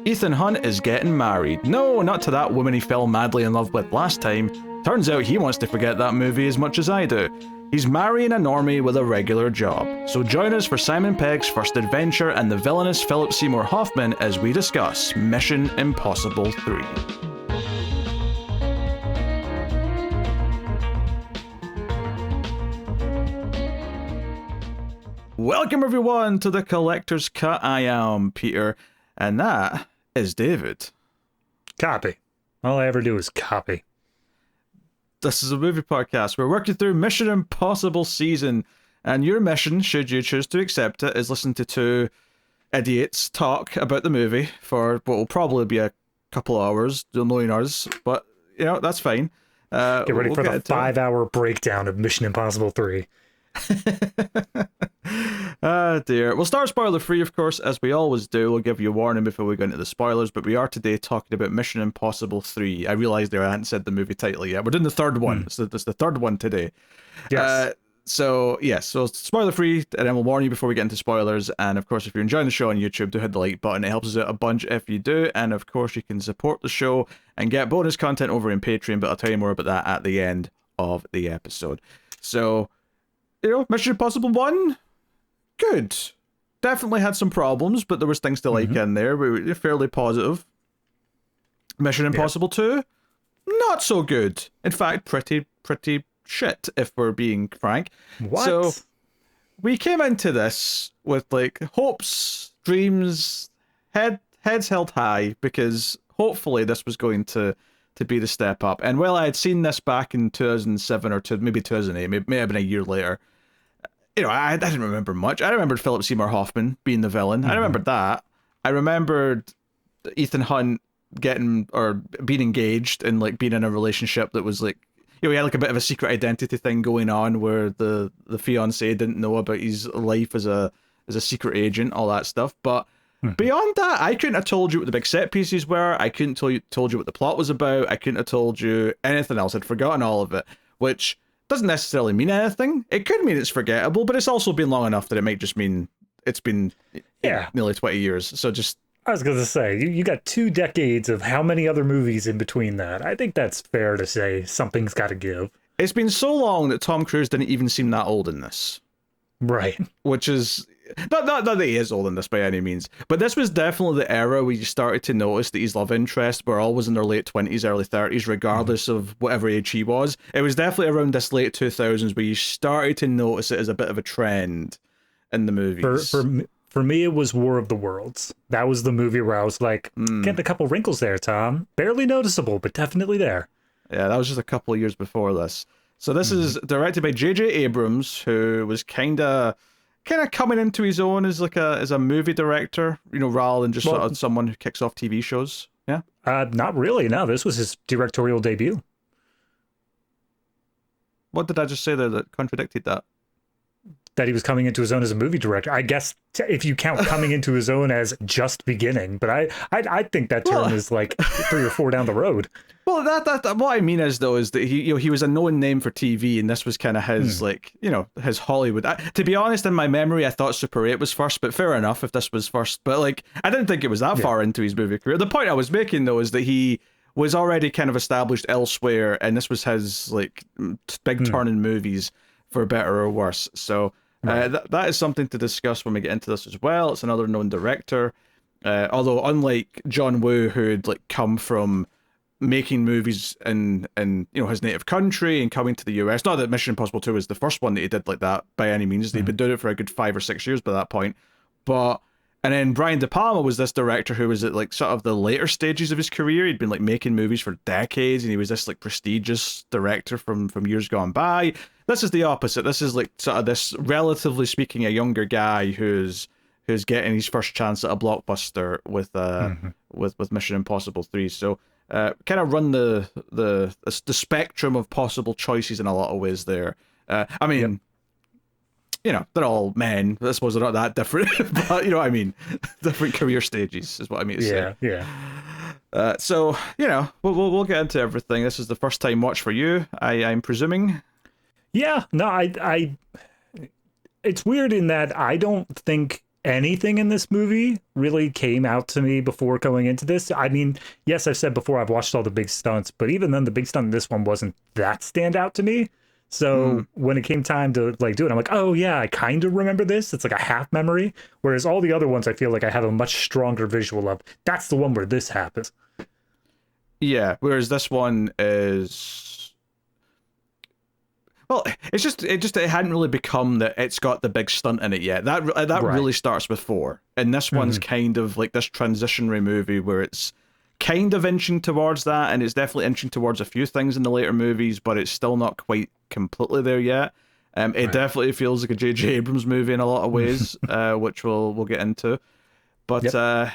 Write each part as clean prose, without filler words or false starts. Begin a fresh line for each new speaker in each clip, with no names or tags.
Ethan Hunt is getting married. No, not to that woman he fell madly in love with last time. Turns out he wants to forget that movie as much as I do. He's marrying a normie with a regular job. So join us for Simon Pegg's first adventure and the villainous Philip Seymour Hoffman as we discuss Mission Impossible 3. Welcome everyone to the Collector's Cut. I am Peter, and that is David.
Copy. All I ever do is copy.
This is a movie podcast. We're working through Mission Impossible season, and your mission, should you choose to accept it, is listen to two idiots talk about the movie for what will probably be a couple of hours, annoying us, but, you know, that's fine.
Get ready for the 5-hour breakdown of Mission Impossible 3.
Ah, dear. We'll start spoiler free, of course, as we always do. We'll give you a warning before we go into the spoilers, but we are today talking about Mission Impossible 3. I realised there I hadn't said the movie title yet. We're doing the third one. So it's the third one today.
Yes.
So spoiler free, and then we'll warn you before we get into spoilers. And of course, if you're enjoying the show on YouTube, do hit the like button. It helps us out a bunch if you do. And of course, you can support the show and get bonus content over in Patreon, but I'll tell you more about that at the end of the episode. So, you know, Mission Impossible 1, good. Definitely had some problems, but there was things to like in there. We were fairly positive. Mission Impossible 2, not so good. In fact, pretty shit, if we're being frank.
What?
So, we came into this with, like, hopes, dreams, heads held high, because hopefully this was going to be the step up. And while I had seen this back in 2007 or maybe 2008, may have been a year later, you know, I didn't remember much. I remembered Philip Seymour Hoffman being the villain. I remembered that. I remembered Ethan Hunt being engaged and, like, being in a relationship that was, like, you know, he had, like, a bit of a secret identity thing going on where the fiance didn't know about his life as a secret agent, all that stuff. But beyond that, I couldn't have told you what the big set pieces were. I couldn't told you what the plot was about. I couldn't have told you anything else. I'd forgotten all of it, which doesn't necessarily mean anything. It could mean it's forgettable, but it's also been long enough that it might just mean it's been nearly 20 years. So just...
I was going to say, you got 2 decades of how many other movies in between that? I think that's fair to say something's got to give.
It's been so long that Tom Cruise didn't even seem that old in this.
Right.
Which is... Not that he is old in this by any means, but this was definitely the era where you started to notice that his love interests were always in their late 20s, early 30s, regardless of whatever age he was. It was definitely around this late 2000s where you started to notice it as a bit of a trend in the movies.
For me, it was War of the Worlds. That was the movie where I was like, getting a couple wrinkles there, Tom. Barely noticeable, but definitely there.
Yeah, that was just a couple of years before this. So this is directed by J.J. Abrams, who was kind of coming into his own as a movie director, you know, rather than just sort of someone who kicks off TV shows. Yeah.
Not really. No, this was his directorial debut.
What did I just say there that contradicted that?
That he was coming into his own as a movie director. I guess if you count coming into his own as just beginning, but I think that term is like 3 or 4 down the road. Well,
that what I mean is that he was a known name for TV, and this was kind of his his Hollywood. To be honest, in my memory, I thought Super 8 was first, but fair enough if this was first. But like, I didn't think it was that far into his movie career. The point I was making though is that he was already kind of established elsewhere, and this was his like big turn in movies, for better or worse. So. That is something to discuss when we get into this as well. It's another known director, although unlike John Woo, who'd like come from making movies in you know his native country and coming to the US. Not that Mission Impossible 2 was the first one that he did like that by any means. He'd been doing it for a good 5 or 6 years by that point. And then Brian De Palma was this director who was at like sort of the later stages of his career. He'd been like making movies for decades, and he was this like prestigious director from years gone by. This is the opposite. This is like sort of this, relatively speaking, a younger guy who's getting his first chance at a blockbuster with Mission Impossible 3. So kind of run the spectrum of possible choices in a lot of ways there. I mean, you know, they're all men. I suppose they're not that different, but you know what I mean. Different career stages is what I mean to say.
Yeah.
So you know, we'll get into everything. This is the first time watch for you, I'm presuming.
Yeah. No, I. It's weird in that I don't think anything in this movie really came out to me before going into this. I mean, yes, I've said before I've watched all the big stunts, but even then the big stunt in this one wasn't that standout to me. So when it came time to like do it, I'm like, oh yeah, I kind of remember this. It's like a half memory. Whereas all the other ones, I feel like I have a much stronger visual of. That's the one where this happens.
Yeah, whereas this one is, well, it hadn't really become that it's got the big stunt in it yet. That right. Really starts with 4, and this one's kind of like this transitionary movie where it's kind of inching towards that, and it's definitely inching towards a few things in the later movies, but it's still not quite completely there yet. It definitely feels like a J.J. Abrams movie in a lot of ways, which we'll get into. But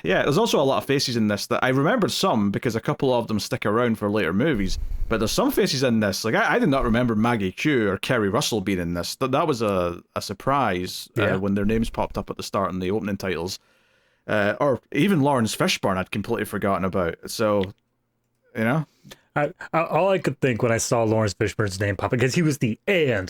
yeah, there's also a lot of faces in this that I remembered some because a couple of them stick around for later movies. But there's some faces in this, like I did not remember Maggie Q or Kerry Russell being in this. That was a surprise when their names popped up at the start in the opening titles. Or even Lawrence Fishburne I'd completely forgotten about. So, you know.
All I could think when I saw Lawrence Fishburne's name pop, because he was the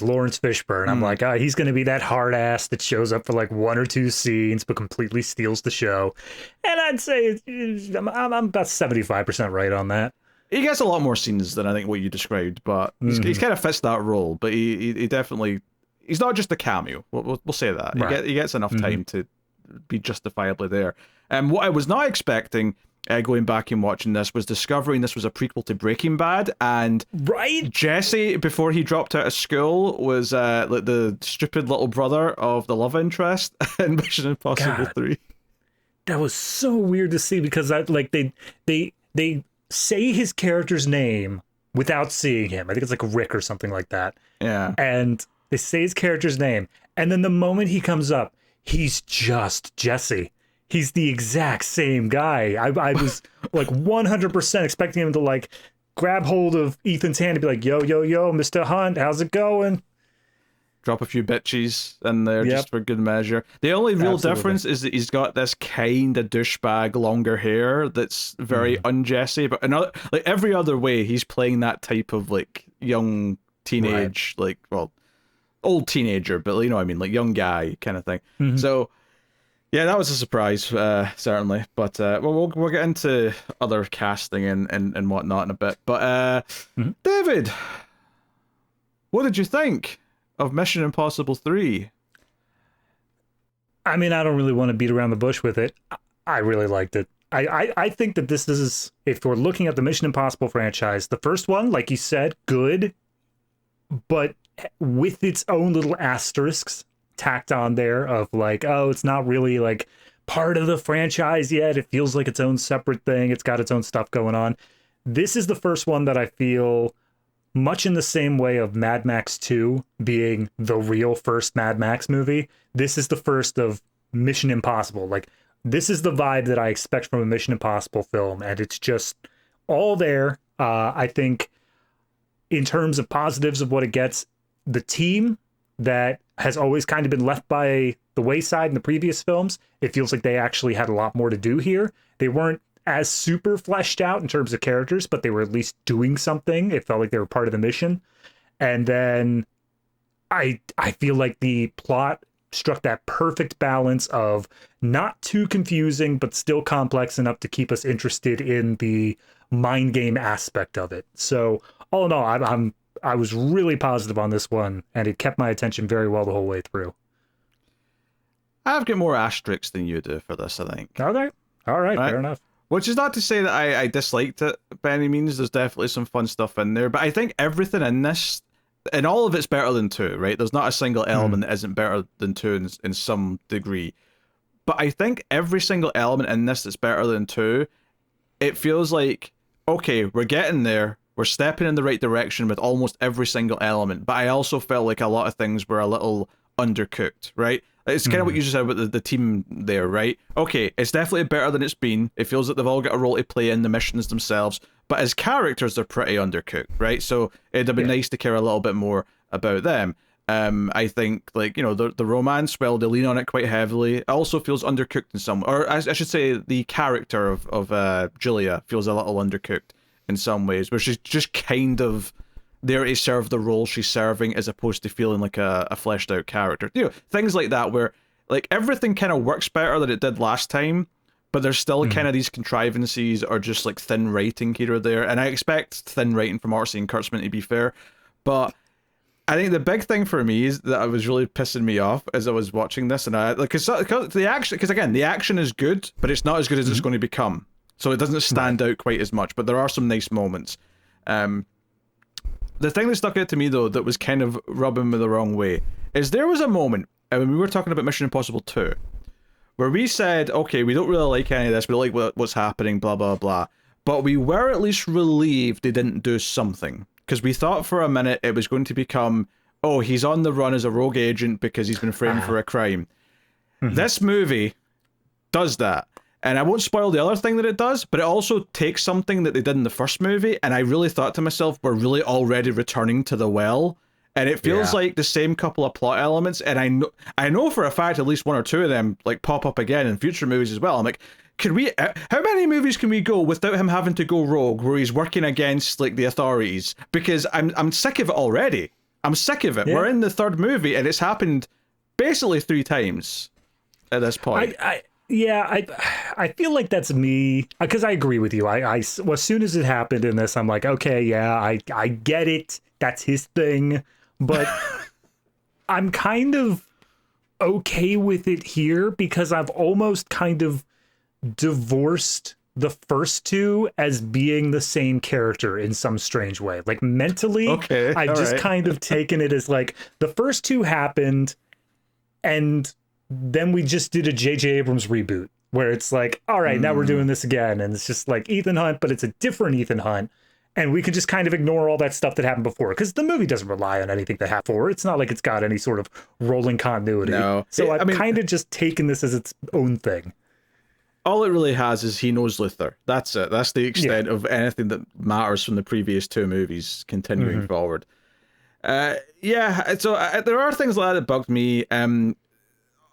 Lawrence Fishburne, I'm like, he's going to be that hard ass that shows up for like 1 or 2 scenes but completely steals the show. And I'd say I'm about 75% right on that.
He gets a lot more scenes than I think what you described, but he's kind of fits that role. But he definitely, he's not just a cameo. We'll say that. Right. He gets enough time to be justifiably there. And what I was not expecting, going back and watching this, was discovering this was a prequel to Breaking Bad, and Jesse, before he dropped out of school, was like the stupid little brother of the love interest in Mission Impossible 3.
That was so weird to see, because they say his character's name without seeing him. I think it's like Rick or something like that.
Yeah.
And they say his character's name, and then the moment he comes up, he's just Jesse. He's the exact same guy. I was like 100% expecting him to like grab hold of Ethan's hand and be like, yo, Mr. Hunt, how's it going?
Drop a few bitches in there just for good measure. The only real difference is that he's got this kind of douchebag longer hair that's very un-Jesse, but another, like every other way, he's playing that type of like young teenage, like, well, old teenager, but you know what I mean, like young guy kind of thing. So yeah, that was a surprise, certainly. But we'll get into other casting and whatnot in a bit. But David, what did you think of Mission Impossible 3?
I mean, I don't really want to beat around the bush with it. I really liked it. I think that this is, if we're looking at the Mission Impossible franchise, the first one, like you said, good, but with its own little asterisks tacked on there of like, oh, it's not really like part of the franchise yet. It feels like its own separate thing. It's got its own stuff going on. This is the first one that I feel much in the same way of Mad Max 2 being the real first Mad Max movie. This is the first of Mission Impossible. Like, this is the vibe that I expect from a Mission Impossible film, and it's just all there. I think in terms of positives of what it gets, the team that has always kind of been left by the wayside in the previous films, it feels like they actually had a lot more to do here. They weren't as super fleshed out in terms of characters, but they were at least doing something. It felt like they were part of the mission. And then I feel like the plot struck that perfect balance of not too confusing, but still complex enough to keep us interested in the mind game aspect of it. So all in all, I was really positive on this one, and it kept my attention very well the whole way through.
I've got more asterisks than you do for this, I think.
Okay. All right. Fair enough.
Which is not to say that I disliked it by any means. There's definitely some fun stuff in there. But I think everything in this, and all of it's better than 2, right? There's not a single element that isn't better than 2 in some degree. But I think every single element in this that's better than 2, it feels like, okay, we're getting there. We're stepping in the right direction with almost every single element, but I also felt like a lot of things were a little undercooked, right? It's kind of what you just said about the team there, right? Okay, it's definitely better than it's been. It feels like they've all got a role to play in the missions themselves, but as characters, they're pretty undercooked, right? So it'd have been nice to care a little bit more about them. I think, like, you know, the romance, well, they lean on it quite heavily. It also feels undercooked in some, or I should say the character of Julia feels a little undercooked in some ways, where she's just kind of there to serve the role she's serving as opposed to feeling like a fleshed out character. You know, things like that where, like everything kind of works better than it did last time, but there's still kind of these contrivances or just like thin writing here or there. And I expect thin writing from Arcee and Kurtzman, to be fair. But I think the big thing for me is that I was really pissing me off as I was watching this, and I like because the action, because again the action is good, but it's not as good as it's going to become. So it doesn't stand out quite as much, but there are some nice moments. The thing that stuck out to me though, that was kind of rubbing me the wrong way, is there was a moment when we were talking about Mission Impossible 2, where we said, okay, we don't really like any of this, we don't like what's happening, blah blah blah, but we were at least relieved they didn't do something. Because we thought for a minute it was going to become, oh, he's on the run as a rogue agent because he's been framed for a crime. This movie does that. And I won't spoil the other thing that it does, but it also takes something that they did in the first movie, and I really thought to myself, we're really already returning to the well. And it feels like the same couple of plot elements, and I know for a fact at least one or two of them like pop up again in future movies as well. I'm like, can we? How many movies can we go without him having to go rogue, where he's working against like the authorities? Because I'm sick of it already. I'm sick of it. Yeah. We're in the third movie, and it's happened basically 3 times at this point.
I feel like that's me, because I agree with you. Well, as soon as it happened in this, I'm like, okay, yeah, I get it. That's his thing, but I'm kind of okay with it here because I've almost kind of divorced the first 2 as being the same character in some strange way. Like mentally, I've just kind of taken it as like the first 2 happened, and then we just did a J.J. Abrams reboot where it's like, all right, now we're doing this again, and it's just like Ethan Hunt, but it's a different Ethan Hunt. And we can just kind of ignore all that stuff that happened before, because the movie doesn't rely on anything that happened before. It's not like it's got any sort of rolling continuity.
No.
So I've kind of just taken this as its own thing.
All it really has is he knows Luther. That's it. That's the extent of anything that matters from the previous 2 movies continuing forward. So there are things like that bugged me.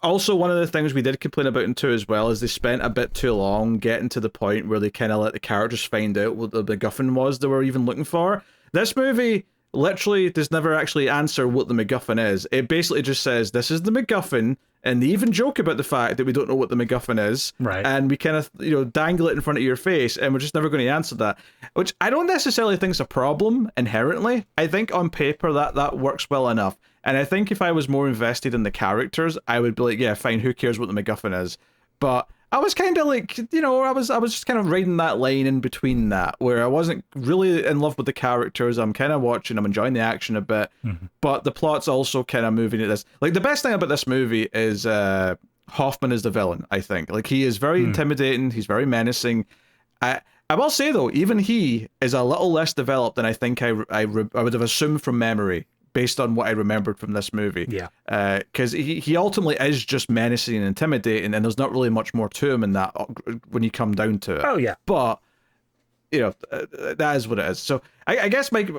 Also, one of the things we did complain about in 2 as well is they spent a bit too long getting to the point where they kind of let the characters find out what the MacGuffin was they were even looking for. This movie literally does never actually answer what the MacGuffin is. It basically just says, this is the MacGuffin, and they even joke about the fact that we don't know what the MacGuffin is.
Right.
And we kind of, dangle it in front of your face, and we're just never going to answer that. Which I don't necessarily think is a problem inherently. I think on paper that works well enough. And I think if I was more invested in the characters, I would be like, yeah, fine, who cares what the MacGuffin is? But I was kind of like, I was just kind of riding that line in between that, where I wasn't really in love with the characters. I'm kind of watching, I'm enjoying the action a bit, but the plot's also kind of moving at this. Like, the best thing about this movie is Hoffman is the villain, I think. Like, he is very intimidating, he's very menacing. I will say, though, even he is a little less developed than I think I would have assumed from memory, based on what I remembered from this movie.
Yeah.
Because he ultimately is just menacing and intimidating, and there's not really much more to him in that when you come down to it.
Oh, yeah.
But, that is what it is. So I guess, Mike,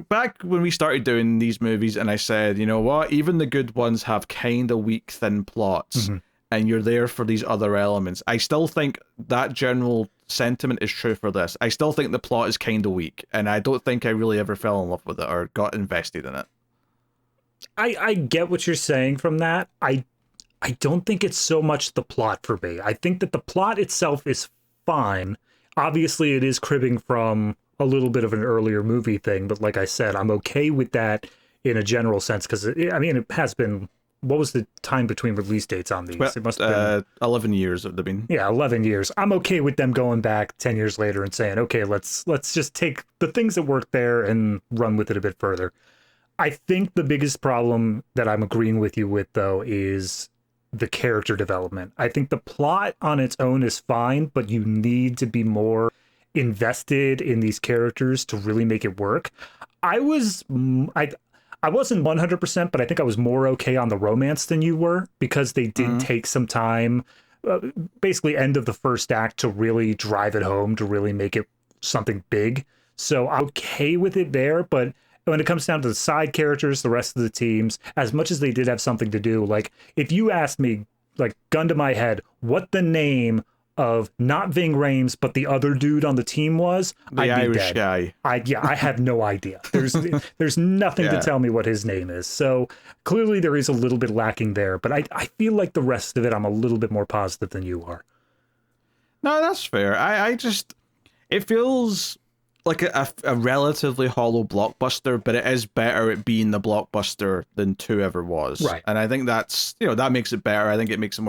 back when we started doing these movies, and I said, you know what, even the good ones have kind of weak, thin plots, and you're there for these other elements. I still think that general sentiment is true for this. I still think the plot is kind of weak, and I don't think I really ever fell in love with it or got invested in it.
I get what you're saying from that. I don't think it's so much the plot for me. I think that the plot itself is fine. Obviously, it is cribbing from a little bit of an earlier movie thing, but like I said, I'm okay with that in a general sense, because, it has been... What was the time between release dates on these?
Well,
it must have been
11 years have they been.
Yeah, 11 years. I'm okay with them going back 10 years later and saying, okay, let's just take the things that worked there and run with it a bit further. I think the biggest problem that I'm agreeing with you with, though, is the character development. I think the plot on its own is fine, but you need to be more invested in these characters to really make it work. I wasn't 100%, but I think I was more okay on the romance than you were, because they did take some time, basically end of the first act, to really drive it home, to really make it something big. So I'm okay with it there, but when it comes down to the side characters, the rest of the teams, as much as they did have something to do, like, if you asked me, like, gun to my head, what the name of not Ving Rhames, but the other dude on the team was,
The
I'd be
Irish
dead.
guy.
I have no idea. There's nothing to
Yeah.
tell me what his name is. So clearly there is a little bit lacking there, but I feel like the rest of it I'm a little bit more positive than you are.
No, that's fair. I just, it feels like a relatively hollow blockbuster, but it is better at being the blockbuster than 2 ever was.
Right.
And I think that's, that makes it better. I think it makes it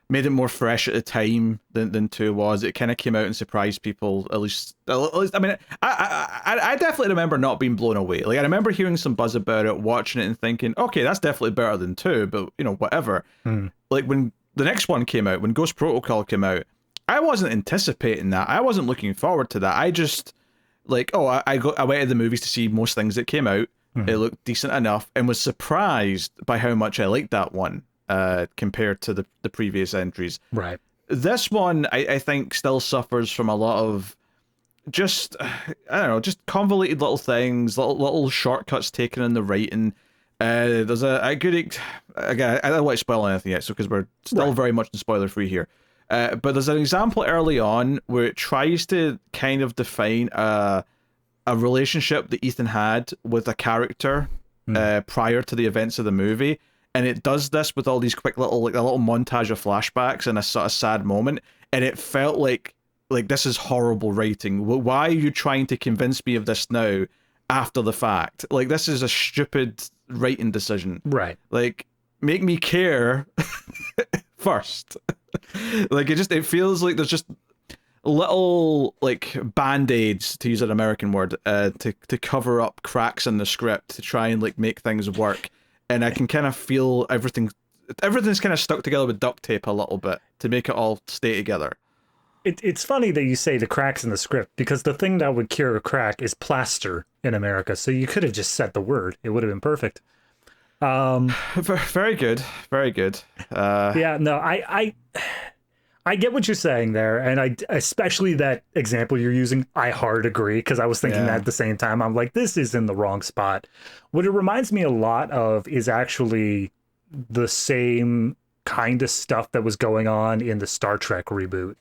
made it more fresh at the time than 2 was. It kind of came out and surprised people, at least I mean, I definitely remember not being blown away. Like, I remember hearing some buzz about it, watching it and thinking, okay, that's definitely better than 2, but whatever. Like, when the next one came out, when Ghost Protocol came out, I wasn't anticipating that. I wasn't looking forward to that. I just, like, I went to the movies to see most things that came out. It looked decent enough, and was surprised by how much I liked that one compared to the previous entries.
Right.
This one, I think, still suffers from a lot of just, I don't know, just convoluted little things, little shortcuts taken in the writing. There's a good, again, I don't want to spoil anything yet, so because we're still very much in spoiler free here. But there's an example early on where it tries to kind of define a relationship that Ethan had with a character prior to the events of the movie, and it does this with all these quick little, like, a little montage of flashbacks and a sort of sad moment, and it felt like this is horrible writing. Why are you trying to convince me of this now after the fact? Like, this is a stupid writing decision.
Right.
Like, make me care first. Like, it feels like there's just little, like, band-aids, to use an American word, to cover up cracks in the script to try and, like, make things work. And I can kind of feel everything's kind of stuck together with duct tape a little bit to make it all stay together.
It's funny that you say the cracks in the script, because the thing that would cure a crack is plaster in America. So you could have just said the word. It would have been perfect.
Very good. Very good.
Yeah, no, I get what you're saying there, and I, especially that example you're using, I hard agree, because I was thinking that at the same time. I'm like, this is in the wrong spot. What it reminds me a lot of is actually the same kind of stuff that was going on in the Star Trek reboot,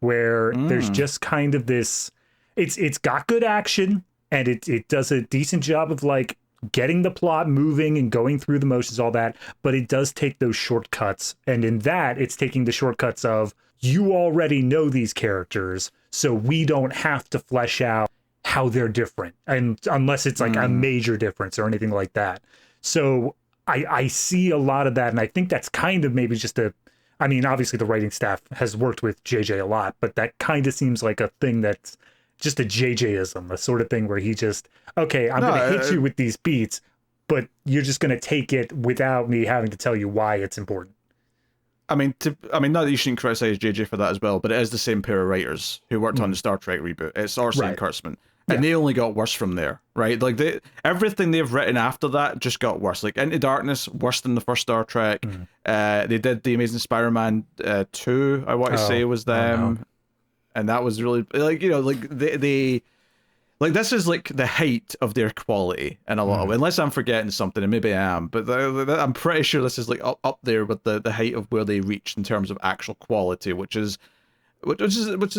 where there's just kind of this, it's got good action, and it does a decent job of, like, getting the plot moving and going through the motions, all that, but it does take those shortcuts. And in that, it's taking the shortcuts of, you already know these characters, so we don't have to flesh out how they're different, and unless it's like a major difference or anything like that. So I see a lot of that, and I think that's kind of maybe just I mean, obviously the writing staff has worked with JJ a lot, but that kind of seems like a thing that's just a JJ-ism, a sort of thing where he just, okay, I'm going to hit you with these beats, but you're just going to take it without me having to tell you why it's important.
I mean, not that you shouldn't criticize JJ for that as well, but it is the same pair of writers who worked on the Star Trek reboot. It's Orson and Kurtzman, and they only got worse from there, right? Like, everything they've written after that just got worse. Like, Into Darkness, worse than the first Star Trek. They did the Amazing Spider-Man 2, I want to say, was them. And that was really, like, like, they like, this is like the height of their quality in a lot of, unless I'm forgetting something, and maybe I am, but I'm pretty sure this is like up there with the height of where they reached in terms of actual quality, which is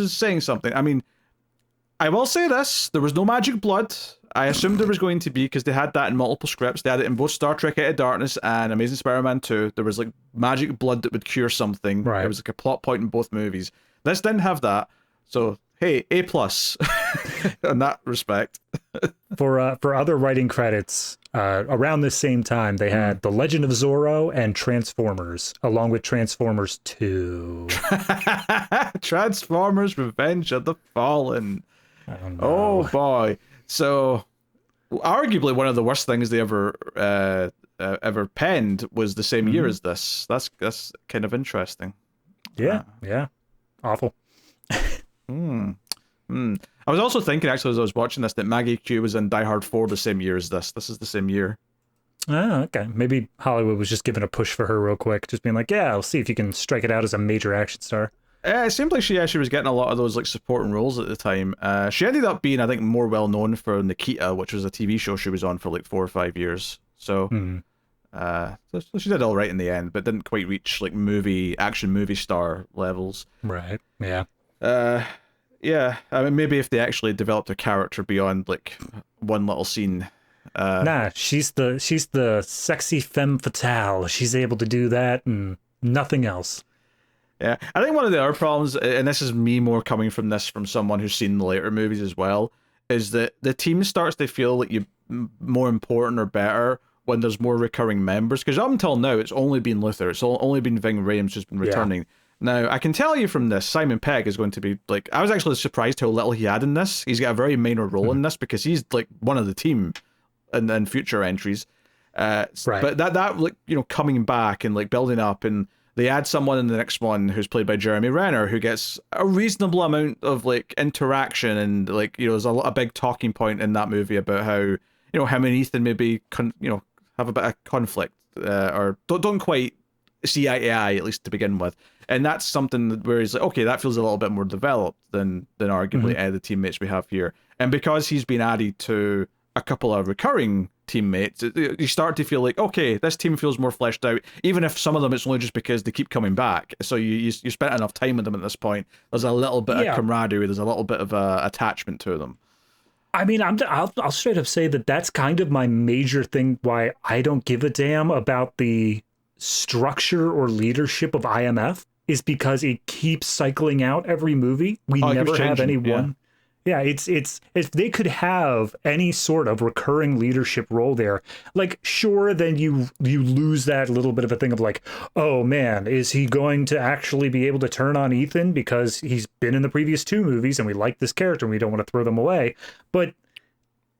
saying something. I mean, I will say this: there was no magic blood. I assumed there was going to be, because they had that in multiple scripts. They had it in both Star Trek Into Darkness and Amazing Spider-Man 2. There was, like, magic blood that would cure something. Right. It was like a plot point in both movies. This didn't have that. So, hey, A+ in that respect.
For other writing credits, around this same time, they had The Legend of Zorro and Transformers, along with Transformers 2.
Transformers Revenge of the Fallen. Oh, boy. So, arguably one of the worst things they ever penned was the same year as this. That's kind of interesting.
Yeah, awful.
I was also thinking, actually, as I was watching this, that Maggie Q was in Die Hard 4 the same year as this. This is the same year.
Oh, okay. Maybe Hollywood was just giving a push for her real quick, just being like, yeah, I'll see if you can strike it out as a major action star.
It seemed like she was getting a lot of those, like, supporting roles at the time. She ended up being, I think, more well known for Nikita, which was a TV show she was on for like 4 or 5 years. So, So she did all right in the end, but didn't quite reach like action movie star levels.
Right. Yeah.
Yeah. I mean, maybe if they actually developed a character beyond like one little scene.
Nah, she's the sexy femme fatale. She's able to do that and nothing else.
Yeah, I think one of the other problems, and this is me more coming from someone who's seen the later movies as well, is that the team starts to feel like you more important or better when there's more recurring members. Because up until now, it's only been Luther, it's only been Ving Rhames who's been returning. Yeah. Now, I can tell you from this, Simon Pegg is going to be like, I was actually surprised how little he had in this. He's got a very minor role in this because he's like one of the team in future entries. Right. But that like, you know, coming back and like building up, and they add someone in the next one who's played by Jeremy Renner, who gets a reasonable amount of like interaction, and like, you know, there's a big talking point in that movie about how, you know, him and Ethan maybe have a bit of conflict, or don't quite see eye to eye, at least to begin with. And that's something where he's like, okay, that feels a little bit more developed than arguably the teammates we have here. And because he's been added to a couple of recurring teammates, you start to feel like, okay, this team feels more fleshed out, even if some of them it's only just because they keep coming back. So you spent enough time with them at this point. There's a little bit of camaraderie, there's a little bit of attachment to them.
I mean, I'll straight up say that that's kind of my major thing why I don't give a damn about the structure or leadership of IMF, is because it keeps cycling out every movie. We never have any one. Yeah, it's if they could have any sort of recurring leadership role there, like, sure, then you lose that little bit of a thing of like, oh man, is he going to actually be able to turn on Ethan because he's been in the previous two movies and we like this character and we don't want to throw them away. But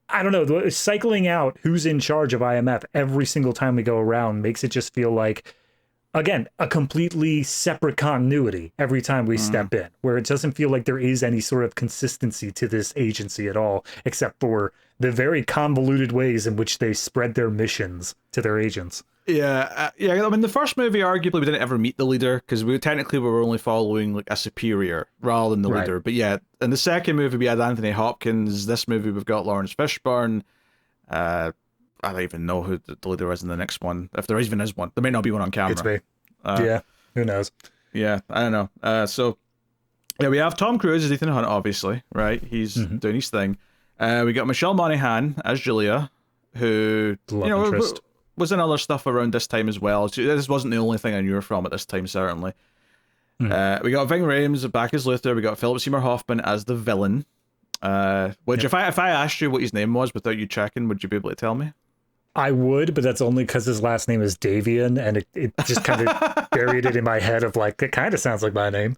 I don't know, cycling out who's in charge of IMF every single time we go around makes it just feel like, again, a completely separate continuity every time we step in, where it doesn't feel like there is any sort of consistency to this agency at all, except for the very convoluted ways in which they spread their missions to their agents.
Yeah. I mean, the first movie, arguably, we didn't ever meet the leader, because we were only following like a superior rather than the leader. But yeah, in the second movie, we had Anthony Hopkins. This movie, we've got Lawrence Fishburne. I don't even know who the leader is in the next one. If there even is one. There may not be one on camera.
It's me. Yeah, who knows?
Yeah, I don't know. So, yeah, we have Tom Cruise as Ethan Hunt, obviously, right? He's doing his thing. We got Michelle Monaghan as Julia, who, was in other stuff around this time as well. This wasn't the only thing I knew her from at this time, certainly. We got Ving Rhames back as Luther. We got Philip Seymour Hoffman as the villain. Which, if I asked you what his name was without you checking, would you be able to tell me?
I would, but that's only because his last name is Davian, and it just kind of buried it in my head of like, it kind of sounds like my name.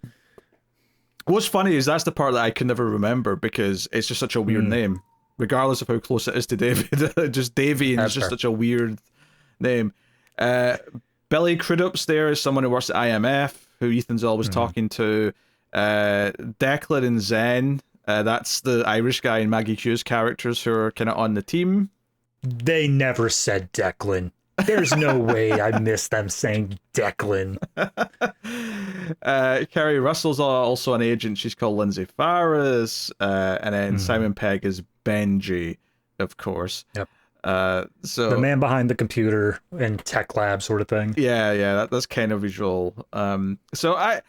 What's funny is that's the part that I can never remember, because it's just such a weird name, regardless of how close it is to David. Just Davian is just such a weird name. Billy Crudup's there is someone who works at IMF, who Ethan's always talking to. Declan and Zen, that's the Irish guy and Maggie Q's characters who are kind of on the team.
They never said Declan. There's no way I missed them saying Declan.
Kerry Russell's also an agent. She's called Lindsay Farris. And then Simon Pegg is Benji, of course.
Yep.
So
the man behind the computer and tech lab sort of thing.
Yeah, that's kind of visual. So and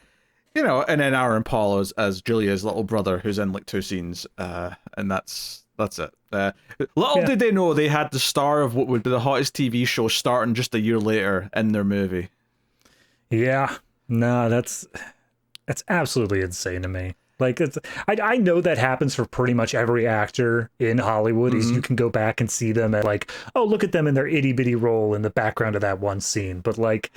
then Aaron Paul as Julia's little brother, who's in like 2 scenes. And that's it. Little did they know they had the star of what would be the hottest TV show starting just a year later in their movie.
Yeah, no, that's absolutely insane to me. Like, I know that happens for pretty much every actor in Hollywood. Is you can go back and see them at like, oh, look at them in their itty bitty role in the background of that one scene. But like,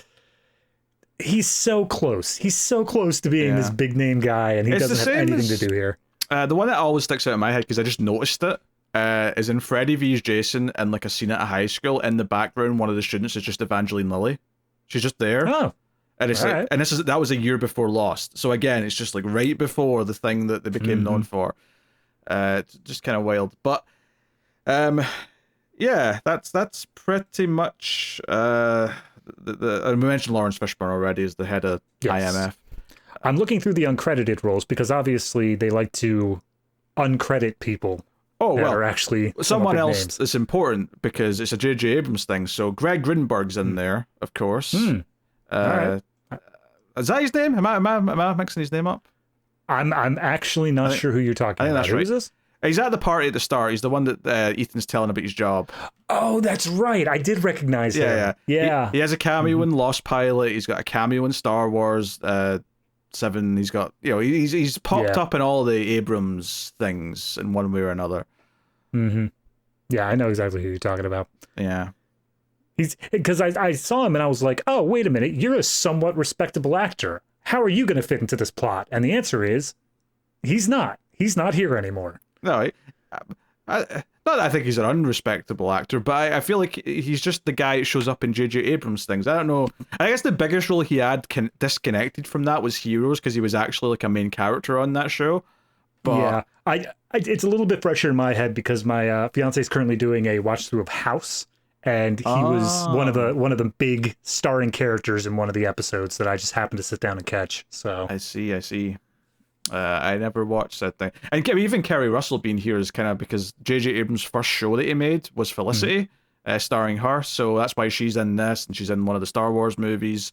he's so close. He's so close to being this big name guy, and he doesn't have anything to do here.
The one that always sticks out in my head, because I just noticed it, is in Freddy vs. Jason in like a scene at a high school. In the background, one of the students is just Evangeline Lilly. She's just there.
Oh.
And it's like, and that was a year before Lost. So again, it's just like right before the thing that they became known for. Just kind of wild. But yeah, that's pretty much we mentioned Lawrence Fishburne already as the head of IMF.
I'm looking through the uncredited roles because obviously they like to uncredit people
Oh,
that
well,
are actually
someone
big
else
names.
that's important because it's a J.J. Abrams thing. So Greg Grunberg's in there, of course.
All right.
Is that his name? Am I mixing his name up?
I'm actually not sure who you're talking
I think
about.
that's
Who
right.
is this?
He's at the party at the start. He's the one that Ethan's telling about his job.
Oh, that's right. I did recognize him.
Yeah.
Yeah.
He has a cameo in Lost Pilot. He's got a cameo in Star Wars 7. He's got, he's popped up in all the Abrams things in one way or another.
Yeah, I know exactly who you're talking about.
Yeah.
He's because I saw him and I was like, oh, wait a minute, you're a somewhat respectable actor. How are you going to fit into this plot? And the answer is, he's not. He's not here anymore.
No, not that I think he's an unrespectable actor, but I feel like he's just the guy that shows up in J.J. Abrams things. I don't know. I guess the biggest role he had disconnected from that was Heroes, because he was actually like a main character on that show. But
yeah, it's a little bit fresher in my head because my fiance is currently doing a watch through of House, and he was one of the big starring characters in one of the episodes that I just happened to sit down and catch. So
I see. I never watched that thing. And even Kerry Russell being here is kind of because J.J. Abrams' first show that he made was Felicity, starring her. So that's why she's in this, and she's in one of the Star Wars movies.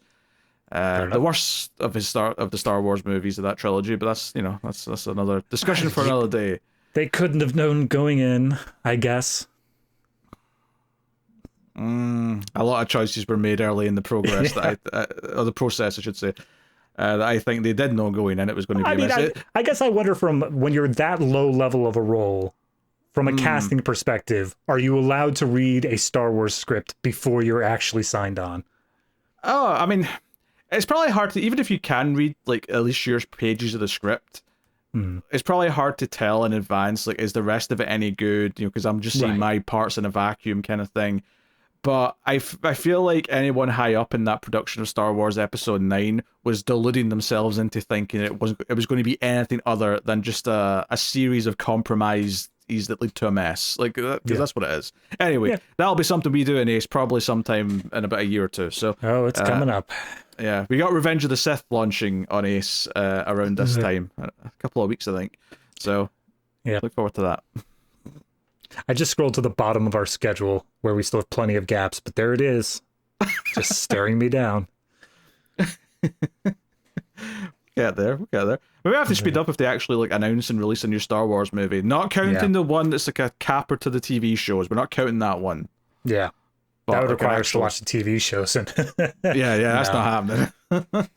The worst of the Star Wars movies of that trilogy, but that's another discussion for another day.
They couldn't have known going in, I guess.
A lot of choices were made early in the progress or the process, I should say. That I think they did know going in it was going to be a mess.
I guess I wonder, from when you're that low level of a role, from a casting perspective, are you allowed to read a Star Wars script before you're actually signed on?
Oh, I mean, it's probably hard to, even if you can read like at least your pages of the script, it's probably hard to tell in advance, like, is the rest of it any good? Because I'm just seeing my parts in a vacuum kind of thing. But I feel like anyone high up in that production of Star Wars Episode 9 was deluding themselves into thinking it was going to be anything other than just a series of compromises that lead to a mess. Like, because that's what it is. Anyway, that'll be something we do in Ace probably sometime in about a year or two. So
it's coming up.
Yeah, we got Revenge of the Sith launching on Ace around this time, a couple of weeks, I think. So look forward to that.
I just scrolled to the bottom of our schedule where we still have plenty of gaps, but there it is, just staring me down.
Get there. We have to speed up if they actually like announce and release a new Star Wars movie. Not counting the one that's like a capper to the TV shows. We're not counting that one.
Yeah.
But
that would require us to watch the TV shows.
That's not happening.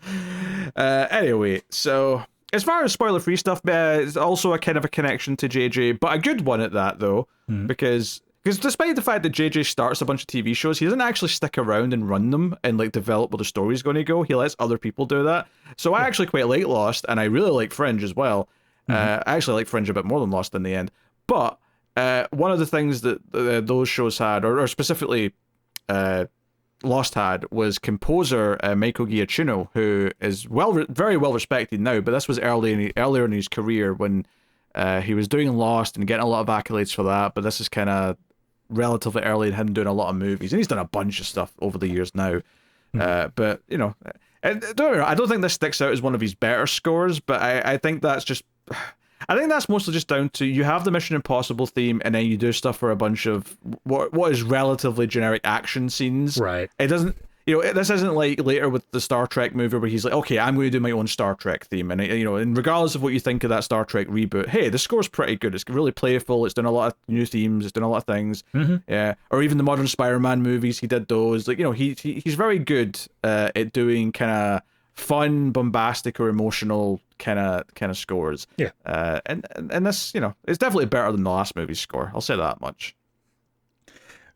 Anyway, so as far as spoiler-free stuff, it's also a kind of a connection to JJ, but a good one at that, though, because despite the fact that JJ starts a bunch of TV shows, he doesn't actually stick around and run them and like develop where the story's going to go. He lets other people do that. So I actually quite like Lost, and I really like Fringe as well. I actually like Fringe a bit more than Lost in the end. But one of the things that those shows had, or specifically Lost had, was composer Michael Giacchino, who is very well respected now, but this was earlier in his career when he was doing Lost and getting a lot of accolades for that, but this is kind of relatively early in him doing a lot of movies, and he's done a bunch of stuff over the years now. But I don't think this sticks out as one of his better scores, but I think that's just, I think that's mostly just down to, you have the Mission Impossible theme, and then you do stuff for a bunch of what is relatively generic action scenes.
Right.
It doesn't, this isn't like later with the Star Trek movie where he's like, okay, I'm going to do my own Star Trek theme. And, and regardless of what you think of that Star Trek reboot, hey, the score's pretty good. It's really playful. It's done a lot of new themes. It's done a lot of things. Yeah. Or even the modern Spider-Man movies, he did those. Like, he's very good at doing kind of fun, bombastic, or emotional kind of scores.
Yeah.
And this, it's definitely better than the last movie's score. I'll say that much.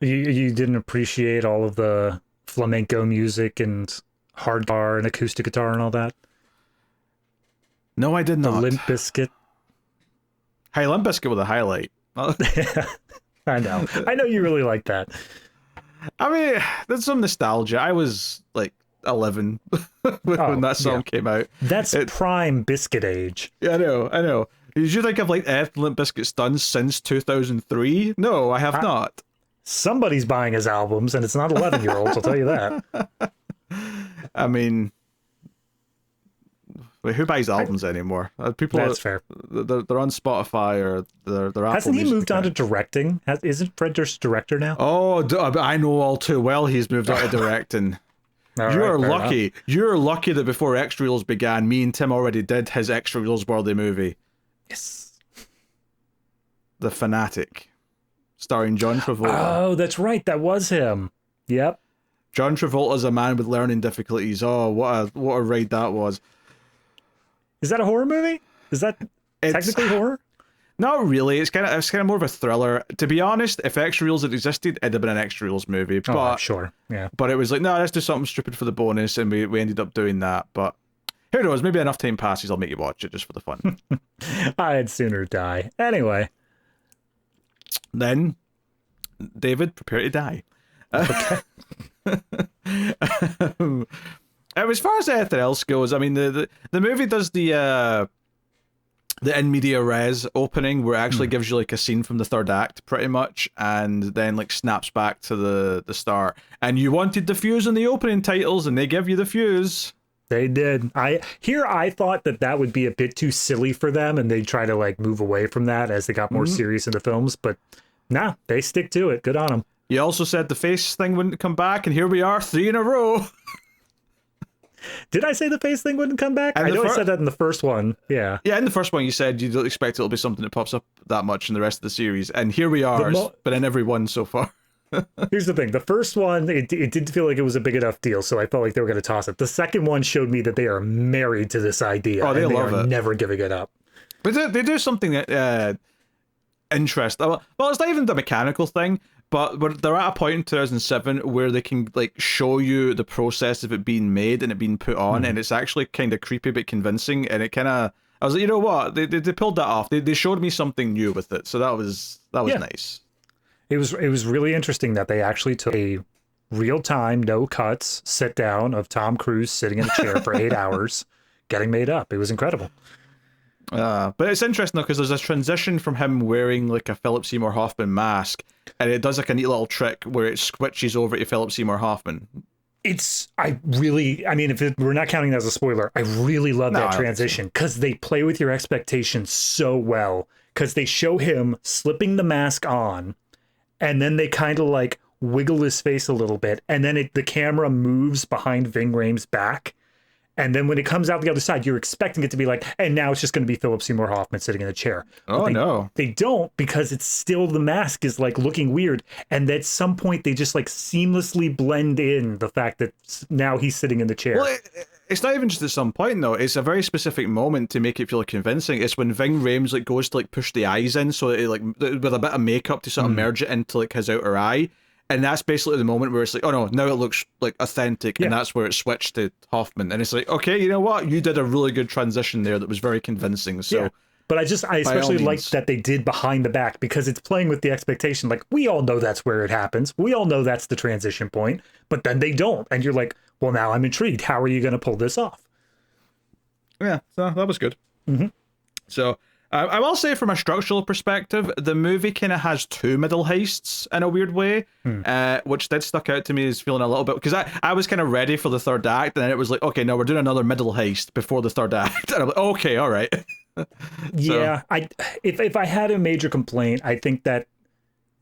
You didn't appreciate all of the flamenco music and hard bar and acoustic guitar and all that?
No, I did not.
Limp Bizkit.
Hey, Limp Bizkit with a highlight.
I know you really like that.
I mean, there's some nostalgia. I was like 11 when that song came out.
That's prime Bizkit age.
Yeah, I know. Did you think I've liked Limp Bizkit's done since 2003? No, I have not.
Somebody's buying his albums, and it's not 11-year-olds, I'll tell you that.
I mean, Wait, who buys albums anymore? People.
That's fair.
They're on Spotify or they're Apple
Hasn't he
Music
moved on to
account.
directing? Isn't Fred Durst director now?
Oh, I know all too well. He's moved on to directing.
All right,
You're
fair
lucky.
enough.
You're lucky that before Extra Reels began, me and Tim already did his Extra Reels worthy movie,
Yes.
The Fanatic, starring John Travolta.
Oh, that's right. That was him. Yep.
John Travolta's a man with learning difficulties. Oh, what a ride that was.
Is that a horror movie? Is that technically horror?
Not really. It's kind of more of a thriller. To be honest, if Extra Reels had existed, it'd have been an Extra Reels movie. But
Oh, I'm sure. Yeah.
But it was like, no, let's do something stupid for the bonus, and we ended up doing that. But who knows? Maybe enough time passes, I'll make you watch it just for the fun.
I'd sooner die. Anyway.
Then, David, prepare to die. As far as anything else goes, I mean, the movie does the in media res opening, where it actually gives you like a scene from the third act, pretty much, and then like snaps back to the start. And you wanted the fuse in the opening titles, and they give you the fuse.
They did. I thought that would be a bit too silly for them, and they'd try to like move away from that as they got more serious in the films. But nah, they stick to it. Good on them.
You also said the face thing wouldn't come back, and here we are, 3 in a row.
Did I say the face thing wouldn't come back?
And
I
the
know I said that in the first one. Yeah.
Yeah, in the first one you said you don't expect it'll be something that pops up that much in the rest of the series, and here we are, but in every one so far.
Here's the thing. The first one, it did feel like it was a big enough deal, so I felt like they were going to toss it. The second one showed me that they are married to this idea.
Oh, they
and
love
they are
it.
never giving it up.
But they do something that interesting. Well, it's not even the mechanical thing, but they're at a point in 2007 where they can like show you the process of it being made and it being put on, and it's actually kind of creepy but convincing. And it kind of, I was like, you know what? They pulled that off. They showed me something new with it, so that was
Yeah.
nice.
It was really interesting that they actually took a real-time, no cuts, sit down of Tom Cruise sitting in a chair for 8 hours getting made up. It was incredible.
But it's interesting though, because there's a transition from him wearing like a Philip Seymour Hoffman mask, and it does like a neat little trick where it switches over to Philip Seymour Hoffman.
I mean, if we're not counting it as a spoiler, I really love that transition because they play with your expectations so well, because they show him slipping the mask on, and then they kind of like wiggle his face a little bit, and then the camera moves behind Ving Rhames' back. And then when it comes out the other side, you're expecting it to be like, and now it's just going to be Philip Seymour Hoffman sitting in a chair.
Oh, no.
They don't, because it's still, the mask is like looking weird. And at some point, they just like seamlessly blend in the fact that now he's sitting in the chair.
Well, it's not even just at some point though. It's a very specific moment to make it feel convincing. It's when Ving Rhames like goes to like push the eyes in, so it, like with a bit of makeup to sort of merge it into like his outer eye. And that's basically the moment where it's like, oh no, now it looks like authentic, and that's where it switched to Hoffman. And it's like, okay, you know what? You did a really good transition there that was very convincing. So,
yeah. But I especially liked that they did behind the back, because it's playing with the expectation. Like, we all know that's where it happens. We all know that's the transition point, but then they don't. And you're like, well, now I'm intrigued. How are you going to pull this off?
Yeah, so that was good.
Mm-hmm.
So, I will say from a structural perspective, the movie kind of has two middle heists in a weird way, which did stuck out to me as feeling a little bit, because I was kind of ready for the third act, and then it was like, okay, no, we're doing another middle heist before the third act. And I'm like, okay, all right.
Yeah, if I had a major complaint, I think that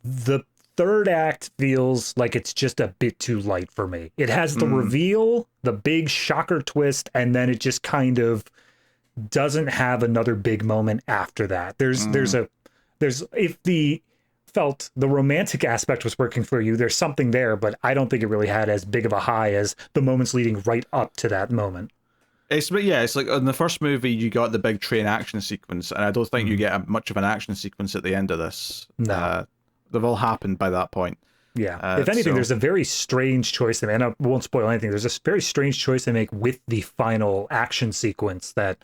the third act feels like it's just a bit too light for me. It has the reveal, the big shocker twist, and then it just kind of doesn't have another big moment after that. There's if the romantic aspect was working for you, there's something there, but I don't think it really had as big of a high as the moments leading right up to that moment.
It's like in the first movie you got the big train action sequence, and I don't think you get much of an action sequence at the end of this.
No.
They've all happened by that point.
Yeah. If anything, there's a very strange choice, and I won't spoil anything. There's a very strange choice they make with the final action sequence that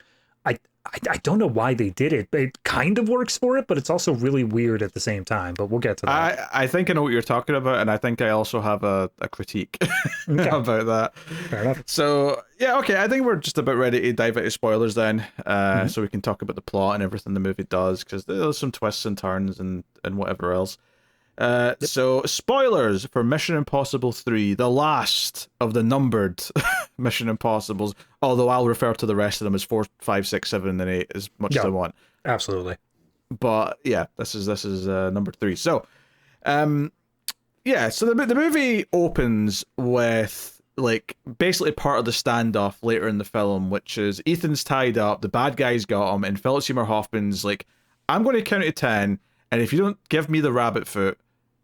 I don't know why they did it. It kind of works for it, but it's also really weird at the same time. But we'll get to that.
I think I know what you're talking about, and I think I also have a critique about that.
Fair enough.
So, yeah, okay, I think we're just about ready to dive into spoilers then, so we can talk about the plot and everything the movie does, because there's some twists and turns and whatever else. So spoilers for Mission Impossible 3, the last of the numbered Mission Impossibles. Although I'll refer to the rest of them as 4, 5, 6, 7, and 8 as much as I want.
Absolutely.
But yeah, this is number 3. So, yeah. So the movie opens with like basically part of the standoff later in the film, which is Ethan's tied up, the bad guys got him, and Philip Seymour Hoffman's like, I'm going to count to 10, and if you don't give me the rabbit foot,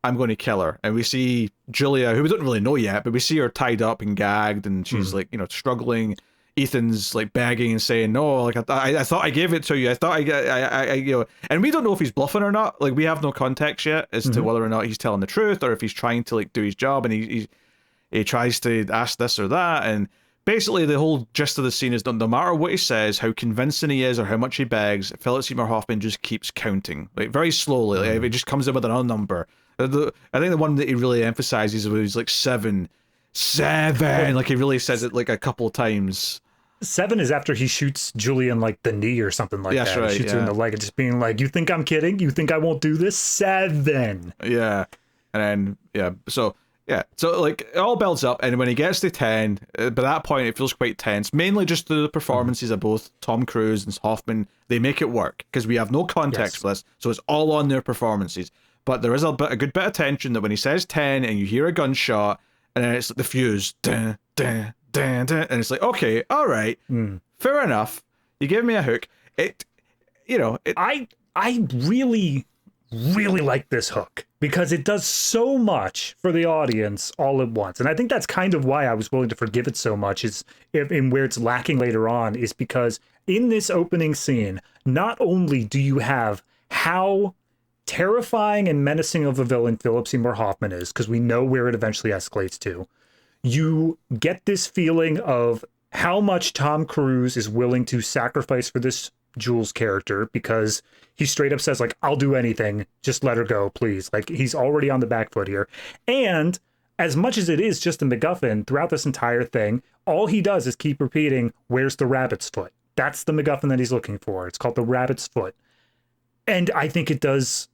I'm going to kill her. And we see Julia, who we don't really know yet, but we see her tied up and gagged, and she's like, struggling. Ethan's like begging and saying, no, like I thought I gave it to you. I thought I and we don't know if he's bluffing or not. Like we have no context yet as to whether or not he's telling the truth or if he's trying to like do his job, and he tries to ask this or that. And basically the whole gist of the scene is that no matter what he says, how convincing he is or how much he begs, Philip Seymour Hoffman just keeps counting, like very slowly. Like, it just comes in with another number. I think the one that he really emphasizes was like 7, like he really says it like a couple of times.
7 is after he shoots Julian like the knee or something like that.
Right,
he shoots her in the leg and just being like, you think I'm kidding? You think I won't do this? 7.
Yeah. And then so like it all builds up, and when he gets to 10, by that point it feels quite tense, mainly just the performances of both Tom Cruise and Hoffman. They make it work because we have no context for this, so it's all on their performances. But there is a good bit of tension that when he says 10 and you hear a gunshot and then it's the fuse, dun, dun, dun, dun, and it's like, okay, all right, fair enough, you give me a hook. I
really like this hook because it does so much for the audience all at once. And I think that's kind of why I was willing to forgive it so much, is in where it's lacking later on, is because in this opening scene, not only do you have how terrifying and menacing of a villain Philip Seymour Hoffman is, because we know where it eventually escalates to, you get this feeling of how much Tom Cruise is willing to sacrifice for this Jules character, because he straight up says like, I'll do anything, just let her go, please. Like, he's already on the back foot here. And as much as it is just a MacGuffin throughout this entire thing, all he does is keep repeating, where's the rabbit's foot? That's the MacGuffin that he's looking for. It's called the rabbit's foot. And I think it does,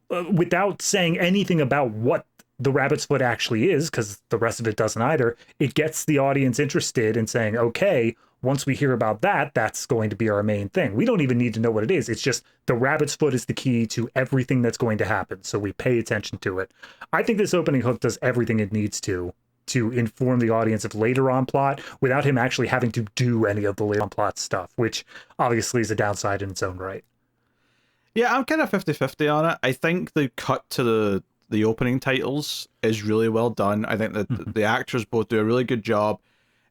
without saying anything about what the rabbit's foot actually is, because the rest of it doesn't either, it gets the audience interested in saying, okay, once we hear about that, that's going to be our main thing. We don't even need to know what it is. It's just the rabbit's foot is the key to everything that's going to happen. So we pay attention to it. I think this opening hook does everything it needs to inform the audience of later on plot without him actually having to do any of the later on plot stuff, which obviously is a downside in its own right.
Yeah, I'm kind of 50-50 on it. I think the cut to the opening titles is really well done. I think that the actors both do a really good job.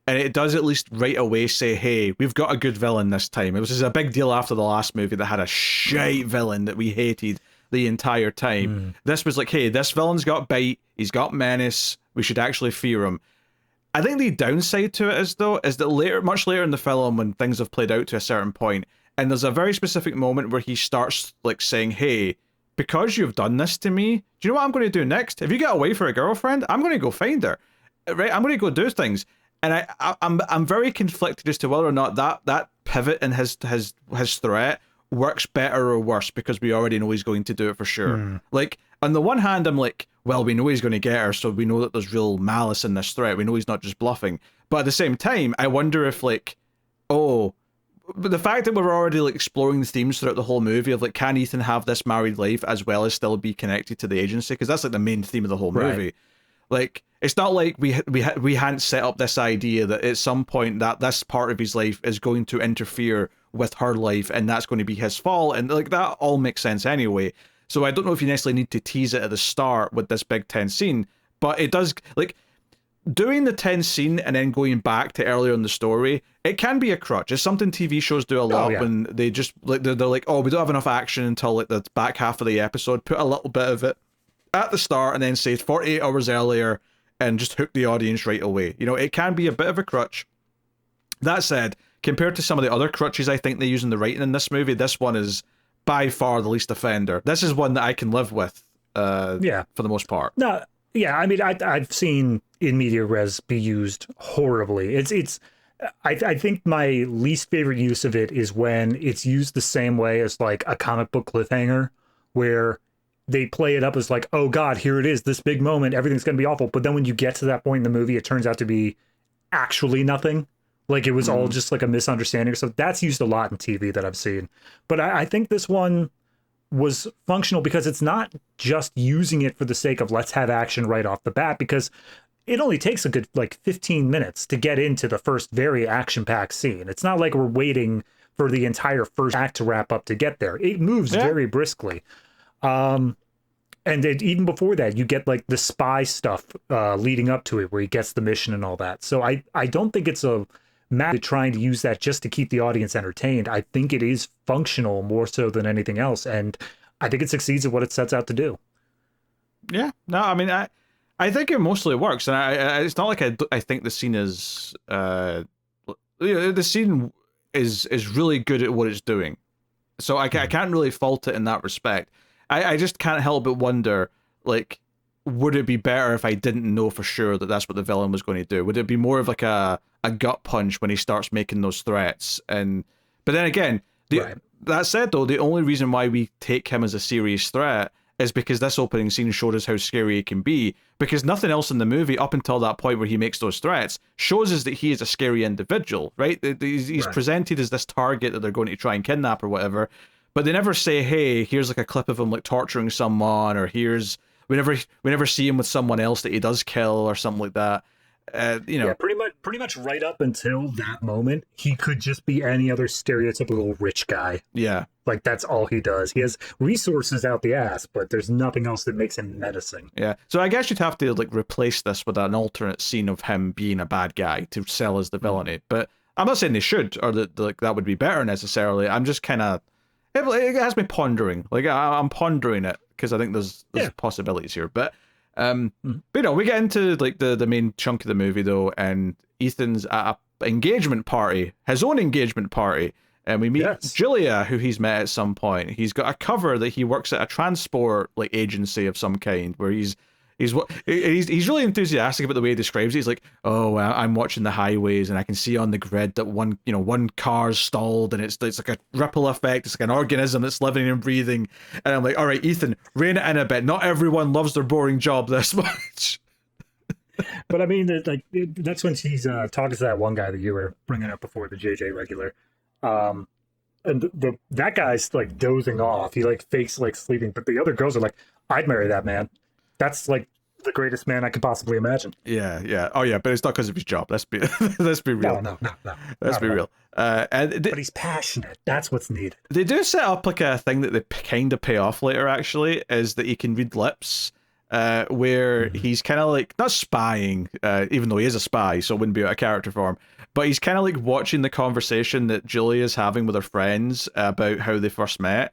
And it does at least right away say, hey, we've got a good villain this time. It was a big deal after the last movie that had a shite villain that we hated the entire time. This was like, hey, this villain's got bite, he's got menace, we should actually fear him. I think the downside to it is that much later in the film, when things have played out to a certain point, and there's a very specific moment where he starts like saying, hey, because you've done this to me, do you know what I'm going to do next? If you get away for a girlfriend, I'm going to go find her, right? I'm going to go do things. And I'm very conflicted as to whether or not that pivot in his threat works better or worse, because we already know he's going to do it for sure. Like, on the one hand, I'm like, well, we know he's going to get her, so we know that there's real malice in this threat. We know he's not just bluffing. But at the same time, I wonder if like, but the fact that we're already like exploring the themes throughout the whole movie of like, can Ethan have this married life as well as still be connected to the agency? Because that's like the main theme of the whole movie.
Right.
Like, it's not like we hadn't set up this idea that at some point that this part of his life is going to interfere with her life, and that's going to be his fault, and like that all makes sense anyway. So I don't know if you necessarily need to tease it at the start with this big tense scene, but it does, like, doing the tense scene and then going back to earlier in the story, it can be a crutch. It's something TV shows do a lot when they just like they're like, oh, we don't have enough action until like the back half of the episode. Put a little bit of it at the start and then say 48 hours earlier and just hook the audience right away. You know, it can be a bit of a crutch. That said, compared to some of the other crutches I think they use in the writing in this movie, this one is by far the least offender. This is one that I can live with for the most part.
No, yeah, I mean, I've seen in media res be used horribly. I think my least favorite use of it is when it's used the same way as like a comic book cliffhanger, where they play it up as like, oh God, here it is, this big moment, everything's gonna be awful. But then when you get to that point in the movie, it turns out to be actually nothing. Like it was all just like a misunderstanding. So that's used a lot in TV that I've seen. But I think this one was functional because it's not just using it for the sake of let's have action right off the bat, because it only takes a good like 15 minutes to get into the first very action-packed scene. It's not like we're waiting for the entire first act to wrap up to get there. It moves very briskly. And even before that, you get like the spy stuff leading up to it, where he gets the mission and all that. So I don't think it's a matter trying to use that just to keep the audience entertained. I think it is functional more so than anything else, and I think it succeeds at what it sets out to do.
Yeah, no, I mean, I think it mostly works, and it's not like I think the scene is the scene is really good at what it's doing, so I can't really fault it in that respect. I just can't help but wonder, like, would it be better if I didn't know for sure that that's what the villain was going to do? Would it be more of like a gut punch when he starts making those threats? But then again, that said though, the only reason why we take him as a serious threat is because this opening scene showed us how scary he can be, because nothing else in the movie up until that point where he makes those threats shows us that he is a scary individual, right? He's presented as this target that they're going to try and kidnap or whatever, but they never say, hey, here's like a clip of him like torturing someone, or we never see him with someone else that he does kill or something like that.
Yeah, pretty much right up until that moment, he could just be any other stereotypical rich guy.
Yeah.
Like, that's all he does. He has resources out the ass, but there's nothing else that makes him menacing.
Yeah. So I guess you'd have to like replace this with an alternate scene of him being a bad guy to sell as the villainy. But I'm not saying they should, or that like that would be better necessarily. I'm just kind of, it has me pondering. Like I'm pondering it because I think there's possibilities here. But we get into like the main chunk of the movie though, and Ethan's at a engagement party, his own engagement party, and we meet Julia, who he's met at some point. He's got a cover that he works at a transport like agency of some kind, where he's really enthusiastic about the way he describes it. He's like, oh, I'm watching the highways and I can see on the grid that one car's stalled, and it's like a ripple effect. It's like an organism that's living and breathing. And I'm like, all right, Ethan, rein it in a bit. Not everyone loves their boring job this much.
But I mean, that's when she's talking to that one guy that you were bringing up before, the JJ regular. And that guy's like dozing off. He like fakes like sleeping, but the other girls are like, I'd marry that man. That's like the greatest man I could possibly imagine.
Yeah. Oh yeah, but it's not because of his job. Let's be real.
No.
Let's be real.
But he's passionate. That's what's needed.
They do set up like a thing that they kind of pay off later. Actually, is that he can read lips. Where he's kind of like not spying, even though he is a spy, so it wouldn't be out of character for him. But he's kind of like watching the conversation that Julia is having with her friends about how they first met,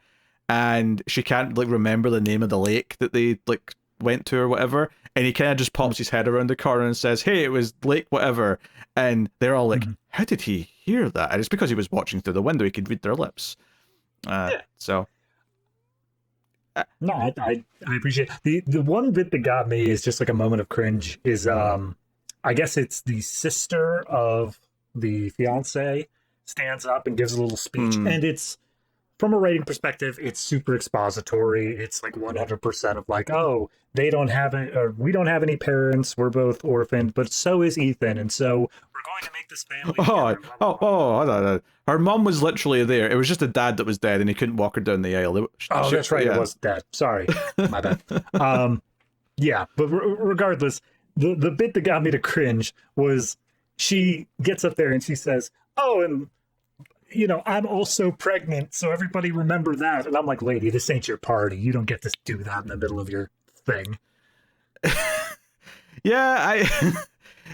and she can't like remember the name of the lake that they like went to or whatever, and he kind of just pops his head around the corner and says, hey, it was Lake whatever, and they're all like, how did he hear that? And it's because he was watching through the window, he could read their lips. So
no, I appreciate it. The one bit that got me is just like a moment of cringe is I guess it's the sister of the fiance stands up and gives a little speech, and it's, from a writing perspective, it's super expository. It's like 100% of like, oh, they don't have any, or we don't have any parents. We're both orphaned, but so is Ethan, and so we're going to make this family.
No. Her mom was literally there. It was just a dad that was dead, and he couldn't walk her down the aisle.
That's right. Yeah. It was dad. Sorry, my bad. Yeah, but regardless, the bit that got me to cringe was she gets up there and she says, "Oh, and." I'm also pregnant, so everybody remember that. And I'm like, lady, this ain't your party. You don't get to do that in the middle of your thing.
Yeah,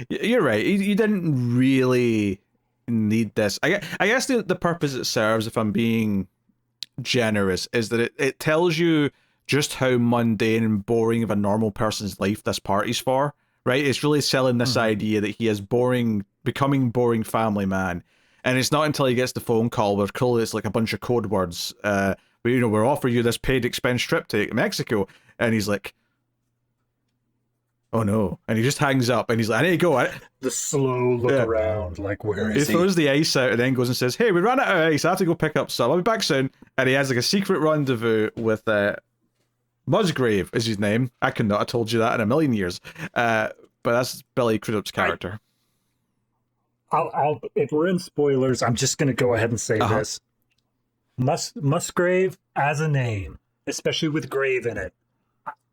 you're right. You didn't really need this. I guess the purpose it serves, if I'm being generous, is that it tells you just how mundane and boring of a normal person's life this party's for, right? It's really selling this idea that he is becoming boring family man. And it's not until he gets the phone call where clearly it's like a bunch of code words. We're offering you this paid expense trip to Mexico. And he's like, oh no. And he just hangs up and he's like, I need to go.
The slow look around, like, where is he?
He throws the ice out and then goes and says, hey, we ran out of ice. I have to go pick up some. I'll be back soon. And he has like a secret rendezvous with Musgrave is his name. I could not have told you that in a million years. But that's Billy Crudup's character.
If we're in spoilers, I'm just going to go ahead and say this. Musgrave as a name, especially with grave in it,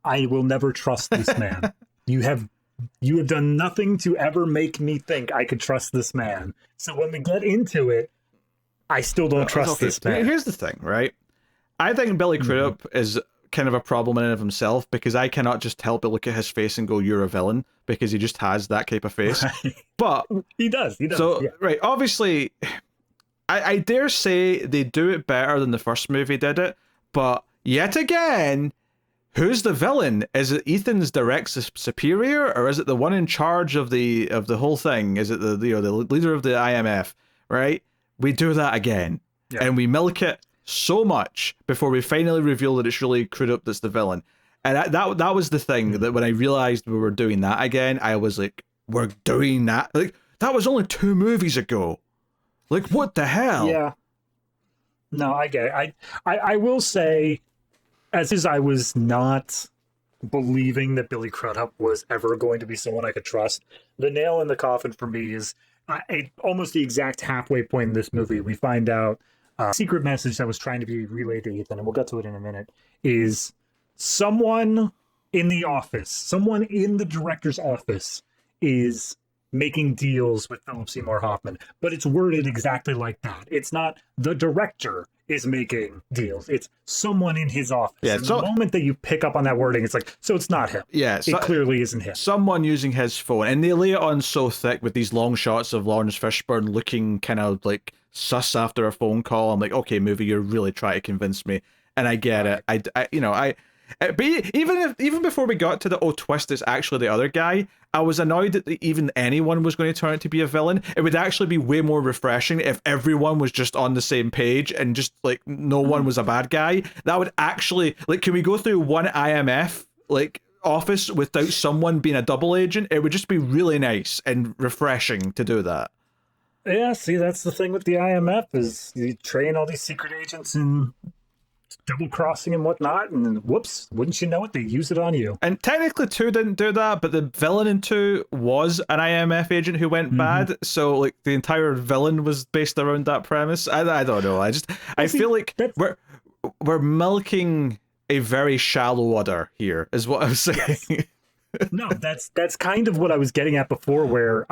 I will never trust this man. You have done nothing to ever make me think I could trust this man. So when we get into it, I still don't trust this man.
Here's the thing, right? I think Billy Crudup is kind of a problem in and of himself, because I cannot just help but look at his face and go, you're a villain, because he just has that type of face. Right. But
he does.
So, yeah. Right, obviously, I dare say they do it better than the first movie did it, but yet again, who's the villain? Is it Ethan's direct superior, or is it the one in charge of the whole thing? Is it the leader of the IMF? Right? We do that again, and we milk it so much before we finally reveal that it's really Crudup that's the villain. And that was the thing, that when I realized we were doing that again, I was like, we're doing that? Like, that was only 2 movies ago. Like, what the hell?
Yeah. No, I get it. I will say, as I was not believing that Billy Crudup was ever going to be someone I could trust, the nail in the coffin for me is almost the exact halfway point in this movie. We find out a secret message that was trying to be relayed to Ethan, and we'll get to it in a minute, is someone in the office, someone in the director's office is making deals with Philip Seymour Hoffman, but it's worded exactly like that. It's not the director is making deals. It's someone in his office. Yeah, and the moment that you pick up on that wording, it's like, so it's not him. Yeah, it clearly isn't him.
Someone using his phone, and they lay it on so thick with these long shots of Lawrence Fishburne looking kind of like sus after a phone call. I'm like, okay, movie, you're really trying to convince me, and I get it. But even before we got to the twist, it's actually the other guy, I was annoyed that even anyone was going to turn out to be a villain. It would actually be way more refreshing if everyone was just on the same page and just like no one was a bad guy. That would actually, like, can we go through one IMF like office without someone being a double agent? It would just be really nice and refreshing to do that.
Yeah, see, that's the thing with the IMF, is you train all these secret agents in double crossing and whatnot, and then whoops, wouldn't you know it, they use it on you.
And technically 2 didn't do that, but the villain in 2 was an IMF agent who went bad, so like the entire villain was based around that premise. I don't know, I feel like we're milking a very shallow udder here, is what I was saying. Yes.
No, that's kind of what I was getting at before, where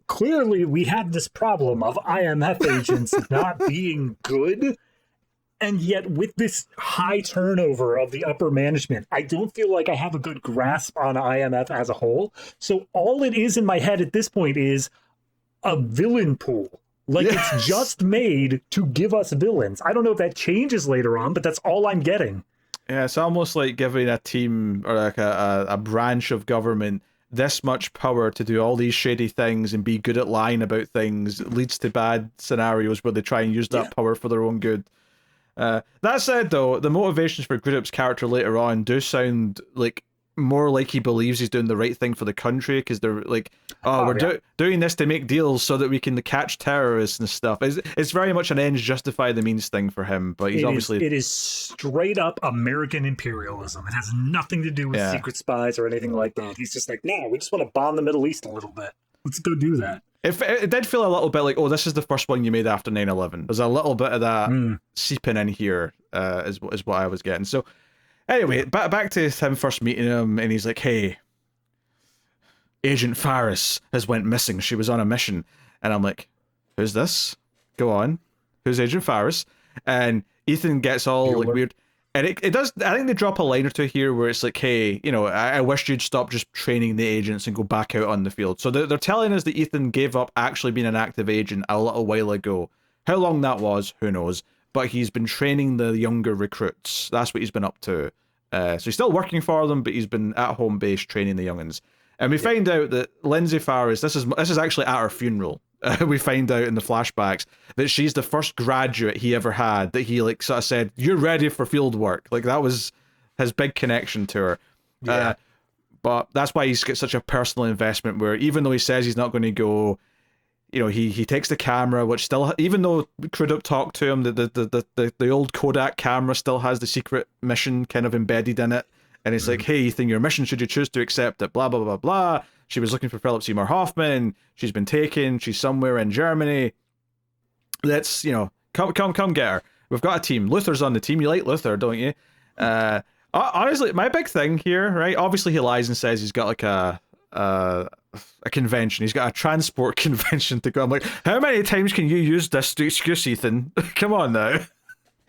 clearly we had this problem of IMF agents not being good. And yet, with this high turnover of the upper management, I don't feel like I have a good grasp on IMF as a whole. So all it is in my head at this point is a villain pool. Like, yes. It's just made to give us villains. I don't know if that changes later on, but that's all I'm getting.
Yeah, it's almost like giving a team or like a branch of government this much power to do all these shady things and be good at lying about things. It leads to bad scenarios where they try and use that power for their own good. That said, though, the motivations for Crudup's character later on do sound like more like he believes he's doing the right thing for the country, because they're like, doing this to make deals so that we can catch terrorists and stuff. It's very much an ends justify the means thing for him, but he's
it is straight up American imperialism. It has nothing to do with secret spies or anything like that. He's just like, no, we just want to bomb the Middle East a little bit. Let's go do that.
It did feel a little bit like, this is the first one you made after 9/11. There's a little bit of that seeping in here, is what I was getting. So, anyway, back to him first meeting him, and he's like, hey, Agent Faris has went missing. She was on a mission. And I'm like, who's this? Go on. Who's Agent Faris? And Ethan gets all like weird. And it does, I think they drop a line or two here where it's like, hey, I wish you'd stop just training the agents and go back out on the field. So they're telling us that Ethan gave up actually being an active agent a little while ago. How long that was, who knows? But he's been training the younger recruits. That's what he's been up to. So he's still working for them, but he's been at home base training the youngins. And we find out that Lindsay Faris, this is actually at her funeral. We find out in the flashbacks that she's the first graduate he ever had, that he like sort of said, you're ready for field work. Like, that was his big connection to her. Yeah. But that's why he's got such a personal investment, where even though he says he's not going to go, he takes the camera, which still, even though Crudup talked to him, the old Kodak camera still has the secret mission kind of embedded in it. And it's like, hey, Ethan, your mission, should you choose to accept it, blah, blah, blah, blah. She was looking for Philip Seymour Hoffman. She's been taken. She's somewhere in Germany. Let's, come get her. We've got a team. Luther's on the team. You like Luther, don't you? Honestly, my big thing here, right? Obviously, he lies and says he's got like a convention. He's got a transport convention to go. I'm like, how many times can you use this to excuse Ethan? Come on now.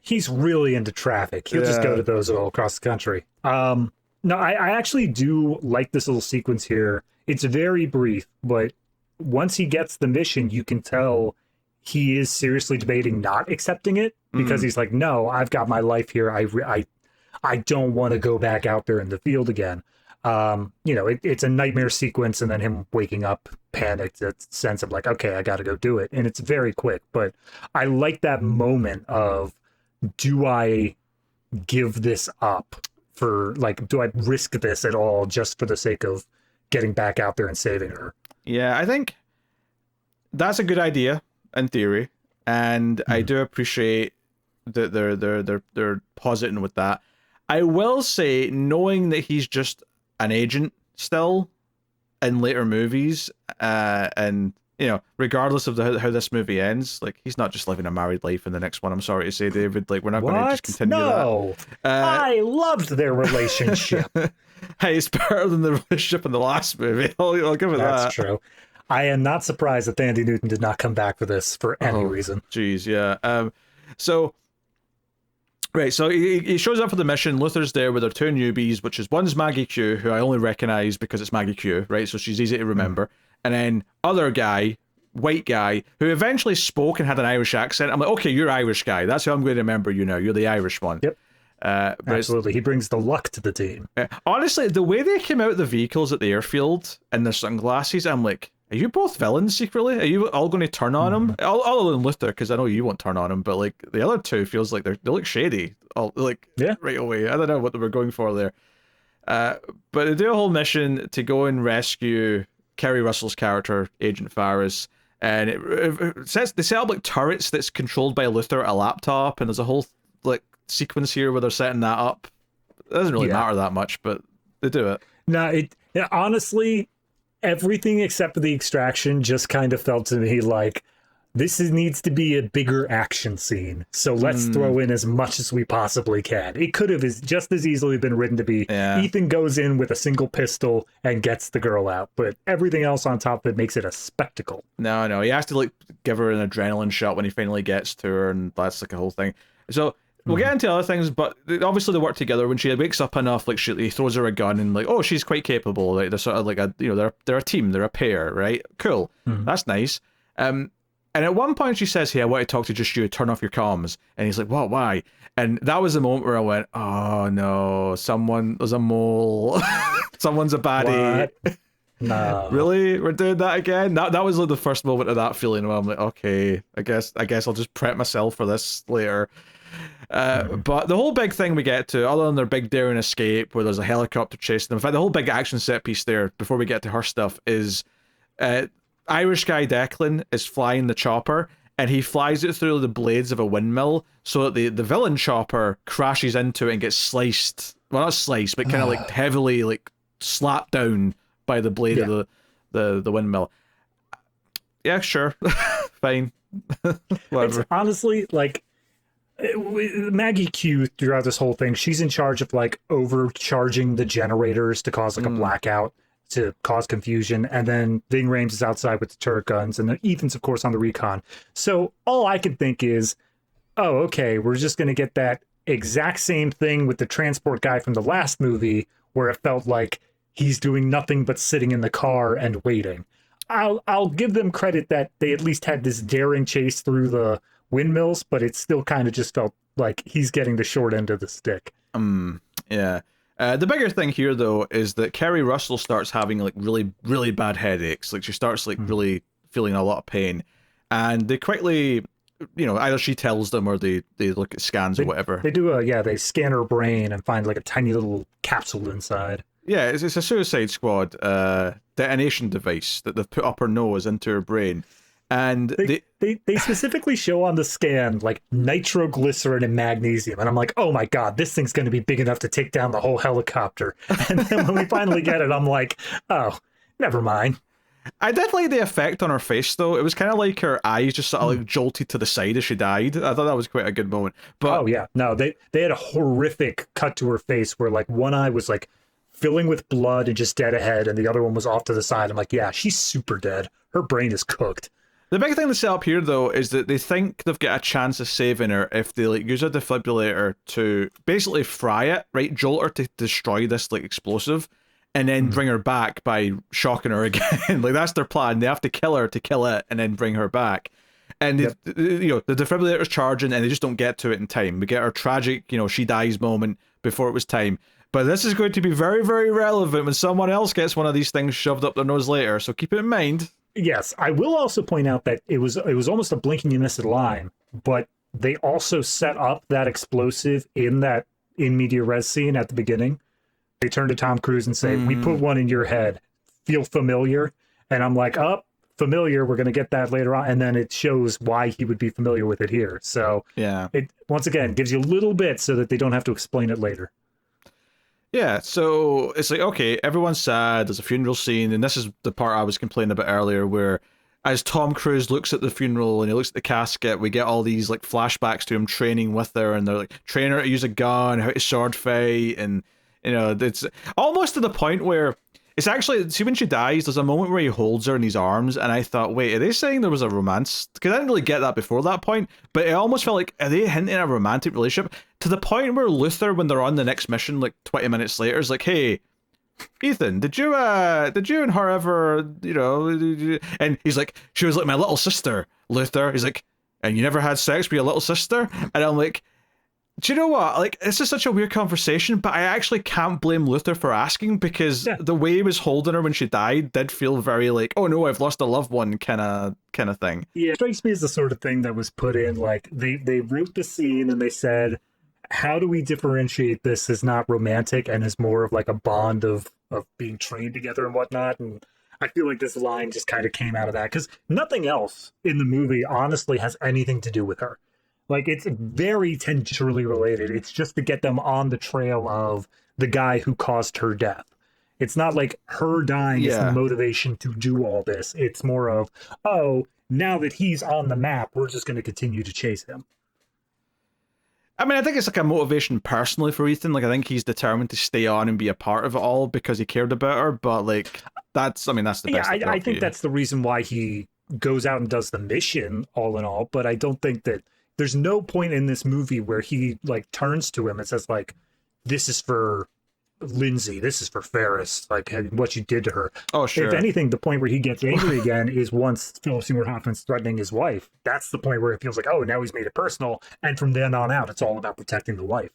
He's really into traffic. He'll just go to those all across the country. No, I actually do like this little sequence here. It's very brief, but once he gets the mission, you can tell he is seriously debating not accepting it because he's like, no, I've got my life here. I don't want to go back out there in the field again. It's a nightmare sequence, and then him waking up panicked, that sense of like, okay, I got to go do it. And it's very quick, but I like that moment of, do I give this up for, like, do I risk this at all just for the sake of getting back out there and saving her?
Yeah, I think that's a good idea in theory, and I do appreciate that they're positing with that. I will say, knowing that he's just an agent still in later movies, and regardless of how this movie ends, like, he's not just living a married life in the next one. I'm sorry to say, David, like, we're not going to just continue that.
I loved their relationship.
Hey, it's better than the relationship in the last movie. I'll give it that.
That's true. I am not surprised that Thandie Newton did not come back for this for any reason.
Jeez, yeah. So he shows up for the mission. Luther's there with her two newbies, which is, one's Maggie Q, who I only recognize because it's Maggie Q, right? So she's easy to remember. And then other guy, white guy, who eventually spoke and had an Irish accent. I'm like, okay, you're Irish guy. That's who I'm going to remember you now. You're the Irish one.
Yep. Absolutely. He brings the luck to the team.
Honestly, the way they came out of the vehicles at the airfield in their sunglasses, I'm like, are you both villains secretly? Are you all going to turn on him? Other than Luther, because I know you won't turn on him, but like the other two feels like they look shady. Right away. I don't know what they were going for there. But they do a whole mission to go and rescue Kerry Russell's character, Agent Faris, and they set up like turrets that's controlled by Luther at a laptop, and there's a whole like sequence here where they're setting that up. It doesn't really matter that much, but they do it.
No, honestly, everything except for the extraction just kind of felt to me like, this needs to be a bigger action scene, so let's throw in as much as we possibly can. It could have just as easily been written to be, Ethan goes in with a single pistol and gets the girl out, but everything else on top of it makes it a spectacle.
No, he has to like give her an adrenaline shot when he finally gets to her, and that's like a whole thing. So we'll get into other things, but obviously they work together. When she wakes up enough, like he throws her a gun, and like, oh, she's quite capable. Like they're sort of like they're a team, they're a pair, right? Cool, that's nice. And at one point she says, hey, I want to talk to just you, turn off your comms. And he's like, what, why? And that was the moment where I went, oh no, there's a mole. Someone's a baddie.
What? No.
Really? We're doing that again? That was like the first moment of that feeling where I'm like, okay, I guess I'll just prep myself for this later. But the whole big thing we get to, other than their big daring escape where there's a helicopter chasing them, in fact, the whole big action set piece there, before we get to her stuff, is Irish guy Declan is flying the chopper, and he flies it through the blades of a windmill so that the villain chopper crashes into it and gets sliced. Well, not sliced, but kind of like heavily like slapped down by the blade of the windmill. Yeah, sure. Fine. Whatever.
It's honestly, like, Maggie Q throughout this whole thing, she's in charge of like overcharging the generators to cause like a blackout, to cause confusion, and then Ving Rhames is outside with the turret guns, and then Ethan's of course on the recon. So all I can think is, oh, okay, we're just going to get that exact same thing with the transport guy from the last movie, where it felt like he's doing nothing but sitting in the car and waiting. I'll give them credit that they at least had this daring chase through the windmills, but it still kind of just felt like he's getting the short end of the stick.
Yeah. The bigger thing here, though, is that Kerry Russell starts having like really, really bad headaches. Like she starts like really feeling a lot of pain, and they quickly, either she tells them or they look at scans or whatever.
They do they scan her brain and find like a tiny little capsule inside.
Yeah, it's a Suicide Squad detonation device that they've put up her nose into her brain. And
they specifically show on the scan like nitroglycerin and magnesium, and I'm like, oh my god, this thing's going to be big enough to take down the whole helicopter. And then when we finally get it, I'm like, oh, never mind.
I did like the effect on her face, though. It was kind of like her eyes just sort of like jolted to the side as she died. I thought that was quite a good moment. But
oh yeah, no, they had a horrific cut to her face where like one eye was like filling with blood and just dead ahead, and the other one was off to the side. I'm like, yeah, she's super dead. Her brain is cooked.
the big thing to set up here, though, is that they think they've got a chance of saving her if they like use a defibrillator to basically fry it, right? Jolt her to destroy this like explosive, and then bring her back by shocking her again. Like that's their plan. They have to kill her to kill it, and then bring her back. And you know, the defibrillator's charging, and they just don't get to it in time. We get our tragic, you know, she dies moment before it was time. But this is going to be very, very relevant when someone else gets one of these things shoved up their nose later. So keep it in mind.
Yes, I will also point out that it was almost a blink and you miss it line, but they also set up that explosive in that in media res scene at the beginning. They turn to Tom Cruise and say, "We put one in your head. Feel familiar?" And I'm like, "Oh, familiar. We're going to get that later on." And then it shows why he would be familiar with it here. So
yeah,
it once again gives you a little bit so that they don't have to explain it later.
Yeah, so it's like, okay, everyone's sad, there's a funeral scene, and this is the part I was complaining about earlier, where as Tom Cruise looks at the funeral and he looks at the casket, we get all these like flashbacks to him training with her, and they're like, train her to use a gun, how to sword fight, and you know, it's almost to the point where it's actually, see when she dies, there's a moment where he holds her in his arms, and I thought, wait, are they saying there was a romance? Because I didn't really get that before that point, but it almost felt like, are they hinting at a romantic relationship? To the point where Luther, when they're on the next mission, like 20 minutes later, is like, hey, Ethan, did you and her ever, you know, and he's like, she was like my little sister, Luther. He's like, and you never had sex with your little sister? And I'm like, do you know what? Like, this is such a weird conversation, but I actually can't blame Luther for asking, because the way he was holding her when she died did feel very like, oh no, I've lost a loved one kind of thing.
Yeah, it strikes me as the sort of thing that was put in, like, they wrote the scene and they said, how do we differentiate this as not romantic and as more of like a bond of being trained together and whatnot? And I feel like this line just kind of came out of that, because nothing else in the movie honestly has anything to do with her. Like, it's very tangentially related. It's just to get them on the trail of the guy who caused her death. It's not like her dying is the motivation to do all this. It's more of, oh, now that he's on the map, we're just going to continue to chase him.
I mean, I think it's like a motivation personally for Ethan. Like, I think he's determined to stay on and be a part of it all because he cared about her. But like, that's the best.
Yeah, I think that's the reason why he goes out and does the mission, all in all. But I don't think that there's no point in this movie where he like turns to him and says like, "This is for Lindsay. This is for Ferris. Like what you did to her."
Oh, sure.
If anything, the point where he gets angry again is once Philip Seymour Hoffman's threatening his wife. That's the point where it feels like, oh, now he's made it personal, and from then on out, it's all about protecting the wife.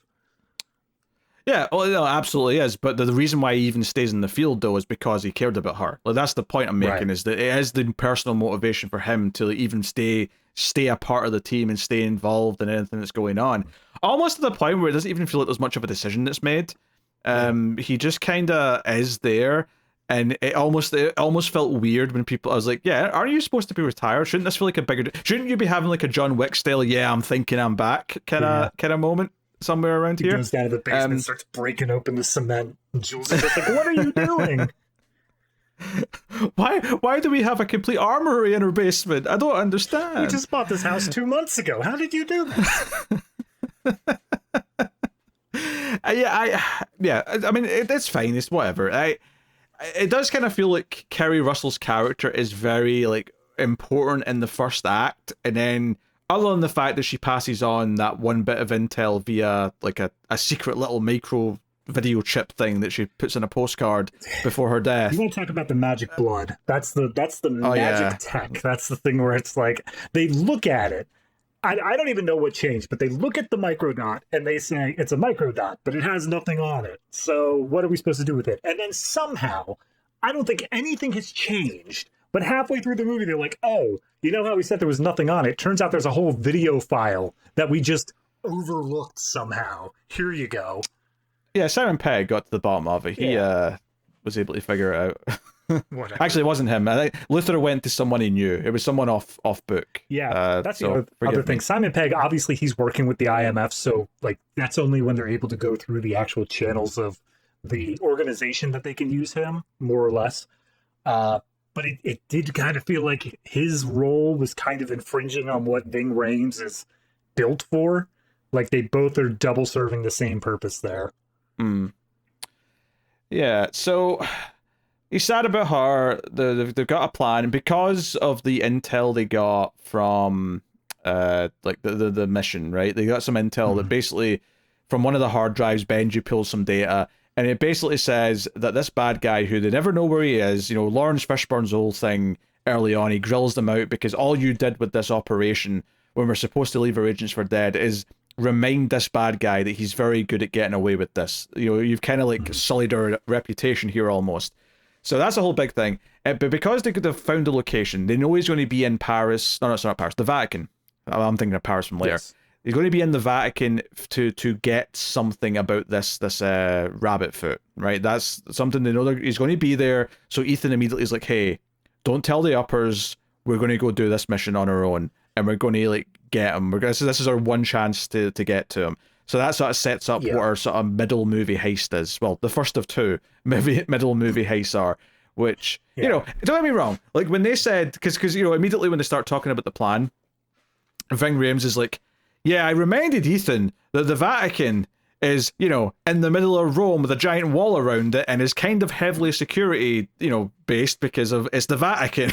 Yeah, well, no, absolutely is. But the reason why he even stays in the field, though, is because he cared about her. Like, that's the point I'm making, is that it is the personal motivation for him to even stay a part of the team and stay involved in anything that's going on. Almost to the point where it doesn't even feel like there's much of a decision that's made. He just kind of is there, and it almost felt weird when people. I was like, yeah, aren't you supposed to be retired? Shouldn't this feel like a bigger? Shouldn't you be having like a John Wick style? Yeah, I'm thinking I'm back kind of moment somewhere around here.
He goes down to the basement and starts breaking open the cement. And Jules is like, "What are you doing?
Why do we have a complete armory in our basement? I don't understand.
We just bought this house 2 months ago. How did you do this?"
I mean, it's fine. It's whatever. It does kind of feel like Kerry Russell's character is very like important in the first act, and then other than the fact that she passes on that one bit of intel via like a secret little micro video chip thing that she puts in a postcard before her death.
You want to talk about the magic blood? That's the magic tech. That's the thing where it's like they look at it. I don't even know what changed, but they look at the microdot and they say it's a microdot, but it has nothing on it. So what are we supposed to do with it? And then somehow, I don't think anything has changed, but halfway through the movie, they're like, oh, you know how we said there was nothing on it? Turns out there's a whole video file that we just overlooked somehow. Here you go.
Yeah, Simon Pegg got to the bottom of it. He was able to figure it out.
Whatever.
Actually, it wasn't him. I think Luther went to someone he knew. It was someone off book.
Yeah, that's
so
the other thing. Simon Pegg, obviously, he's working with the IMF, so like that's only when they're able to go through the actual channels of the organization that they can use him, more or less. But it did kind of feel like his role was kind of infringing on what Ving Rhames is built for. Like they both are double serving the same purpose there.
Yeah, so he's sad about her. They've got a plan because of the intel they got from like the mission, right? They got some intel that basically from one of the hard drives, Benji pulls some data, and it basically says that this bad guy who they never know where he is, you know, Lawrence Fishburne's whole thing early on, he grills them out because all you did with this operation when we're supposed to leave our agents for dead is remind this bad guy that he's very good at getting away with this. You know, you've kind of like sullied our reputation here almost. So that's a whole big thing. But because they could have found the location, they know he's going to be in Paris. No, it's not Paris, the Vatican. I'm thinking of Paris from later.
Yes.
He's going to be in the Vatican to get something about this rabbit foot, right? That's something they know he's going to be there. So Ethan immediately is like, hey, don't tell the uppers. We're going to go do this mission on our own, and we're going to like get him. This is our one chance to get to him. So that sort of sets up what our sort of middle movie heist is. Well, the first of two middle movie heists are, which, you know, don't get me wrong. Like when they said, because you know, immediately when they start talking about the plan, Ving Rhames is like, yeah, I reminded Ethan that the Vatican is, you know, in the middle of Rome with a giant wall around it and is kind of heavily security, you know, based because of it's the Vatican.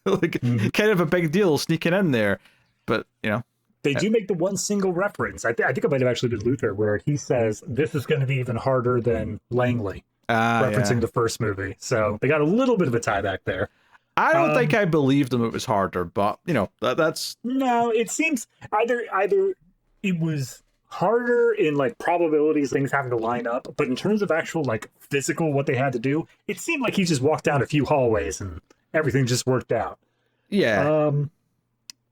Like, kind of a big deal sneaking in there. But, you know.
They do make the one single reference. I think it might have actually been Luther, where he says, this is going to be even harder than Langley, referencing the first movie. So they got a little bit of a tie back there.
I don't think I believed them it was harder, but, you know, that's...
No, it seems either it was harder in, like, probabilities, things having to line up, but in terms of actual, like, physical, what they had to do, it seemed like he just walked down a few hallways and everything just worked out.
Yeah.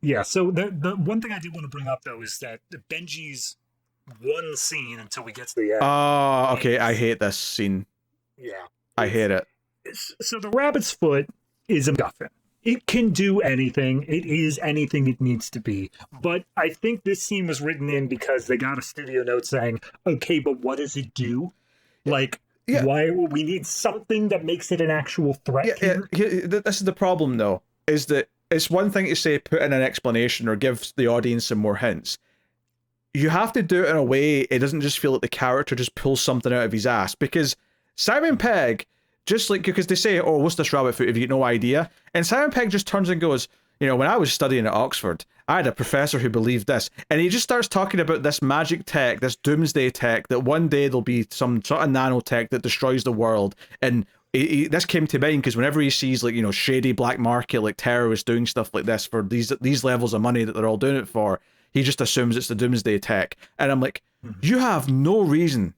Yeah, so the one thing I did want to bring up, though, is that Benji's one scene until we get to the end.
Oh, okay, I hate this scene.
Yeah.
I hate it.
So the rabbit's foot is a MacGuffin. It can do anything. It is anything it needs to be. But I think this scene was written in because they got a studio note saying, okay, but what does it do? Like, why we need something that makes it an actual threat here?
This is the problem, though, is that it's one thing to say put in an explanation or give the audience some more hints. You have to do it in a way it doesn't just feel like the character just pulls something out of his ass. Because Simon Pegg, just like, because they say, oh, what's this rabbit foot if you get no idea? And Simon Pegg just turns and goes, you know, when I was studying at Oxford, I had a professor who believed this. And he just starts talking about this magic tech, this doomsday tech, that one day there'll be some sort of nanotech that destroys the world. And this came to mind because whenever he sees, like, you know, shady black market, like terrorists doing stuff like this for these levels of money that they're all doing it for, he just assumes it's the doomsday tech. And I'm like, you have no reason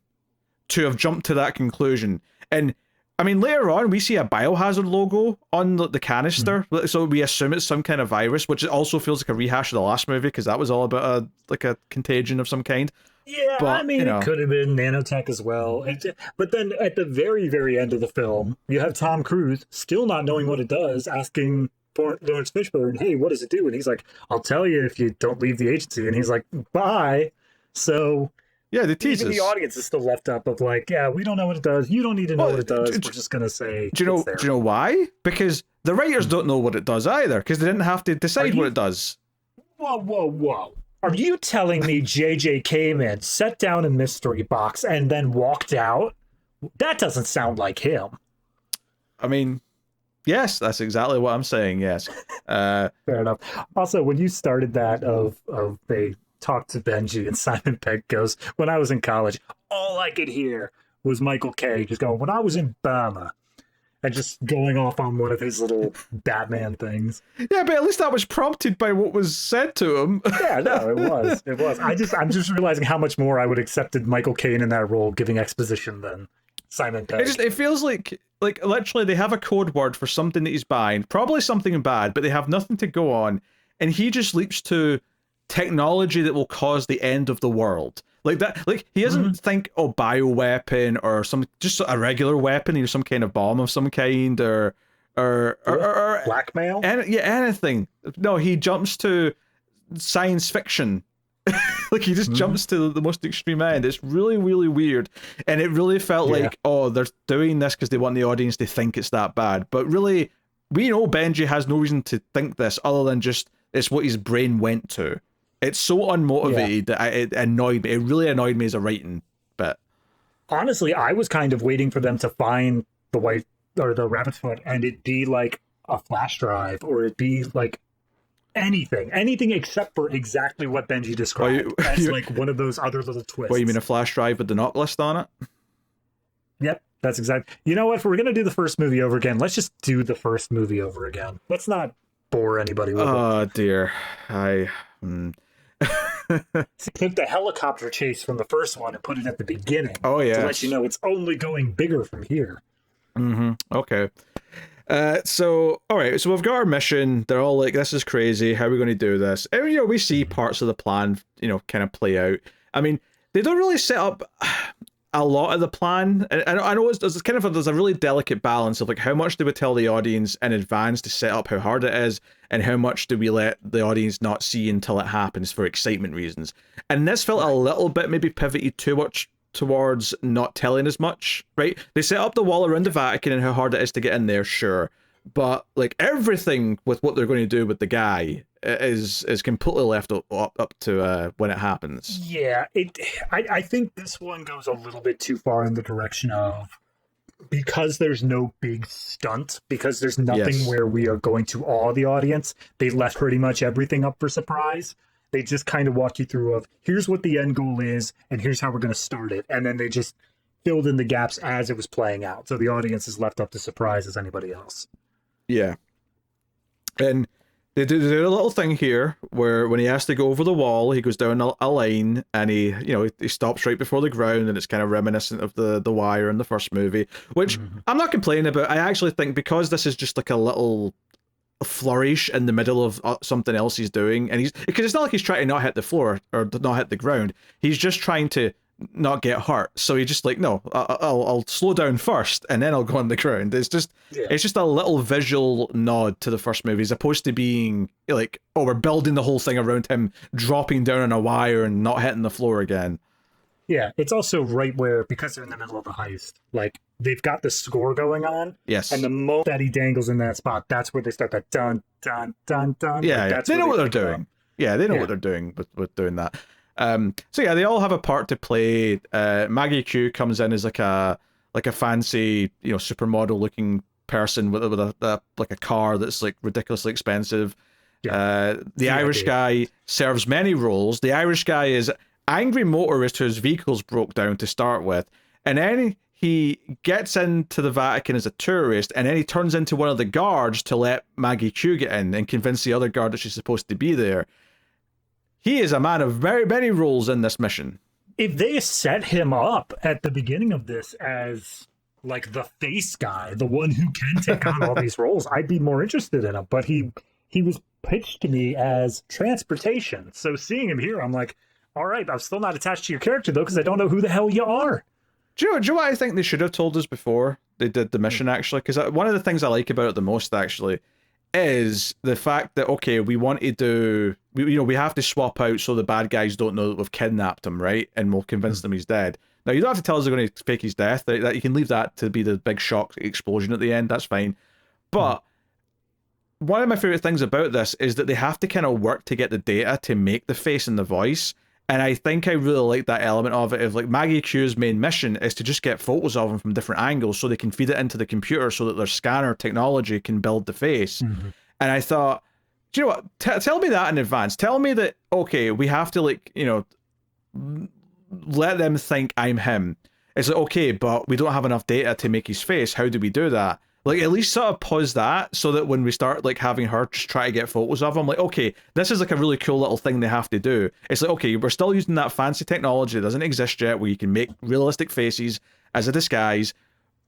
to have jumped to that conclusion. And I mean, later on, we see a Biohazard logo on the canister, so we assume it's some kind of virus, which also feels like a rehash of the last movie, because that was all about a contagion of some kind.
Yeah, but, I mean, it could have been nanotech as well. But then at the very, very end of the film, you have Tom Cruise, still not knowing what it does, asking Lawrence Fishburne, hey, what does it do? And he's like, I'll tell you if you don't leave the agency. And he's like, bye. So...
yeah, the teasers.
Even the audience is still left up of like, yeah, we don't know what it does. You don't need to know what it does. We're just gonna say.
Do you know why? Because the writers don't know what it does either, because they didn't have to decide what it does.
Whoa! Are you telling me JJ came in, set down a mystery box, and then walked out? That doesn't sound like him.
I mean, yes, that's exactly what I'm saying. Yes.
Fair enough. Also, when you started that of they talked to Benji and Simon Pegg goes, when I was in college, all I could hear was Michael Caine just going, when I was in Burma, and just going off on one of his little Batman things.
Yeah, but at least that was prompted by what was said to him.
Yeah, no, it was. I'm just realizing how much more I would have accepted Michael Caine in that role giving exposition than Simon Pegg.
It feels like literally they have a code word for something that he's buying, probably something bad, but they have nothing to go on, and he just leaps to technology that will cause the end of the world. Like that, like he doesn't think, oh, bioweapon or just a regular weapon, some kind of bomb of some kind, or or
blackmail.
anything. No, he jumps to science fiction. Like he just jumps to the most extreme end. It's really, really weird, and it really felt like, oh, they're doing this because they want the audience to think it's that bad. But really, we know Benji has no reason to think this other than just it's what his brain went to. It's so unmotivated that it annoyed me. It really annoyed me as a writing bit.
Honestly, I was kind of waiting for them to find the white or the rabbit's foot, and it be like a flash drive, or it be like anything except for exactly what Benji described as like one of those other little twists.
What, you mean a flash drive with the knock list on it?
Yep, that's exactly. You know what? If we're gonna do the first movie over again, let's just do the first movie over again. Let's not bore anybody with it.
Oh dear,
Take the helicopter chase from the first one and put it at the beginning.
Oh yeah,
to let you know it's only going bigger from here.
Okay. So all right, so we've got our mission. They're all like, this is crazy, how are we going to do this? And you know, we see parts of the plan, you know, kind of play out. I mean, they don't really set up a lot of the plan, and I know there's kind of there's a really delicate balance of like how much do we tell the audience in advance to set up how hard it is, and how much do we let the audience not see until it happens for excitement reasons. And this felt a little bit maybe pivoted too much towards not telling as much, right? They set up the wall around the Vatican and how hard it is to get in there, sure, but like everything with what they're going to do with the guy is completely left up to when it happens.
Yeah, I think this one goes a little bit too far in the direction of, because there's no big stunt, because there's nothing where we are going to awe the audience, they left pretty much everything up for surprise. They just kind of walk you through of, here's what the end goal is, and here's how we're going to start it. And then they just filled in the gaps as it was playing out. So the audience is left up to surprise as anybody else.
Yeah. And they do a little thing here where when he has to go over the wall, he goes down a line and he stops right before the ground, and it's kind of reminiscent of the Wire in the first movie, which I'm not complaining about. I actually think because this is just like a little flourish in the middle of something else he's doing, and because it's not like he's trying to not hit the floor or not hit the ground, he's just trying to not get hurt. So he just like, no, I'll slow down first and then I'll go on the ground. It's just a little visual nod to the first movie, as opposed to being like, oh, we're building the whole thing around him dropping down on a wire and not hitting the floor again.
Yeah, it's also right where, because they're in the middle of the heist, like they've got the score going on.
Yes.
And the moment that he dangles in that spot, that's where they start that dun dun dun dun.
Yeah,
like,
they know what they're doing. Yeah, they know what they're doing with doing that. So yeah, they all have a part to play. Maggie Q comes in as like a fancy, supermodel looking person with a like a car that's like ridiculously expensive. Yeah. The Irish guy serves many roles. The Irish guy is angry motorist whose vehicles broke down to start with, and then he gets into the Vatican as a tourist, and then he turns into one of the guards to let Maggie Q get in and convince the other guard that she's supposed to be there. He is a man of very many roles in this mission.
If they set him up at the beginning of this as like the face guy, the one who can take on all these roles, I'd be more interested in him. But he was pitched to me as transportation. So seeing him here, I'm like, all right, I'm still not attached to your character, though, because I don't know who the hell you are.
Do you know what I think they should have told us before they did the mission, actually? Because one of the things I like about it the most, actually, is the fact that, okay, we want to do... We have to swap out so the bad guys don't know that we've kidnapped him, right? And we'll convince them he's dead. Now, you don't have to tell us they're going to fake his death. That you can leave that to be the big shock explosion at the end. That's fine. But one of my favorite things about this is that they have to kind of work to get the data to make the face and the voice. And I think I really like that element of it. Of like Maggie Q's main mission is to just get photos of him from different angles so they can feed it into the computer so that their scanner technology can build the face. And I thought, do you know what? Tell me that in advance. Tell me that, okay, we have to let them think I'm him. It's like, okay, but we don't have enough data to make his face. How do we do that? Like, at least sort of pause that so that when we start like having her just try to get photos of him, like, okay, this is like a really cool little thing they have to do. It's like, okay, we're still using that fancy technology that doesn't exist yet where you can make realistic faces as a disguise,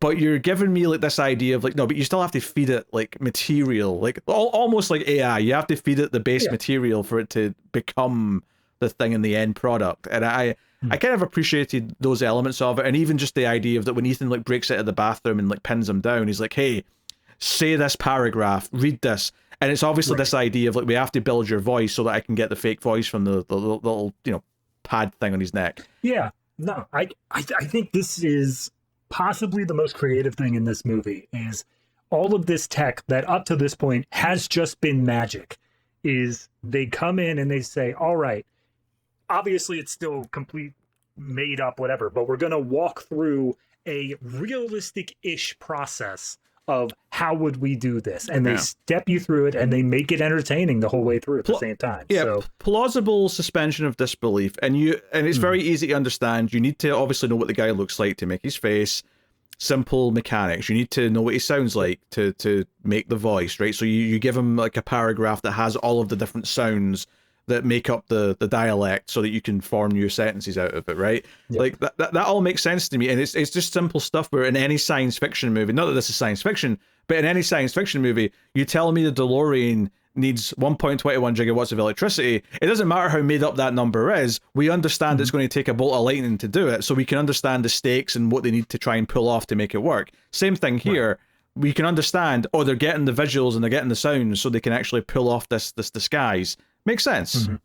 but you're giving me like this idea of like, no, but you still have to feed it like material, like almost like AI. You have to feed it the base material for it to become the thing in the end product. And I kind of appreciated those elements of it, and even just the idea of that when Ethan like breaks out of the bathroom and like pins him down, he's like, hey, say this paragraph, read this. And it's obviously this idea of like, we have to build your voice so that I can get the fake voice from the little, pad thing on his neck.
Yeah, no, I think this is possibly the most creative thing in this movie is all of this tech that up to this point has just been magic. Is they come in and they say, all right, obviously it's still complete made up, whatever, but we're going to walk through a realistic-ish process of how would we do this, and they step you through it and they make it entertaining the whole way through at the same time.
Yeah,
so
plausible suspension of disbelief, and it's very easy to understand. You need to obviously know what the guy looks like to make his face. Simple mechanics. You need to know what he sounds like to make the voice, right? So you give him like a paragraph that has all of the different sounds that make up the dialect so that you can form your sentences out of it, right? Yep. Like that all makes sense to me, and it's just simple stuff where in any science fiction movie, not that this is science fiction, but in any science fiction movie, you tell me the DeLorean needs 1.21 gigawatts of electricity, it doesn't matter how made up that number is, we understand it's going to take a bolt of lightning to do it, so we can understand the stakes and what they need to try and pull off to make it work. Same thing here. Right. We can understand, they're getting the visuals and they're getting the sounds so they can actually pull off this disguise. Makes sense.
Mm-hmm.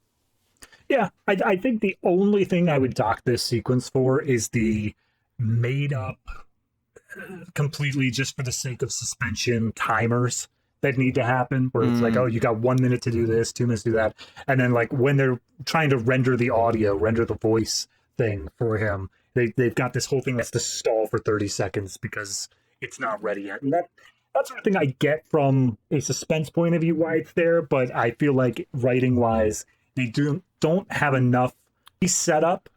Yeah, I think the only thing I would dock this sequence for is the made up, completely just for the sake of suspension timers that need to happen, where it's like, oh, you got 1 minute to do this, 2 minutes to do that. And then like when they're trying to render the audio, render the voice thing for him, they've got this whole thing that's to stall for 30 seconds because it's not ready yet. And that's sort of thing I get from a suspense point of view why it's there, but I feel like writing wise, they don't have enough set up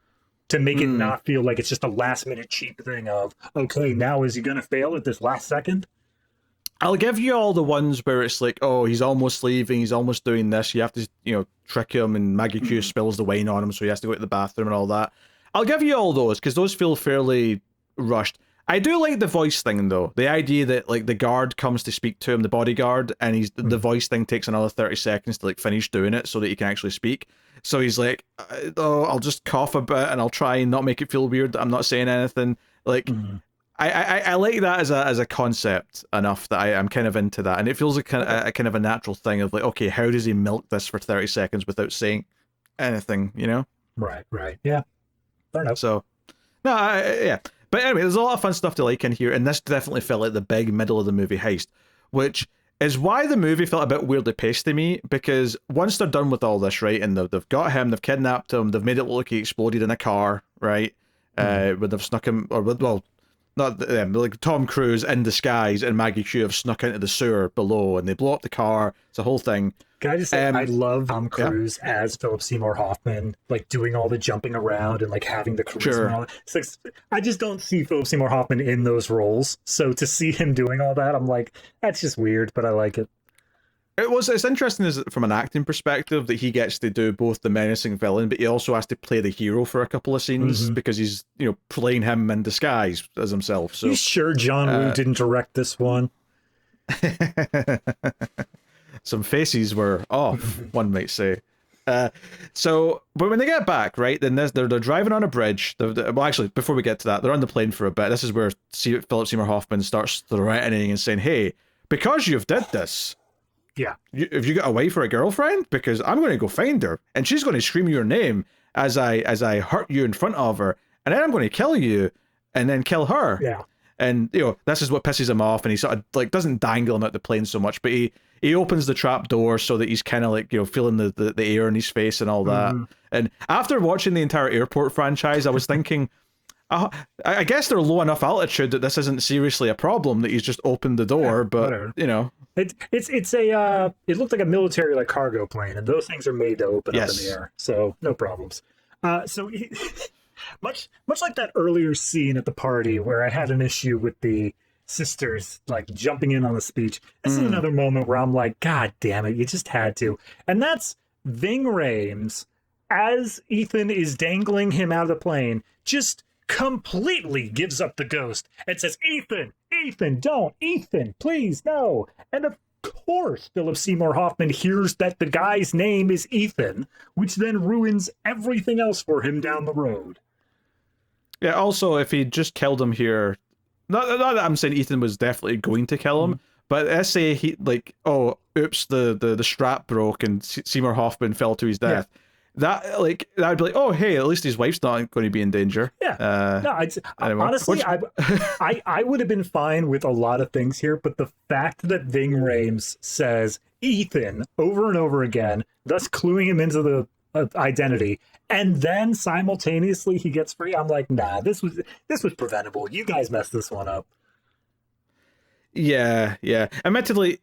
to make it not feel like it's just a last minute cheap thing of, okay, now is he going to fail at this last second?
I'll give you all the ones where it's like, oh, he's almost leaving, he's almost doing this, you have to, trick him, and Maggie Q spills the wine on him, so he has to go to the bathroom and all that. I'll give you all those, because those feel fairly rushed. I do like the voice thing, though. The idea that, like, the guard comes to speak to him, the bodyguard, and the voice thing takes another 30 seconds to, like, finish doing it so that he can actually speak. So he's like, oh, I'll just cough a bit, and I'll try and not make it feel weird that I'm not saying anything. Like, I like that as a concept enough that I'm kind of into that. And it feels like a kind of a natural thing of, like, okay, how does he milk this for 30 seconds without saying anything,
Right. Yeah. Fair enough.
So, no, yeah. But anyway, there's a lot of fun stuff to like in here, and this definitely felt like the big middle of the movie heist, which is why the movie felt a bit weirdly paced to me, because once they're done with all this, right, and they've got him, they've kidnapped him, they've made it look like he exploded in a car, right, where they've snuck him, not them, like Tom Cruise in disguise and Maggie Q have snuck into the sewer below, and they blow up the car, it's a whole thing.
Can I just say, I love Tom Cruise as Philip Seymour Hoffman, like doing all the jumping around and like having the charisma and all that. It's like, I just don't see Philip Seymour Hoffman in those roles. So to see him doing all that, I'm like, that's just weird, but I like it.
It's interesting from an acting perspective that he gets to do both the menacing villain, but he also has to play the hero for a couple of scenes because he's, playing him in disguise as himself. So
you sure John Woo didn't direct this one?
Some faces were off, one might say. But when they get back, right, then they're driving on a bridge. Well, actually, before we get to that, they're on the plane for a bit. This is where Philip Seymour Hoffman starts threatening and saying, hey, because you've did this, have you got a wife or a girlfriend? Because I'm going to go find her, and she's going to scream your name as I hurt you in front of her, and then I'm going to kill you, and then kill her.
Yeah.
And, this is what pisses him off, and he sort of, like, doesn't dangle him out the plane so much, but he opens the trap door so that he's kind of, like, feeling the air in his face and all that. And after watching the entire Airport franchise, I was thinking, I guess they're low enough altitude that this isn't seriously a problem, that he's just opened the door, but,
whatever. It looked like a military, like, cargo plane, and those things are made to open up in the air, so no problems. Much like that earlier scene at the party where I had an issue with the sisters like jumping in on the speech. This is another moment where I'm like, God damn it, you just had to. And that's Ving Rhames, as Ethan is dangling him out of the plane, just completely gives up the ghost and says, Ethan, don't, Ethan, please, no. And of course, Philip Seymour Hoffman hears that the guy's name is Ethan, which then ruins everything else for him down the road.
Yeah, also, if he just killed him here, not that I'm saying Ethan was definitely going to kill him, But let's say he like, oh, oops, the strap broke and Seymour Hoffman fell to his death. That like that'd be like, oh hey, at least his wife's not going to be in danger.
Yeah. No,
Anyway.
honestly, I would have been fine with a lot of things here, but the fact that Ving Rhames says Ethan over and over again, thus cluing him into the identity, and then simultaneously he gets free, I'm like, nah, this was preventable. You guys messed this one up.
Yeah. Admittedly,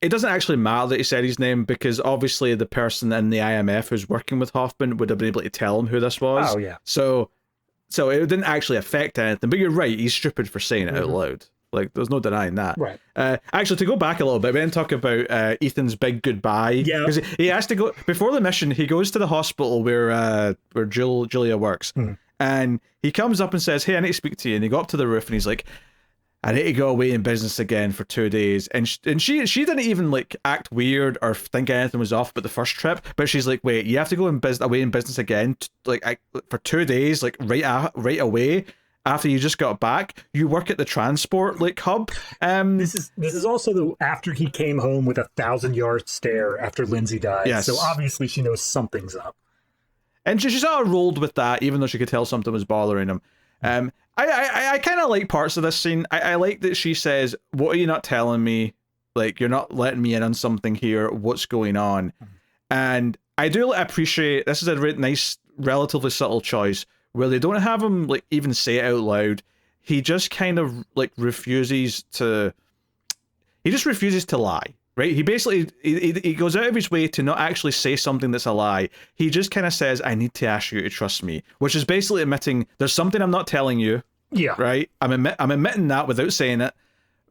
it doesn't actually matter that he said his name, because obviously the person in the IMF who's working with Hoffman would have been able to tell him who this was.
Oh, yeah.
So it didn't actually affect anything. But you're right, he's stupid for saying it out loud. Like, there's no denying that.
Right.
Actually, to go back a little bit, we didn't talk about Ethan's big goodbye.
Yeah.
Because he has to go, before the mission, he goes to the hospital where Julia works. And he comes up and says, hey, I need to speak to you. And he go up to the roof and he's like, I need to go away in business again for 2 days. And she didn't even like act weird or think anything was off about the first trip. But she's like, wait, you have to go away in business again for 2 days, like right away after you just got back. You work at the transport hub.
This is also after he came home with a 1,000-yard stare after Lindsay died.
Yes.
So obviously she knows something's up.
And she sort of rolled with that, even though she could tell something was bothering him. I kind of like parts of this scene. I like that she says, what are you not telling me? Like, you're not letting me in on something here. What's going on? And I do appreciate, this is a nice, relatively subtle choice where they don't have him like even say it out loud. He just kind of like refuses to lie. Right? He basically, he goes out of his way to not actually say something that's a lie. He just kind of says, I need to ask you to trust me, which is basically admitting there's something I'm not telling you.
Yeah.
Right? I'm admitting that without saying it,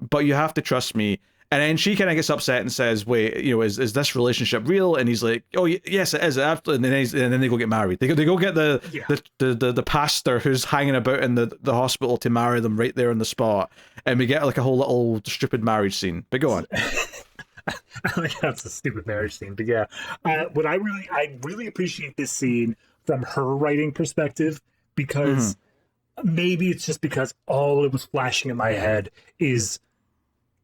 but you have to trust me. And then she kind of gets upset and says, wait, is this relationship real? And he's like, oh, yes, it is. And then they go get married. They go get the pastor who's hanging about in the hospital to marry them right there on the spot. And we get like a whole little stupid marriage scene. But go on.
That's a stupid marriage scene, but yeah. What I really appreciate this scene from her writing perspective, because maybe it's just because all that was flashing in my head is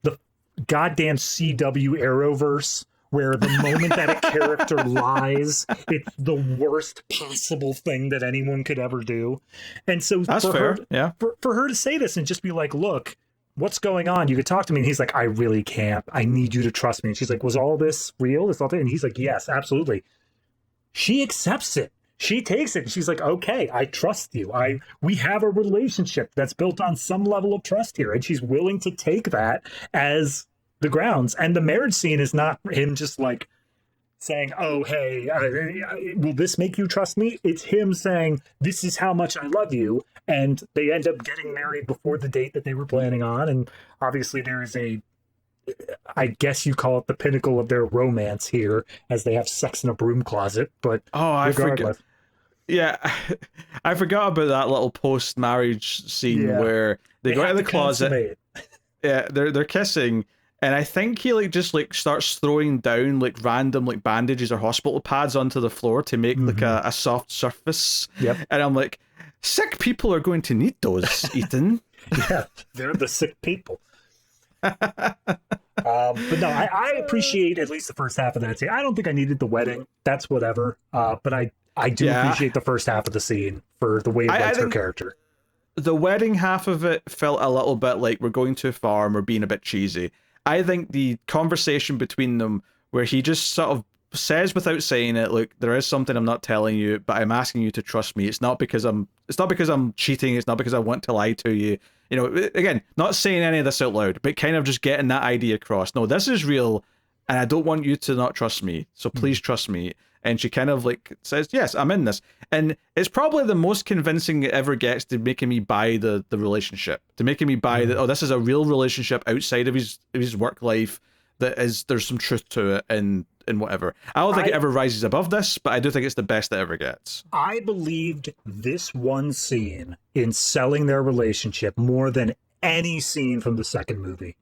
the goddamn CW Arrowverse, where the moment that a character lies, it's the worst possible thing that anyone could ever do. And so
that's fair.
For her to say this and just be like, look, what's going on? You could talk to me. And he's like, I really can't. I need you to trust me. And she's like, was all this real? And he's like, yes, absolutely. She accepts it. She takes it. And she's like, okay, I trust you. We have a relationship that's built on some level of trust here. And she's willing to take that as the grounds. And the marriage scene is not him just like saying, oh, hey, will this make you trust me? It's him saying, this is how much I love you. And they end up getting married before the date that they were planning on. And obviously there is I guess you call it the pinnacle of their romance here, as they have sex in a broom closet. But
I forgot. Yeah, I forgot about that little post-marriage scene where they go out of the closet. Yeah, they're kissing. And I think he just starts throwing down random bandages or hospital pads onto the floor to make a soft surface.
Yep.
And I'm like, sick people are going to need those, Ethan.
Yeah, they're the sick people. But no, I appreciate at least the first half of that scene. I don't think I needed the wedding. That's whatever. But I do appreciate the first half of the scene for the way it writes her character.
The wedding half of it felt a little bit like we're going too far and we're being a bit cheesy. I think the conversation between them where he just sort of says without saying it, look, there is something I'm not telling you, but I'm asking you to trust me. It's not because I'm cheating. It's not because I want to lie to you. Again, not saying any of this out loud, but kind of just getting that idea across. No, this is real, and I don't want you to not trust me. So please trust me. And she kind of says, yes, I'm in this. And it's probably the most convincing it ever gets to making me buy the relationship, to making me buy that, this is a real relationship outside of his work life, there's some truth to it and whatever. I don't think it ever rises above this, but I do think it's the best it ever gets.
I believed this one scene in selling their relationship more than any scene from the second movie.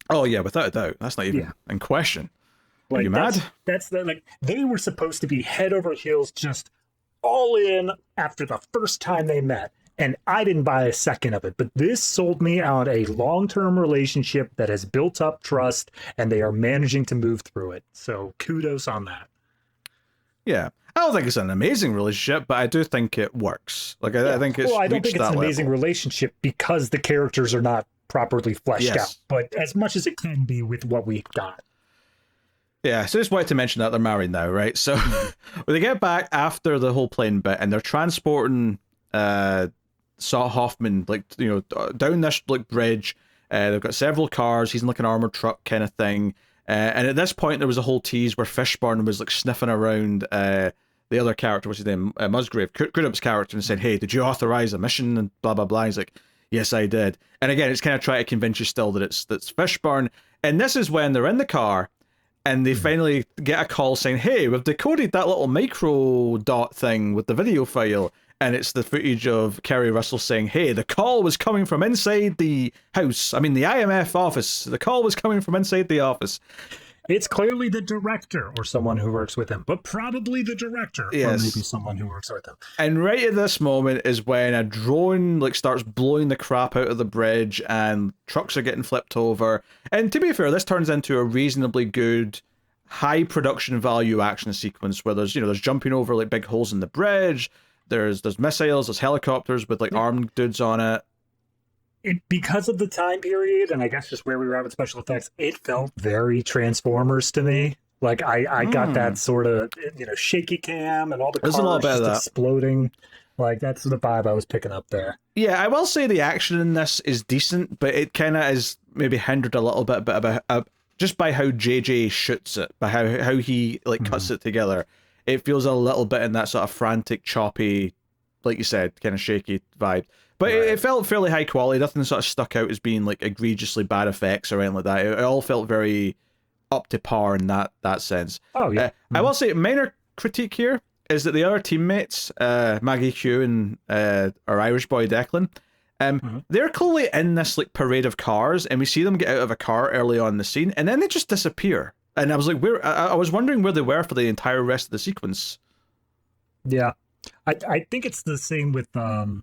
Oh yeah, without a doubt. That's not even in question. Are you mad?
That's they were supposed to be head over heels, just all in after the first time they met. And I didn't buy a second of it, but this sold me on a long-term relationship that has built up trust, and they are managing to move through it. So kudos on that.
Yeah. I don't think it's an amazing relationship, but I do think it works. Like, I think it's
I don't
reached
think it's
that
an amazing
level.
relationship because the characters are not properly fleshed out, but as much as it can be with what we've got.
Yeah, so just wanted to mention that they're married now, right? So when they get back after the whole plane bit, and they're transporting Hoffman, like, down this like bridge. They've got several cars. He's in like an armored truck kind of thing. And at this point, there was a whole tease where Fishburne was like sniffing around the other character, what's his name, Musgrave, Crudup's character, and said, "Hey, did you authorize a mission?" And blah blah blah. He's like, "Yes, I did." And again, it's kind of trying to convince you still that that's Fishburne. And this is when they're in the car, and they finally get a call saying, "Hey, we've decoded that little micro dot thing with the video file." And it's the footage of Kerry Russell saying, "Hey, the call was coming from inside the house. I mean, the IMF office. The call was coming from inside the office."
It's clearly the director or someone who works with him, but probably the director,
yes,
or maybe someone who works with him.
And right at this moment is when a drone like starts blowing the crap out of the bridge, and trucks are getting flipped over. And to be fair, this turns into a reasonably good, high production value action sequence where there's jumping over like big holes in the bridge. There's missiles, there's helicopters with like armed dudes on it.
Because of the time period, and I guess just where we were at with special effects, it felt very Transformers to me. Like I got that sort of shaky cam and all the cars just exploding. Like that's the vibe I was picking up there.
Yeah, I will say the action in this is decent, but it kind of is maybe hindered a little bit, just by how JJ shoots it, by how he like cuts it together. It feels a little bit in that sort of frantic, choppy, like you said, kind of shaky vibe. But it felt fairly high quality. Nothing sort of stuck out as being like egregiously bad effects or anything like that. It all felt very up to par in that sense.
Oh yeah.
I will say minor critique here is that the other teammates, Maggie Q and our Irish boy Declan, they're clearly in this like parade of cars, and we see them get out of a car early on in the scene, and then they just disappear. And I was like, I was wondering where they were for the entire rest of the sequence.
Yeah, I think it's the same with Ving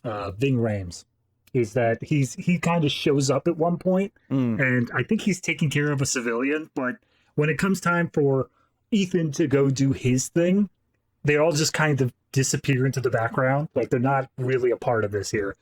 Rhames. Is that he kind of shows up at one point, and I think he's taking care of a civilian, but when it comes time for Ethan to go do his thing, they all just kind of disappear into the background. Like they're not really a part of this here.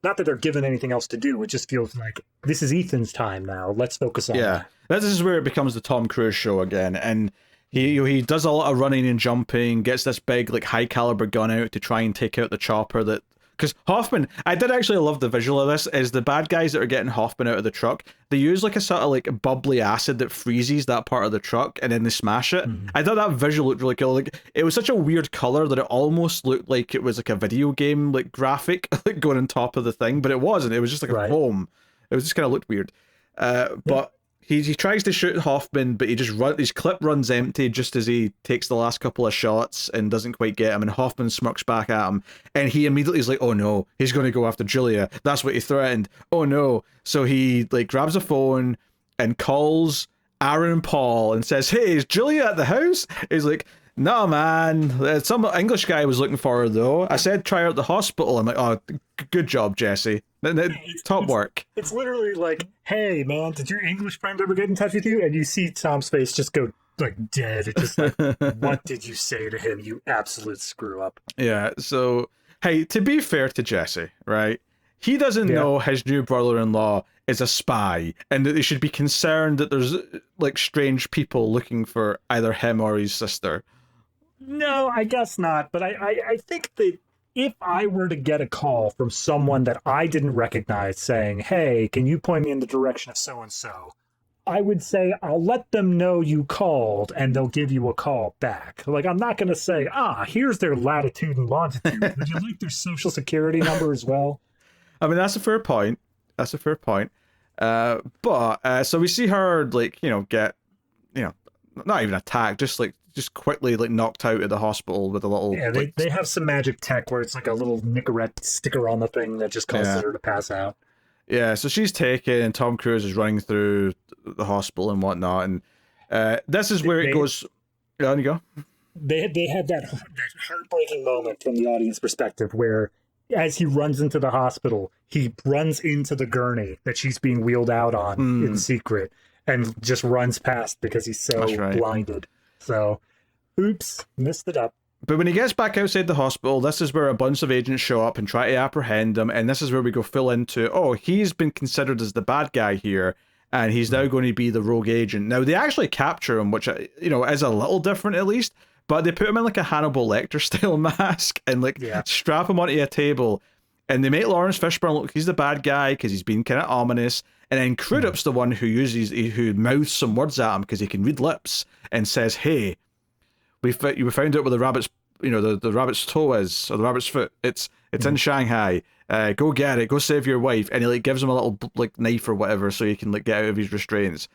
Not that they're given anything else to do. It just feels like this is Ethan's time now. Let's focus on that.
This is where it becomes the Tom Cruise show again, and he does a lot of running and jumping, gets this big like high caliber gun out to try and take out the chopper that. Because Hoffman, I did actually love the visual of this, is the bad guys that are getting Hoffman out of the truck, they use like a sort of like bubbly acid that freezes that part of the truck, and then they smash it. I thought that visual looked really cool. Like, it was such a weird color that it almost looked like it was like a video game like graphic like going on top of the thing, but it wasn't. It was just like a foam. It was just kind of looked weird. But he tries to shoot Hoffman, but his clip runs empty just as he takes the last couple of shots and doesn't quite get him, and Hoffman smirks back at him, and he immediately is like, oh no, he's going to go after Julia. That's what he threatened. Oh no. So he like grabs a phone and calls Aaron Paul and says, hey, is Julia at the house? He's like, no, man. Some English guy was looking for her, though. I said try her at the hospital. I'm like, oh, good job, Jesse. Top work.
It's literally like, hey, man, did your English friend ever get in touch with you? And you see Tom's face just go like dead. It's just like, what did you say to him, you absolute screw up?
Yeah, so, hey, to be fair to Jesse, right? He doesn't know his new brother-in-law is a spy, and that they should be concerned that there's like strange people looking for either him or his sister.
No, I guess not. But I think that if I were to get a call from someone that I didn't recognize saying, hey, can you point me in the direction of so-and-so? I would say, I'll let them know you called and they'll give you a call back. Like, I'm not going to say, here's their latitude and longitude. Would you like their social security number as well?
I mean, that's a fair point. So we see her, like, get, not even attacked, just quickly like knocked out of the hospital with a little.
Yeah, they have some magic tech where it's like a little Nicorette sticker on the thing that just causes her to pass out.
Yeah, so she's taken, and Tom Cruise is running through the hospital and whatnot, and this is where it goes. On you go.
they had that heartbreaking moment from the audience perspective where as he runs into the hospital, he runs into the gurney that she's being wheeled out on in secret and just runs past because he's so blinded. So, oops, missed it up.
But when he gets back outside the hospital, this is where a bunch of agents show up and try to apprehend him, and this is where we go full into, oh, he's been considered as the bad guy here, and he's now going to be the rogue agent. Now, they actually capture him, which, is a little different at least, but they put him in like a Hannibal Lecter-style mask and strap him onto a table, and they make Lawrence Fishburne look he's the bad guy because he's been kind of ominous, and then Crudup's the one who mouths some words at him because he can read lips and says, hey, we found out where the rabbit's, the rabbit's toe is, or the rabbit's foot. It's in Shanghai. Go get it. Go save your wife. And he gives him a little knife or whatever so he can get out of his restraints.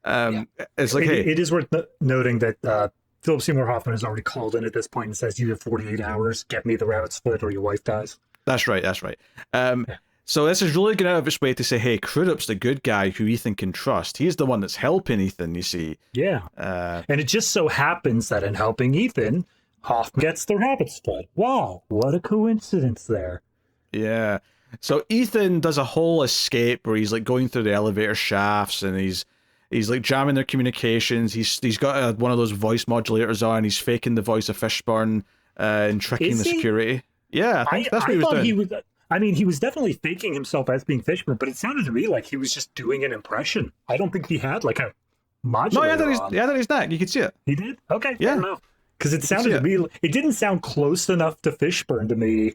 It's like, hey,
it is worth noting that Philip Seymour Hoffman has already called in at this point and says, you have 48 hours. Get me the rabbit's foot or your wife dies.
That's right. So this is really going out of its way to say, hey, Crudup's the good guy who Ethan can trust. He's the one that's helping Ethan, you see.
Yeah. And it just so happens that in helping Ethan, Hoffman gets the rabbit's foot. Wow, what a coincidence there.
Yeah. So Ethan does a whole escape where he's going through the elevator shafts and he's jamming their communications. He's got one of those voice modulators on. He's faking the voice of Fishburne and tricking the security. Yeah, I think that's what he was doing.
He was definitely faking himself as being Fishburne, but it sounded to me like he was just doing an impression. I don't think he had a modulator.
No, yeah, that he's not. You could see it.
He did? Okay, yeah. Because it sounded to me, it didn't sound close enough to Fishburne to me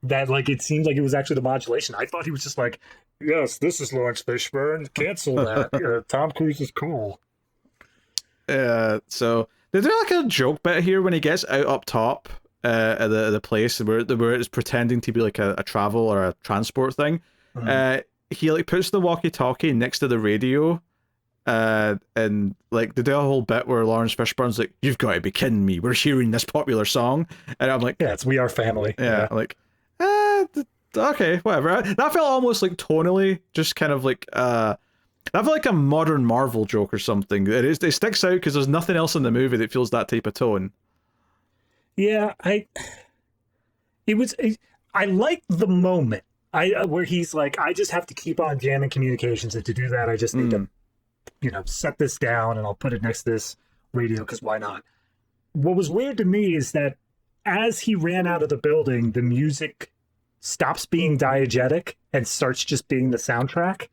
that it seemed like it was actually the modulation. I thought he was just yes, this is Lawrence Fishburne. Cancel that. Tom Cruise is cool.
So they do a joke bit here when he gets out up top. At the place where it's pretending to be a travel or a transport thing. He puts the walkie-talkie next to the radio, and they do a whole bit where Lawrence Fishburne's like, "You've got to be kidding me! We're hearing this popular song," and I'm like,
"Yeah, it's We Are Family."
Yeah, okay, whatever. That felt almost tonally, just kind of that felt like a modern Marvel joke or something. It sticks out because there's nothing else in the movie that feels that type of tone.
Yeah, I liked the moment where he's like, I just have to keep on jamming communications, and to do that, I just need to, set this down, and I'll put it next to this radio because why not? What was weird to me is that as he ran out of the building, the music stops being diegetic and starts just being the soundtrack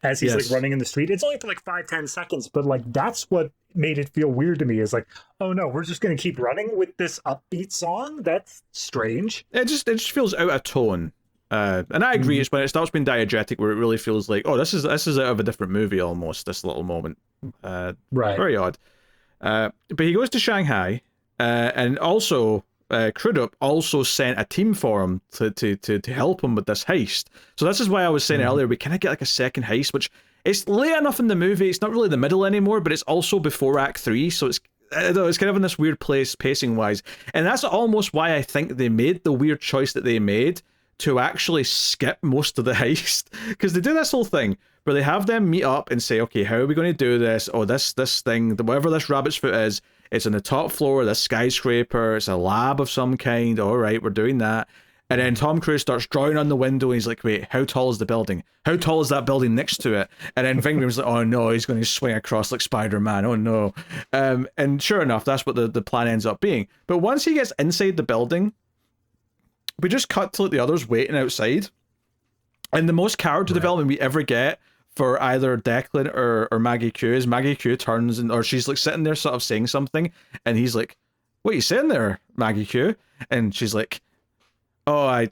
as he's running in the street. It's only for 5-10 seconds, but that's what made it feel weird to me, is oh no, we're just going to keep running with this upbeat song? That's strange.
It just feels out of tone. And I agree, it's when it starts being diegetic where it really feels like, oh, this is out of a different movie almost, this little moment.
Right.
Very odd. But he goes to Shanghai, and also Crudup also sent a team for him to help him with this heist. So this is why I was saying earlier, we kind of get a second heist, which it's late enough in the movie, it's not really the middle anymore, but it's also before Act 3, so it's kind of in this weird place pacing-wise. And that's almost why I think they made the weird choice that they made to actually skip most of the heist. Because they do this whole thing where they have them meet up and say, okay, how are we going to do this? Oh, this thing, whatever this rabbit's foot is, it's on the top floor of this skyscraper, it's a lab of some kind, all right, we're doing that. And then Tom Cruise starts drawing on the window, and he's like, wait, how tall is the building? How tall is that building next to it? And then Vingram's like, oh no, he's going to swing across like Spider-Man, oh no. And sure enough, that's what the plan ends up being. But once he gets inside the building, we just cut to the others waiting outside. And the most character development we ever get for either Declan or Maggie Q is Maggie Q turns, or she's sitting there sort of saying something, and he's like, what are you saying there, Maggie Q? And she's like, oh, I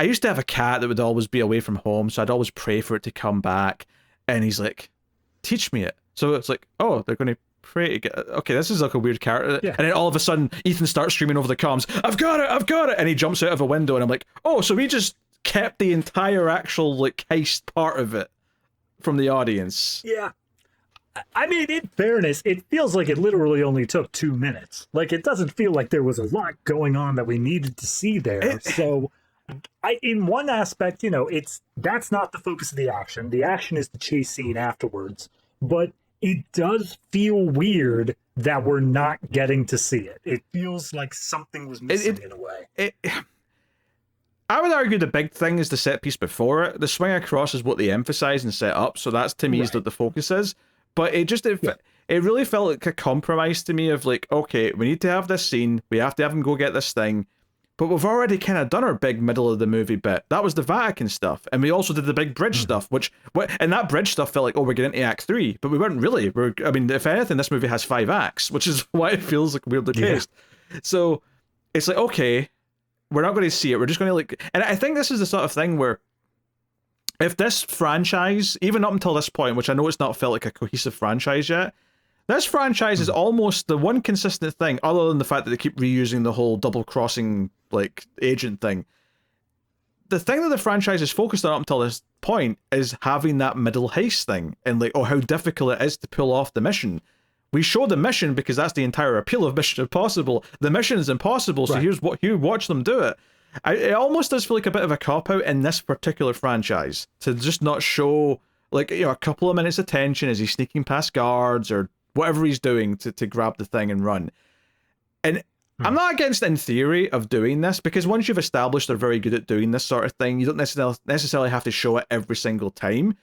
used to have a cat that would always be away from home, so I'd always pray for it to come back. And he's like, teach me it. So it's like, oh, they're going to pray to get... Okay, this is a weird character. Yeah. And then all of a sudden, Ethan starts screaming over the comms, I've got it! And he jumps out of a window, and I'm like, oh, so we just kept the entire actual heist part of it from the audience.
Yeah. I mean, in fairness, it feels like it literally only took 2 minutes. It doesn't feel like there was a lot going on that we needed to see there. So, in one aspect, that's not the focus of the action. The action is the chase scene afterwards. But it does feel weird that we're not getting to see it. It feels like something was missing in a way.
I would argue the big thing is the set piece before it. The swing across is what they emphasize and set up, so that's to me is what the focus is. But it really felt like a compromise to me of like, okay, we need to have this scene, we have to have him go get this thing, but we've already kind of done our big middle of the movie bit. That was the Vatican stuff, and we also did the big bridge stuff, and that bridge stuff felt like, oh, we're getting into Act 3, but we weren't really. I mean, if anything, this movie has 5 acts, which is why it feels like weirdly paced. So it's like, okay, we're not going to see it. We're just going to like, and I think this is the sort of thing where if this franchise, even up until this point, which I know it's not felt like a cohesive franchise yet, this franchise is almost the one consistent thing, other than the fact that they keep reusing the whole double crossing like agent thing. The thing that the franchise is focused on up until this point is having that middle heist thing and like, oh, how difficult it is to pull off the mission. We show the mission because that's the entire appeal of Mission Impossible. The mission is impossible, so here's what you watch them do it. It almost does feel like a bit of a cop-out in this particular franchise to just not show like, you know, a couple of minutes of tension as he's sneaking past guards or whatever he's doing to grab the thing and run. And I'm not against in theory of doing this, because once you've established they're very good at doing this sort of thing, you don't necessarily have to show it every single time.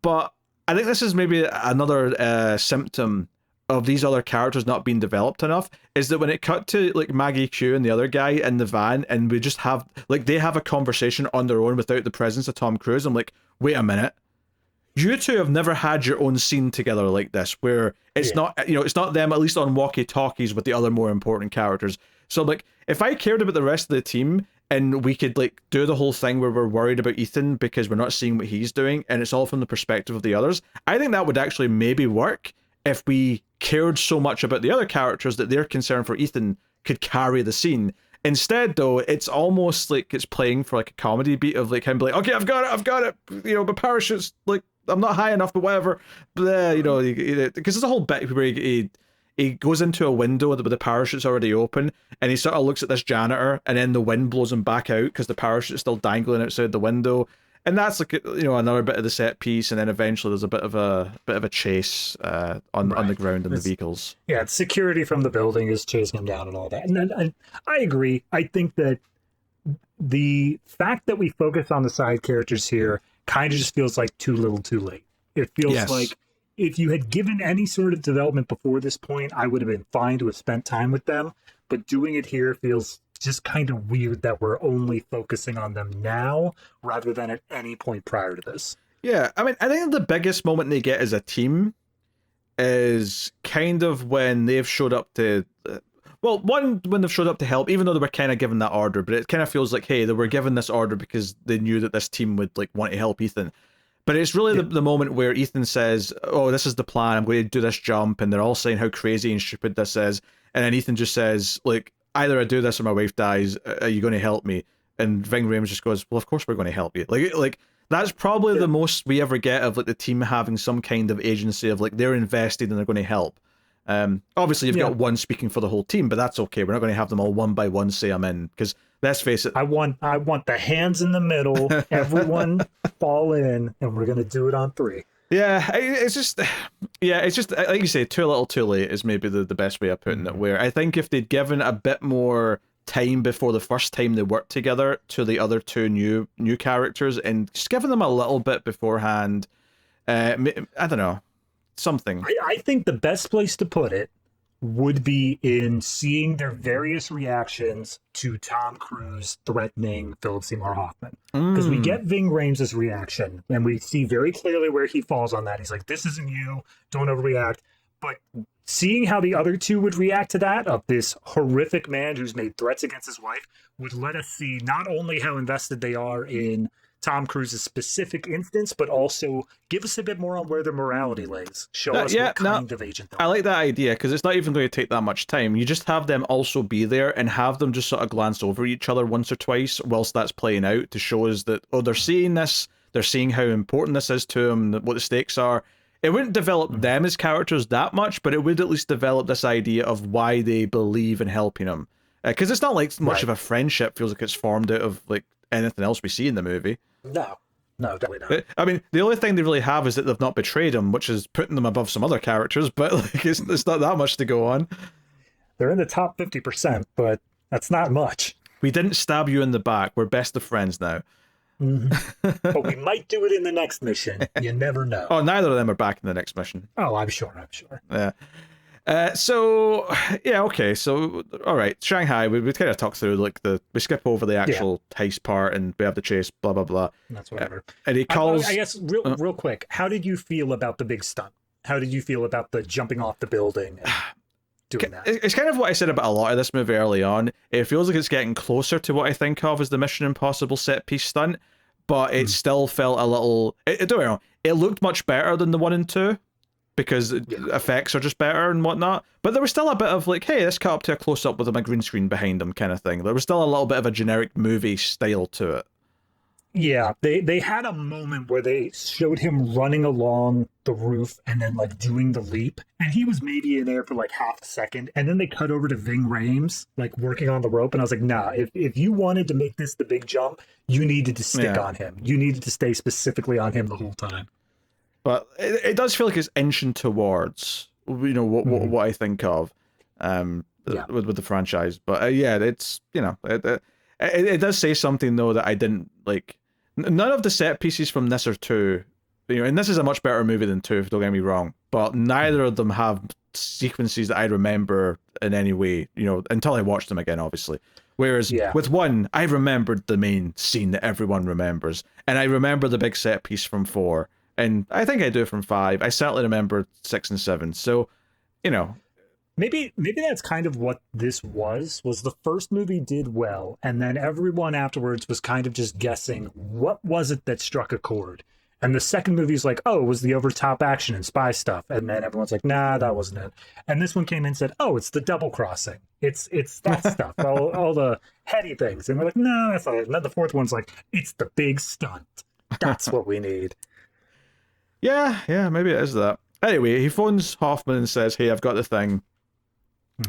But I think this is maybe another symptom of these other characters not being developed enough, is that when it cut to like Maggie Q and the other guy in the van, and we just have like they have a conversation on their own without the presence of Tom Cruise, I'm like, wait a minute, you two have never had your own scene together like this, where it's not, you know, it's not them at least on walkie-talkies with the other more important characters. So like, if I cared about the rest of the team and we could like do the whole thing where we're worried about Ethan because we're not seeing what he's doing and it's all from the perspective of the others, I think that would actually maybe work if we cared so much about the other characters that their concern for Ethan could carry the scene. Instead, though, it's almost like it's playing for like a comedy beat of like him being like, okay, I've got it, you know, my parachute's like, I'm not high enough, but whatever. But you know, because there's a whole bit where he goes into a window but the parachute's already open, and he sort of looks at this janitor, and then the wind blows him back out because the parachute's still dangling outside the window. And that's like, you know, another bit of the set piece, and then eventually there's a bit of a chase on the ground in the vehicles.
Yeah, security from the building is chasing him down and all that. And then I agree. I think that the fact that we focus on the side characters here kind of just feels like too little, too late. It feels like if you had given any sort of development before this point, I would have been fine to have spent time with them. But doing it here feels just kind of weird that we're only focusing on them now rather than at any point prior to this.
Yeah, I mean, I think the biggest moment they get as a team is kind of when they've showed up to... when they've showed up to help, even though they were kind of given that order, but it kind of feels like, hey, they were given this order because they knew that this team would like want to help Ethan. But it's really the moment where Ethan says, oh, this is the plan, I'm going to do this jump, and they're all saying how crazy and stupid this is, and then Ethan just says, like, either I do this or my wife dies, are you going to help me? And Ving Rhames just goes, well, of course we're going to help you. Like that's probably the most we ever get of like the team having some kind of agency of like they're invested and they're going to help. Obviously you've got one speaking for the whole team, but that's okay. We're not going to have them all one by one say I'm in, because let's face it,
I want the hands in the middle, everyone fall in, and we're going to do it on 3.
Yeah, it's just like you say, too little too late is maybe the best way of putting it, where I think if they'd given a bit more time before the first time they worked together to the other two new characters, and just given them a little bit beforehand, I don't know, something.
I think the best place to put it would be in seeing their various reactions to Tom Cruise threatening Philip Seymour Hoffman. Because we get Ving Rhames' reaction, and we see very clearly where he falls on that. He's like, this isn't you, don't overreact. But seeing how the other two would react to that, of this horrific man who's made threats against his wife, would let us see not only how invested they are in Tom Cruise's specific instance, but also give us a bit more on where their morality lays. Show us what kind of agent they are.
I like that idea, because it's not even going to take that much time. You just have them also be there and have them just sort of glance over each other once or twice whilst that's playing out, to show us that, oh, they're seeing this, they're seeing how important this is to them, what the stakes are. It wouldn't develop them as characters that much, but it would at least develop this idea of why they believe in helping him. Because it's not like much of a friendship feels like it's formed out of like anything else we see in the movie.
No. No, definitely not.
I mean, the only thing they really have is that they've not betrayed him, which is putting them above some other characters. But like, it's not that much to go on.
They're in the top 50%, but that's not much.
We didn't stab you in the back. We're best of friends now.
But we might do it in the next mission. You never know.
Oh, neither of them are back in the next mission.
Oh, I'm sure.
Yeah. So yeah, okay. So all right, Shanghai. We kind of talk through like we skip over the actual heist part and we have the chase. Blah blah blah.
That's whatever.
And he calls.
I guess real quick. How did you feel about the big stunt? How did you feel about the jumping off the building and doing that?
It's kind of what I said about a lot of this movie early on. It feels like it's getting closer to what I think of as the Mission Impossible set piece stunt, but it still felt a little. Don't get me wrong. It looked much better than the 1 and 2. Because effects are just better and whatnot. But there was still a bit of like, hey, let's cut up to a close-up with a green screen behind them kind of thing. There was still a little bit of a generic movie style to it.
Yeah, they had a moment where they showed him running along the roof and then like doing the leap. And he was maybe in there for like half a second. And then they cut over to Ving Rhames, like working on the rope. And I was like, nah, if you wanted to make this the big jump, you needed to stick on him. You needed to stay specifically on him the whole time.
But it does feel like it's inching towards, what I think of with the franchise. But yeah, it's, it does say something, though, that I didn't like. None of the set pieces from this are 2. And this is a much better movie than 2, don't get me wrong. But neither of them have sequences that I remember in any way, until I watched them again, obviously. Whereas with 1, I remembered the main scene that everyone remembers. And I remember the big set piece from 4. And I think I do from 5. I certainly remember 6 and 7. So,
Maybe that's kind of what this was the first movie did well, and then everyone afterwards was kind of just guessing what was it that struck a chord. And the second movie's like, oh, it was the over-top action and spy stuff. And then everyone's like, nah, that wasn't it. And this one came in and said, oh, it's the double crossing. It's that stuff, all the heady things. And we're like, no, that's not it. And then the fourth one's like, it's the big stunt. That's what we need.
Yeah, maybe it is that. Anyway, he phones Hoffman and says, hey, I've got the thing.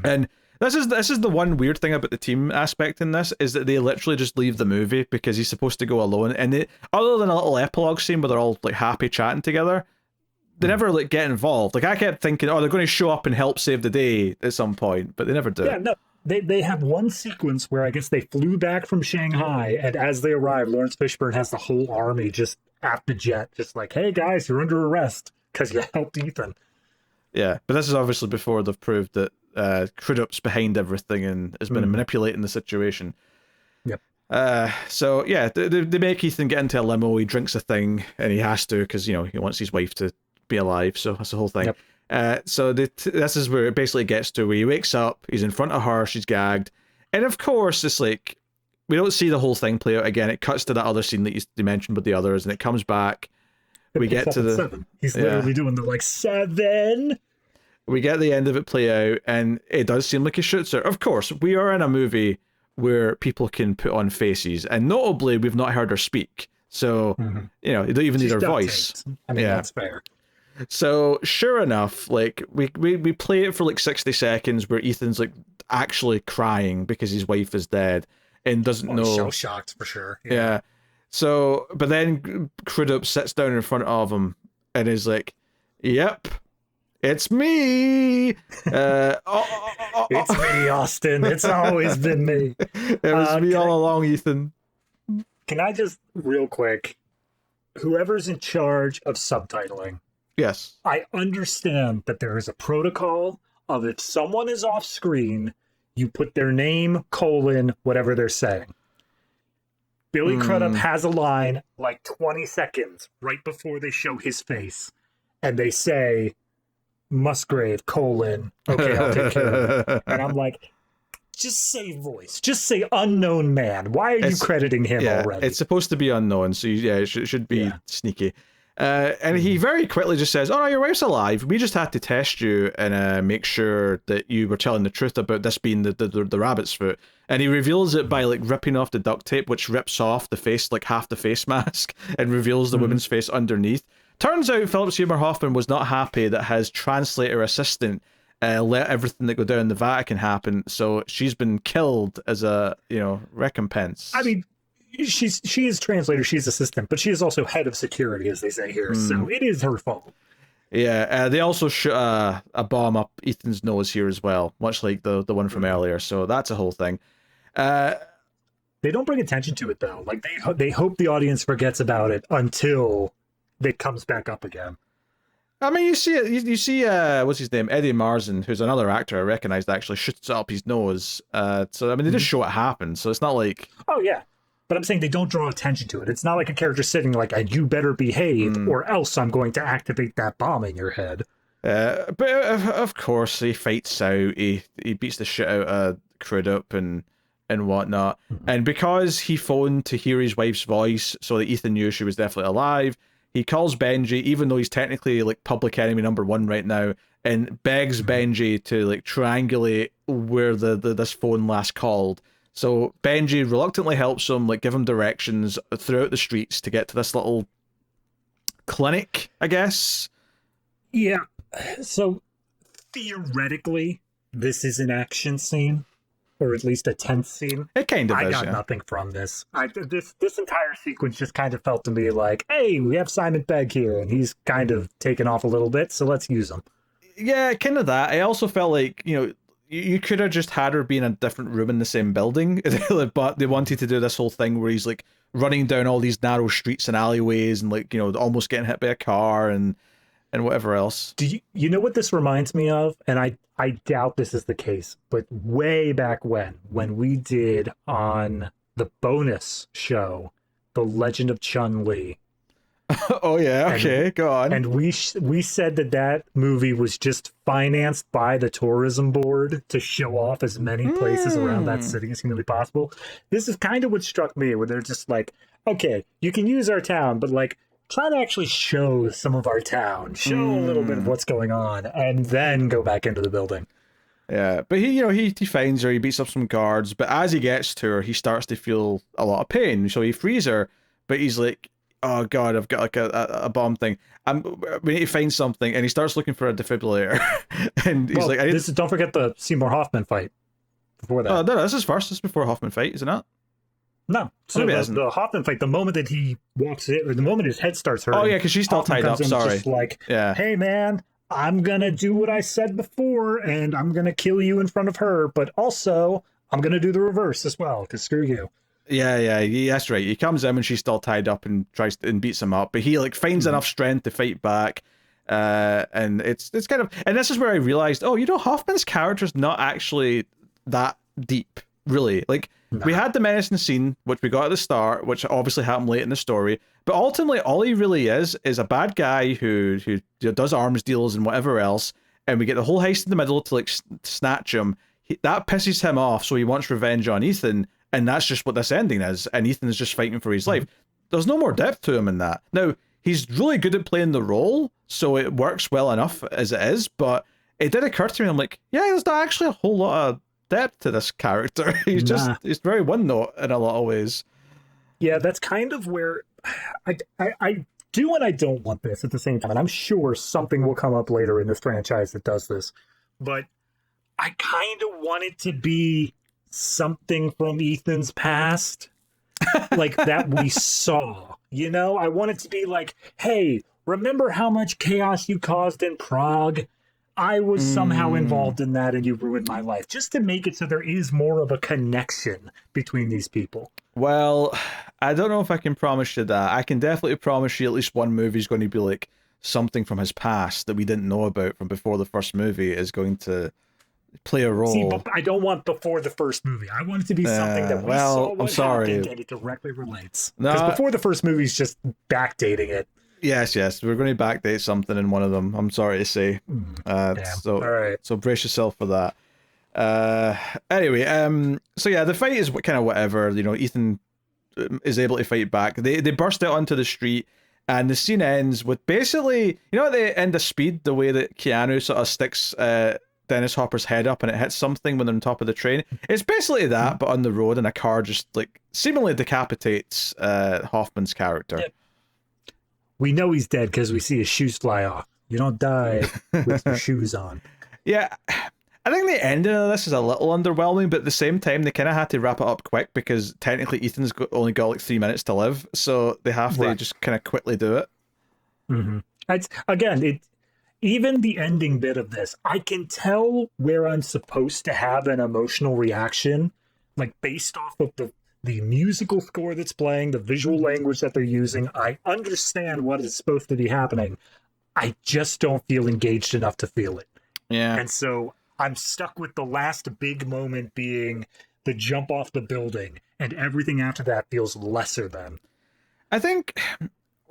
And this is the one weird thing about the team aspect in this, is that they literally just leave the movie because he's supposed to go alone. And other than a little epilogue scene where they're all like happy chatting together, they never like get involved. Like I kept thinking, oh, they're going to show up and help save the day at some point, but they never do.
Yeah, no. They have one sequence where I guess they flew back from Shanghai, and as they arrive, Lawrence Fishburne has the whole army just at the jet, just like, hey guys, you're under arrest because you helped Ethan.
Yeah, but this is obviously before they've proved that Crudup's behind everything and has been manipulating the situation.
Yep.
So yeah, they make Ethan get into a limo. He drinks a thing, and he has to because he wants his wife to be alive. So that's the whole thing. Yep. So this is where it basically gets to, where he wakes up, he's in front of her, she's gagged, and of course it's like we don't see the whole thing play out again. It cuts to that other scene that you mentioned with the others, and it comes back. We get to the
7. He's literally doing the like 7.
We get the end of it play out, and it does seem like he shoots her. Of course, we are in a movie where people can put on faces, and notably, we've not heard her speak. So, you don't even need her voice.
I mean, that's fair.
So, sure enough, like, we play it for like 60 seconds where Ethan's like actually crying because his wife is dead and doesn't know.
So shocked for sure.
Yeah. So, but then Crudup sits down in front of him and is like, yep. It's me.
It's me, Austin. It's always been me.
It was me all along, Ethan.
Can I just, real quick, whoever's in charge of subtitling,
yes,
I understand that there is a protocol of if someone is off screen, you put their name, whatever they're saying. Billy Crudup has a line like 20 seconds right before they show his face, and they say, Musgrave, okay, I'll take care of it. And I'm like, just say voice. Just say unknown man. Why are you crediting him already?
It's supposed to be unknown, so it should be sneaky. And he very quickly just says, oh, no, your wife's alive. We just had to test you and make sure that you were telling the truth about this being the rabbit's foot. And he reveals it by like ripping off the duct tape, which rips off the face, like half the face mask, and reveals the woman's face underneath. Turns out Philip Seymour Hoffman was not happy that his translator assistant let everything that go down in the Vatican happen, so she's been killed as a recompense.
I mean, she is translator, she's assistant, but she is also head of security, as they say here. So it is her fault.
Yeah, they also shot a bomb up Ethan's nose here as well, much like the one from earlier. So that's a whole thing.
They don't bring attention to it though. Like they hope the audience forgets about it until it comes back up again.
I mean, you see it. You see, what's his name? Eddie Marsan, who's another actor I recognized, actually shoots it up his nose. So I mean, they just show it happen. So it's not like.
Oh yeah, but I'm saying they don't draw attention to it. It's not like a character sitting like, "You better behave, or else I'm going to activate that bomb in your head."
But of course, he fights out. He beats the shit out of Crudup and whatnot. And because he phoned to hear his wife's voice, so that Ethan knew she was definitely alive. He calls Benji, even though he's technically like public enemy number 1 right now, and begs Benji to like triangulate where this phone last called. So Benji reluctantly helps him, like give him directions throughout the streets to get to this little clinic, I guess.
Yeah. So theoretically, this is an action scene, or at least a tense scene.
It kind of is.
I got nothing from this. This entire sequence just kind of felt to me like, hey, we have Simon Pegg here, and he's kind of taken off a little bit, so let's use him.
Yeah, kind of that. I also felt like, you could have just had her be in a different room in the same building, but they wanted to do this whole thing where he's like running down all these narrow streets and alleyways and like, almost getting hit by a car and whatever else.
Do you know what this reminds me of? And I doubt this is the case, but way back when we did on the bonus show, The Legend of Chun-Li.
Oh yeah, okay, go on.
And we said that movie was just financed by the tourism board to show off as many places around that city as humanly possible. This is kind of what struck me, where they're just like, okay, you can use our town, but like, try to actually show some of our town, show a little bit of what's going on, and then go back into the building.
Yeah, but he finds her, he beats up some guards, but as he gets to her, he starts to feel a lot of pain, so he frees her, but he's like, oh god, I've got like a bomb thing. We need to find something, and he starts looking for a defibrillator, and he's like,
don't forget the Seymour Hoffman fight before that.
Oh, no, this is first. This is before Hoffman fight, is it not?
No. So the Hoffman fight, the moment that he walks in, or the moment his head starts hurting.
Oh, yeah, because she's still
Hoffman
tied up, sorry.
Just like,
yeah.
Hey, man, I'm going to do what I said before, and I'm going to kill you in front of her, but also I'm going to do the reverse as well, because screw you.
Yeah, that's right. He comes in when she's still tied up and tries and beats him up, but he like finds enough strength to fight back. And it's kind of, and this is where I realized, Hoffman's character's not actually that deep, really. Like, we had the menacing scene, which we got at the start, which obviously happened late in the story, but ultimately all he really is a bad guy who does arms deals and whatever else, and we get the whole heist in the middle to like snatch him. That pisses him off, so he wants revenge on Ethan, and that's just what this ending is, and Ethan is just fighting for his life. There's no more depth to him in that. Now, he's really good at playing the role, so it works well enough as it is, but it did occur to me, I'm like, yeah, there's not actually a whole lot of depth to this character. He's very one note in a lot of ways.
Yeah, that's kind of where I do and I don't want this at the same time, and I'm sure something will come up later in this franchise that does this, but I kind of want it to be something from Ethan's past, like that we saw. I want it to be like, hey, remember how much chaos you caused in Prague? I was somehow involved in that and you ruined my life, just to make it so there is more of a connection between these people.
Well, I don't know if I can promise you that. I can definitely promise you at least one movie is going to be like something from his past that we didn't know about from before the first movie is going to play a role.
See, but I don't want before the first movie. I want it to be something that we saw what happened and it directly relates. Because before the first movie is just backdating it.
Yes, we're going to backdate something in one of them. I'm sorry to say.
All right.
So brace yourself for that. Anyway, so yeah, the fight is kind of whatever. Ethan is able to fight back. They burst out onto the street, and the scene ends with basically, at the end of Speed, the way that Keanu sort of sticks Dennis Hopper's head up and it hits something when they're on top of the train. It's basically that, but on the road, and a car just like seemingly decapitates Hoffman's character.
Yep. We know he's dead because we see his shoes fly off. You don't die with your shoes on.
Yeah, I think the ending of this is a little underwhelming, but at the same time, they kind of had to wrap it up quick because technically only got like 3 minutes to live, so they have to just kind of quickly do it.
Mm-hmm. Even the ending bit of this, I can tell where I'm supposed to have an emotional reaction, like based off of the musical score that's playing, the visual language that they're using. I understand what is supposed to be happening. I just don't feel engaged enough to feel it.
Yeah.
And so I'm stuck with the last big moment being the jump off the building, and everything after that feels lesser than.
I think,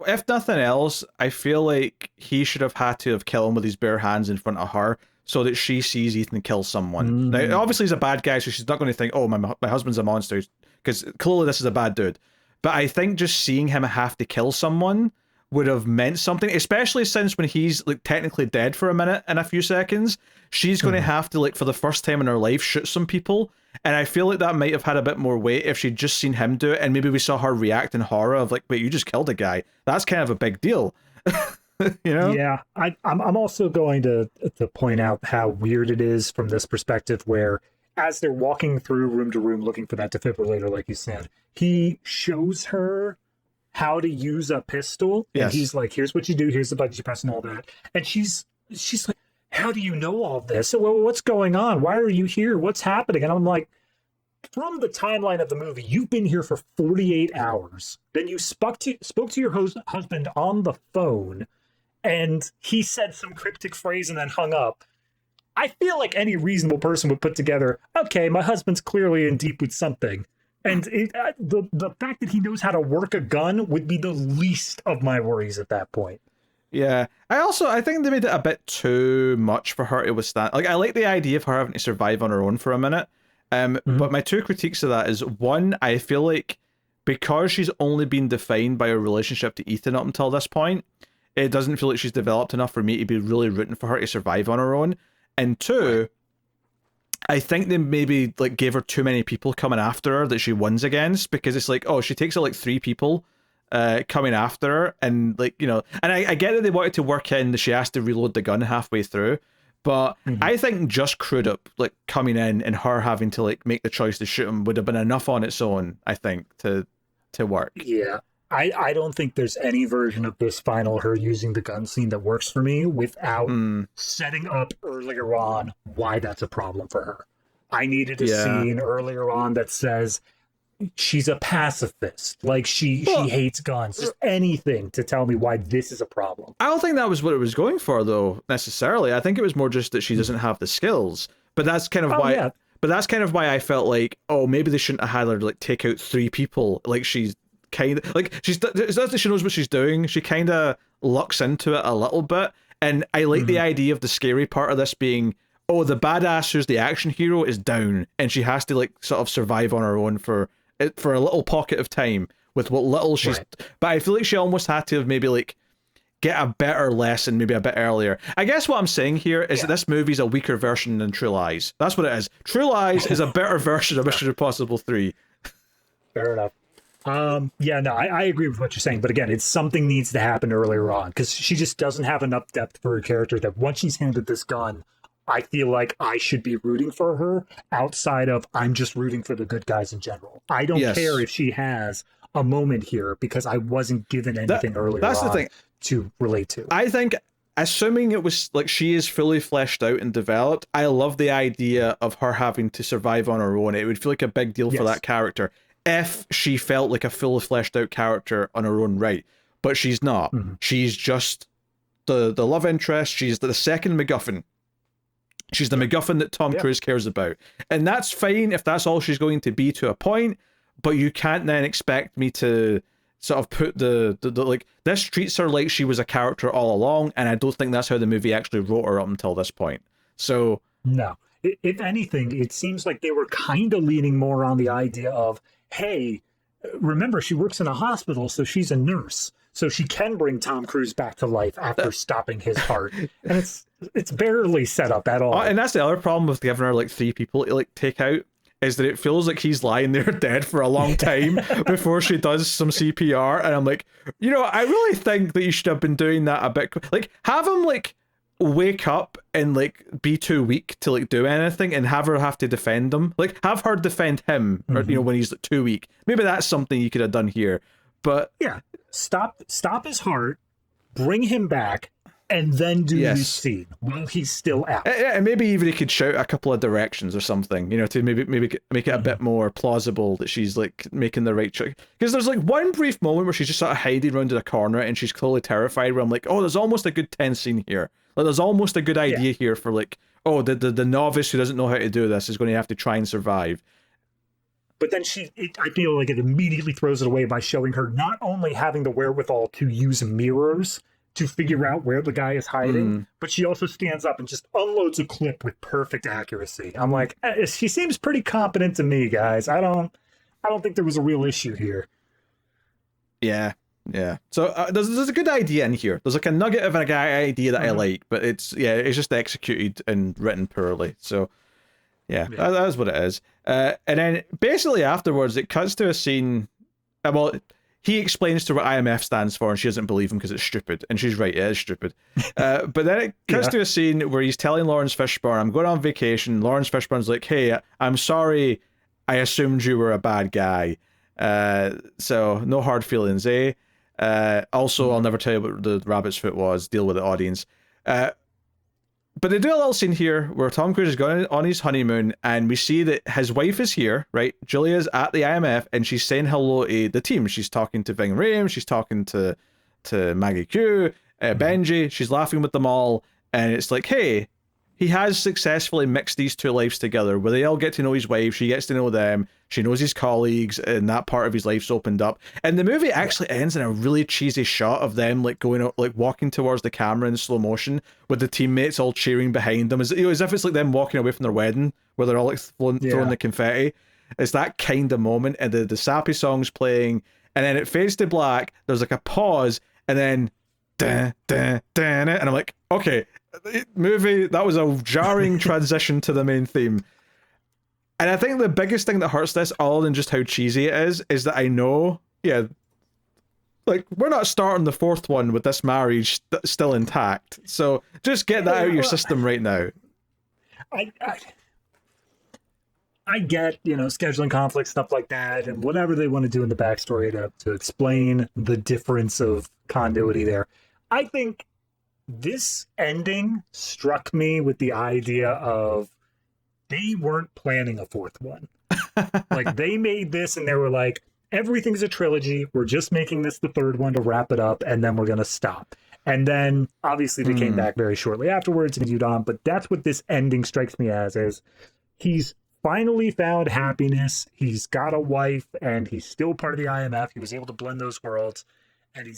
if nothing else, I feel like he should have had to have killed him with his bare hands in front of her so that she sees Ethan kill someone. Now, obviously he's a bad guy, so she's not going to think, oh, my husband's a monster, because clearly this is a bad dude. But I think just seeing him have to kill someone would have meant something, especially since when he's like technically dead for a minute and a few seconds, she's going to have to, like, for the first time in her life, shoot some people. And I feel like that might have had a bit more weight if she'd just seen him do it, and maybe we saw her react in horror of like, wait, you just killed a guy. That's kind of a big deal. You know?
Yeah, I'm also going to point out how weird it is from this perspective, where as they're walking through room to room looking for that defibrillator, like you said, he shows her how to use a pistol.
Yes.
And he's like, here's what you do, here's the button you press and all that. And she's like, how do you know all this? Well, what's going on? Why are you here? What's happening? And I'm like, from the timeline of the movie, you've been here for 48 hours. Then you spoke to your husband on the phone, and he said some cryptic phrase and then hung up. I feel like any reasonable person would put together, okay, my husband's clearly in deep with something. And the fact that he knows how to work a gun would be the least of my worries at that point.
Yeah. I think they made it a bit too much for her to withstand. Like, I like the idea of her having to survive on her own for a minute. But my two critiques of that is, one, I feel like because she's only been defined by her relationship to Ethan up until this point, it doesn't feel like she's developed enough for me to be really rooting for her to survive on her own. And two, I think they maybe like gave her too many people coming after her that she wins against, because it's like, oh, she takes out like 3 people coming after her, and like, you know, and I get that they wanted to work in that she has to reload the gun halfway through, but I think just Crudup like coming in and her having to like make the choice to shoot him would have been enough on its own, I think, to work.
Yeah. I don't think there's any version of this final her using the gun scene that works for me without setting up earlier on why that's a problem for her. I needed a scene earlier on that says she's a pacifist, like she hates guns, just anything to tell me why this is a problem.
I don't think that was what it was going for, though, necessarily. I think it was more just that she doesn't have the skills. But that's kind of why. Yeah. But that's kind of why I felt like, oh, maybe they shouldn't have had her like take out 3 people. Like, she's kind of like, it's not that she knows what she's doing. She kind of lucks into it a little bit, and I like the idea of the scary part of this being, oh, the badass who's the action hero is down, and she has to like sort of survive on her own for a little pocket of time with what little she's. Right. But I feel like she almost had to have maybe like get a better lesson maybe a bit earlier. I guess what I'm saying here is that this movie's a weaker version than True Lies. That's what it is. True Lies is a better version of Mission Impossible 3.
Fair enough. I agree with what you're saying, but again, it's something needs to happen earlier on, because she just doesn't have enough depth for her character that once she's handed this gun, I feel like I should be rooting for her outside of I'm just rooting for the good guys in general. I don't care if she has a moment here, because I wasn't given anything earlier
that's
on
the thing
to relate to.
I think, assuming it was like she is fully fleshed out and developed, I love the idea of her having to survive on her own. It would feel like a big deal for that character if she felt like a fully fleshed out character on her own right. But she's not. She's just the love interest. She's the second MacGuffin. She's the MacGuffin that Tom Cruise cares about. And that's fine if that's all she's going to be to a point, but you can't then expect me to sort of put the like, this treats her like she was a character all along, and I don't think that's how the movie actually wrote her up until this point. So
no. If anything, it seems like they were kind of leaning more on the idea of, hey, remember, she works in a hospital, so she's a nurse, so she can bring Tom Cruise back to life after stopping his heart. And it's barely set up at all.
And that's the other problem with giving her like 3 people to like take out, is that it feels like he's lying there dead for a long time before she does some CPR. And I'm like, you know, I really think that you should have been doing that a bit. Like, have him like wake up and like be too weak to like do anything, and have her have to defend him. Like have her defend him, or when he's like, too weak. Maybe that's something you could have done here. But
yeah, stop his heart, bring him back, and then do this scene while he's still out.
And maybe even he could shout a couple of directions or something, to maybe make it a bit more plausible that she's like making the right choice. Because there's like one brief moment where she's just sort of hiding around in a corner and she's clearly terrified, where I'm like, oh, there's almost a good tense scene here. Like there's almost a good idea here for like, oh, the novice who doesn't know how to do this is going to have to try and survive.
But then I feel like it immediately throws it away by showing her not only having the wherewithal to use mirrors to figure out where the guy is hiding, but she also stands up and just unloads a clip with perfect accuracy. I'm like, she seems pretty competent to me, guys. I don't think there was a real issue here.
Yeah. So there's a good idea in here. There's like a nugget of an idea that I like, but it's just executed and written poorly. So yeah. That's what it is. And then basically afterwards, it cuts to a scene. Well, he explains to her what IMF stands for, and she doesn't believe him because it's stupid. And she's right, it is stupid. But then it cuts to a scene where he's telling Lawrence Fishburne, I'm going on vacation. Lawrence Fishburne's like, hey, I'm sorry, I assumed you were a bad guy. So no hard feelings, eh? Also, I'll never tell you what the rabbit's foot was. Deal with it, audience. But they do a little scene here where Tom Cruise is going on his honeymoon, and we see that his wife is here, right? Julia's at the IMF, and she's saying hello to the team. She's talking to Ving Rhames, she's talking to Maggie Q, Benji. She's laughing with them all, and it's like, hey, he has successfully mixed these two lives together, where they all get to know his wife, she gets to know them, she knows his colleagues, and that part of his life's opened up. And the movie actually ends in a really cheesy shot of them like going out, like walking towards the camera in slow motion, with the teammates all cheering behind them, as if it's like them walking away from their wedding, where they're all like throwing the confetti. It's that kind of moment, and the sappy song's playing, and then it fades to black. There's like a pause, and then and I'm like, okay, movie, that was a jarring transition to the main theme. And I think the biggest thing that hurts this, other than just how cheesy it is that I know, like, we're not starting the fourth one with this marriage still intact. So just get that out of your system right now.
I get, scheduling conflicts, stuff like that, and whatever they want to do in the backstory to explain the difference of continuity there. I think this ending struck me with the idea of they weren't planning a fourth one. Like, they made this and they were like, everything's a trilogy. We're just making this the third one to wrap it up, and then we're going to stop. And then, obviously, they came back very shortly afterwards and continued on, but that's what this ending strikes me as, is he's finally found happiness. He's got a wife, and he's still part of the IMF. He was able to blend those worlds, and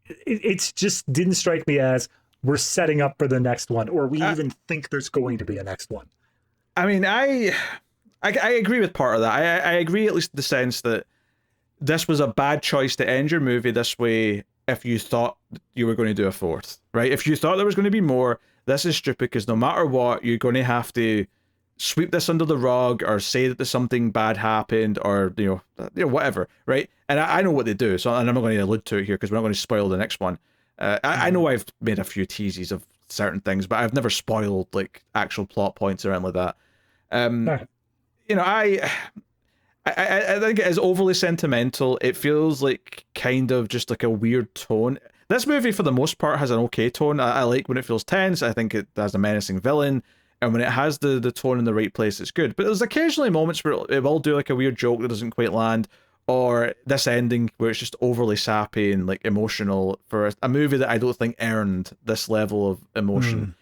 it's just didn't strike me as we're setting up for the next one, or we even think there's going to be a next one.
I mean, I agree with part of that. I agree, at least in the sense that this was a bad choice to end your movie this way if you thought you were going to do a fourth, right? If you thought there was going to be more, this is stupid, because no matter what, you're going to have to sweep this under the rug or say that there's something bad happened, or whatever, right? And I know what they do, so and I'm not going to allude to it here because we're not going to spoil the next one. I know I've made a few teases of certain things, but I've never spoiled like actual plot points or anything like that. I think it is overly sentimental. It feels like kind of just like a weird tone. This movie, for the most part, has an okay tone. I like when it feels tense. I think it has a menacing villain. And when it has the tone in the right place, it's good. But there's occasionally moments where it will do like a weird joke that doesn't quite land, or this ending where it's just overly sappy and like emotional for a movie that I don't think earned this level of emotion.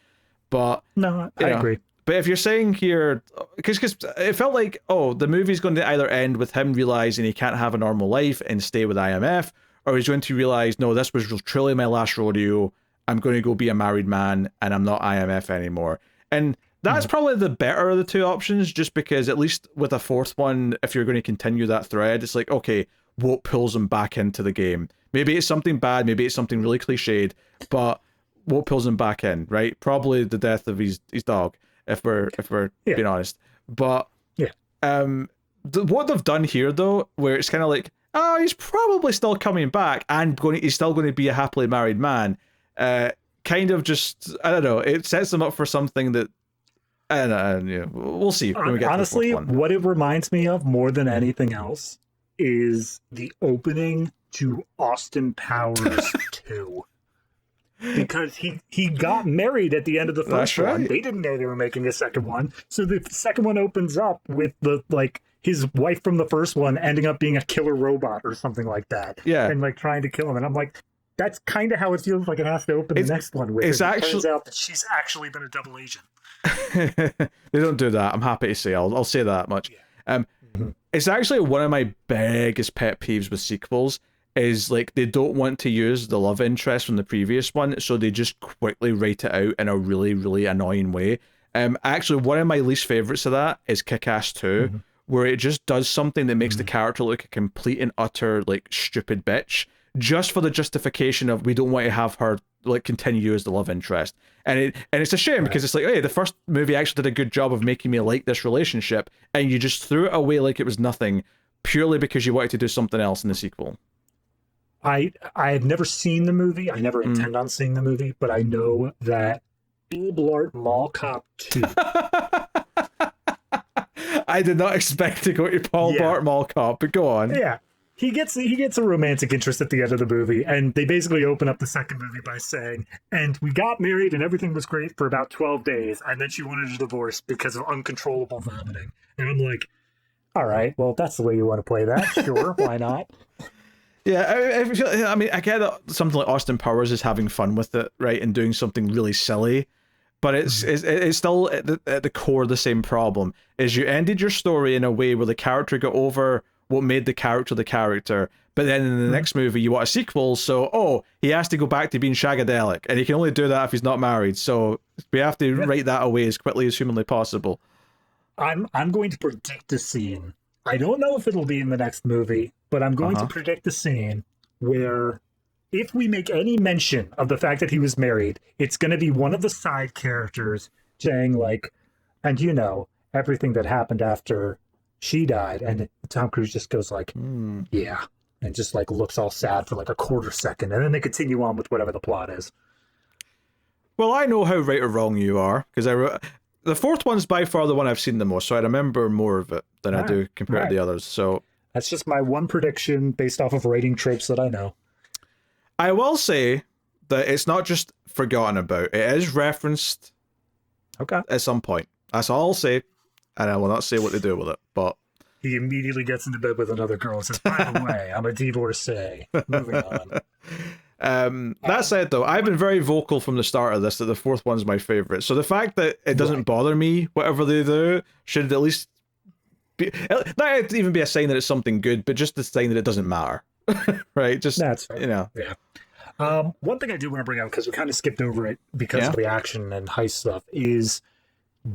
But
no, I agree.
But if you're saying here, because it felt like, the movie's going to either end with him realizing he can't have a normal life and stay with IMF, or he's going to realize, no, this was truly my last rodeo. I'm going to go be a married man, and I'm not IMF anymore. And that's probably the better of the two options, just because at least with a fourth one, if you're going to continue that thread, it's like, okay, what pulls him back into the game? Maybe it's something bad, maybe it's something really cliched, but what pulls him back in, right? Probably the death of his dog, if we're being honest. But what they've done here, though, where it's kind of like, he's probably still coming back and he's still going to be a happily married man, kind of just, I don't know, it sets them up for something that, I don't know, yeah, we'll see when we get
Honestly,
to the fourth one.
what it reminds me of more than anything else is the opening to Austin Powers 2. Because he got married at the end of the first
That's
one.
right.
They didn't know they were making a second one. So the second one opens up with the like his wife from the first one ending up being a killer robot or something like that.
Yeah.
And like trying to kill him. And I'm like, that's kind of how it feels like it has to open the next one with.
It's
it.
actually-
turns out that she's actually been a double agent.
They don't do that. I'm happy to say. I'll say that much. It's actually one of my biggest pet peeves with sequels is like they don't want to use the love interest from the previous one, so they just quickly write it out in a really, really annoying way. Actually, one of my least favorites of that is Kick-Ass 2, where it just does something that makes the character look a complete and utter like stupid bitch, just for the justification of we don't want to have her like continue as the love interest. And it's a shame because it's like, hey, the first movie actually did a good job of making me like this relationship, and you just threw it away like it was nothing purely because you wanted to do something else in the sequel.
I have never seen the movie. I never intend on seeing the movie, but I know that Bill Blart Mall Cop 2.
I did not expect to go to Paul Blart Mall Cop, but go on.
Yeah. He gets a romantic interest at the end of the movie, and they basically open up the second movie by saying, and we got married and everything was great for about 12 days, and then she wanted a divorce because of uncontrollable vomiting. And I'm like, all right, well, if that's the way you want to play that, sure, why not?
Yeah, I mean, I get that something like Austin Powers is having fun with it, right, and doing something really silly, but it's still at the core the same problem. Is you ended your story in a way where the character got over what made the character, but then in the next movie you want a sequel, so he has to go back to being shagadelic, and he can only do that if he's not married. So we have to write that away as quickly as humanly possible.
I'm going to predict a scene. I don't know if it'll be in the next movie, but I'm going to predict a scene where if we make any mention of the fact that he was married, it's going to be one of the side characters saying like, and you know, everything that happened after she died. And Tom Cruise just goes like, yeah, and just like looks all sad for like a quarter second. And then they continue on with whatever the plot is.
Well, I know how right or wrong you are, because the fourth one's by far the one I've seen the most, so I remember more of it than I do compared to the others. So
that's just my one prediction based off of rating tropes that I know.
I will say that it's not just forgotten about. It is referenced at some point. That's all I'll say, and I will not say what they do with it. But
he immediately gets into bed with another girl and says, by the way, I'm a divorcee. Moving on.
That said, though, I've been very vocal from the start of this that the fourth one's my favorite. So the fact that it doesn't bother me, whatever they do, should at least be, not even be a sign that it's something good, but just a sign that it doesn't matter. Right? Just,
that's fair.
You know.
Yeah. One thing I do want to bring up, because we kind of skipped over it because of the action and heist stuff, is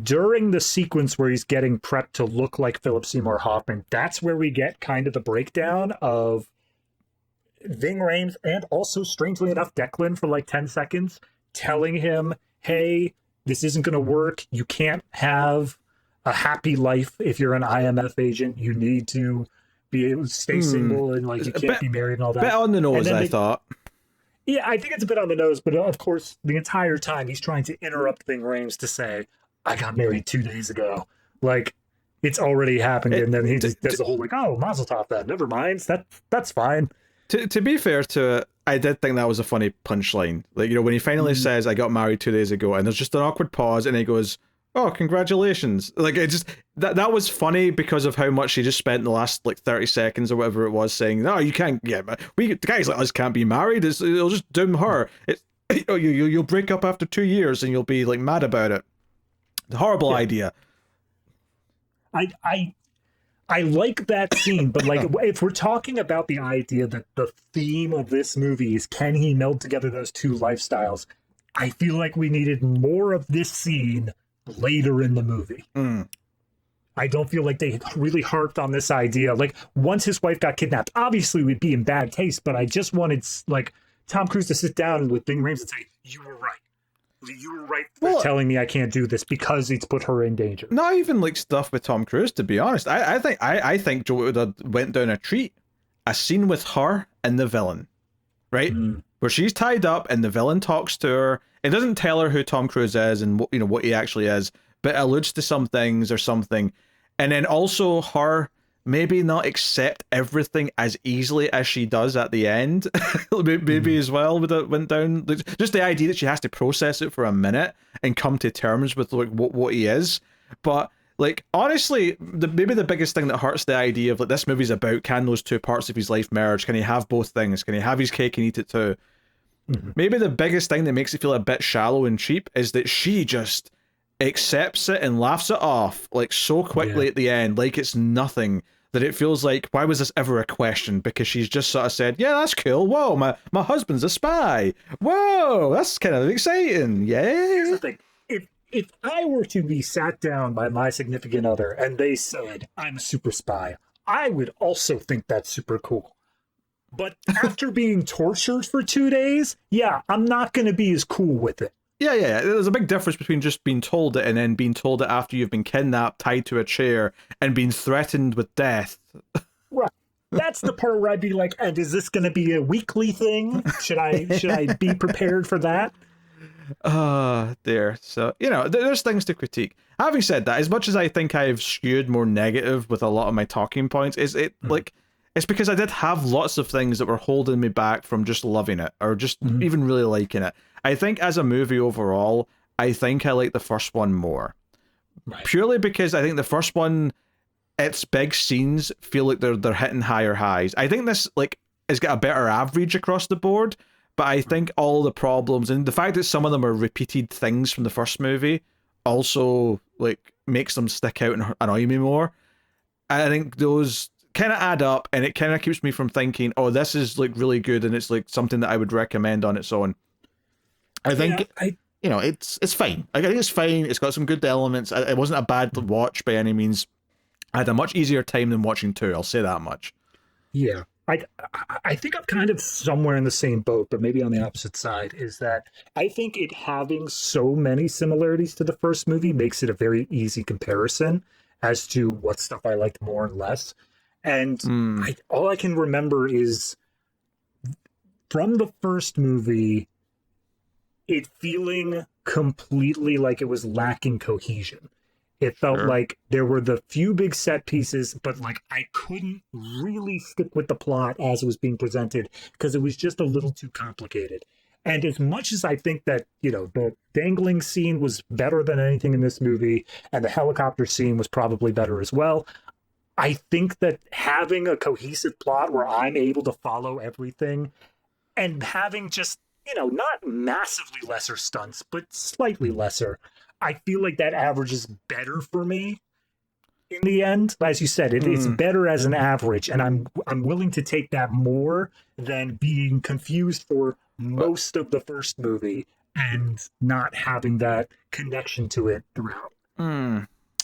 during the sequence where he's getting prepped to look like Philip Seymour Hoffman, that's where we get kind of the breakdown of Ving Rhames and also, strangely enough, Declan for like 10 seconds telling him, hey, this isn't going to work. You can't have a happy life if you're an IMF agent. You need to be able to stay single and like you can't be married and all that.
Bit on the nose, I thought.
Yeah, I think it's a bit on the nose, but of course, the entire time he's trying to interrupt Ving Rhames to say, I got married 2 days ago. Like, it's already happened, and then he just does the whole like, oh, Mazel Tov, that. Never mind. That's fine.
To be fair to it, I did think that was a funny punchline. Like, you know, when he finally says, I got married 2 days ago, and there's just an awkward pause, and he goes, oh, congratulations. Like, it just, that was funny because of how much he just spent the last, like, 30 seconds or whatever it was saying, no, you can't, guys like us can't be married. It'll just doom her. You'll break up after 2 years, and you'll be, like, mad about it. Horrible idea.
I like that scene, but like if we're talking about the idea that the theme of this movie is can he meld together those two lifestyles, I feel like we needed more of this scene later in the movie. I don't feel like they really harped on this idea. Like once his wife got kidnapped, obviously we'd be in bad taste, but I just wanted like Tom Cruise to sit down with Ving Rhames and say, you were right. You were right for telling me I can't do this because it's put her in danger.
Not even like stuff with Tom Cruise, to be honest. I think Joe would have went down a treat. A scene with her and the villain, right? where she's tied up and the villain talks to her. It doesn't tell her who Tom Cruise is and what he actually is, but it alludes to some things or something. And then also her maybe not accept everything as easily as she does at the end. Maybe as well with it went down. Just the idea that she has to process it for a minute and come to terms with like what he is. But like honestly, maybe the biggest thing that hurts the idea of like this movie's about, can those two parts of his life merge? Can he have both things? Can he have his cake and eat it too? Maybe the biggest thing that makes it feel a bit shallow and cheap is that she just accepts it and laughs it off like so quickly at the end, like it's nothing, that it feels like, why was this ever a question? Because she's just sort of said, yeah, that's cool. Whoa, my husband's a spy. Whoa, that's kind of exciting. Yeah.
Here's the thing. If I were to be sat down by my significant other and they said, I'm a super spy, I would also think that's super cool. But after being tortured for 2 days, yeah, I'm not going to be as cool with it.
Yeah. There's a big difference between just being told it and then being told it after you've been kidnapped, tied to a chair, and being threatened with death.
Right. That's the part where I'd be like, and is this going to be a weekly thing? Should I be prepared for that?
There. So, there's things to critique. Having said that, as much as I think I've skewed more negative with a lot of my talking points, it's because I did have lots of things that were holding me back from just loving it or just even really liking it. I think as a movie overall, I think I like the first one more. Right. Purely because I think the first one, its big scenes feel like they're hitting higher highs. I think this has got a better average across the board, but I think all the problems and the fact that some of them are repeated things from the first movie also makes them stick out and annoy me more. I think those kind of add up, and it kind of keeps me from thinking, oh, this is really good and it's something that I would recommend on its own. I think it's fine. I think it's fine. It's got some good elements. It wasn't a bad watch by any means. I had a much easier time than watching 2. I'll say that much.
Yeah, I think I'm kind of somewhere in the same boat, but maybe on the opposite side. Is that I think it having so many similarities to the first movie makes it a very easy comparison as to what stuff I liked more and less. And all I can remember is from the first movie, it feeling completely like it was lacking cohesion. It felt like there were the few big set pieces, but I couldn't really stick with the plot as it was being presented because it was just a little too complicated. And as much as I think that, the dangling scene was better than anything in this movie, and the helicopter scene was probably better as well, I think that having a cohesive plot where I'm able to follow everything and having just, not massively lesser stunts, but slightly lesser, I feel like that average is better for me in the end. As you said, it's better as an average, and I'm willing to take that more than being confused for most of the first movie and not having that connection to it throughout.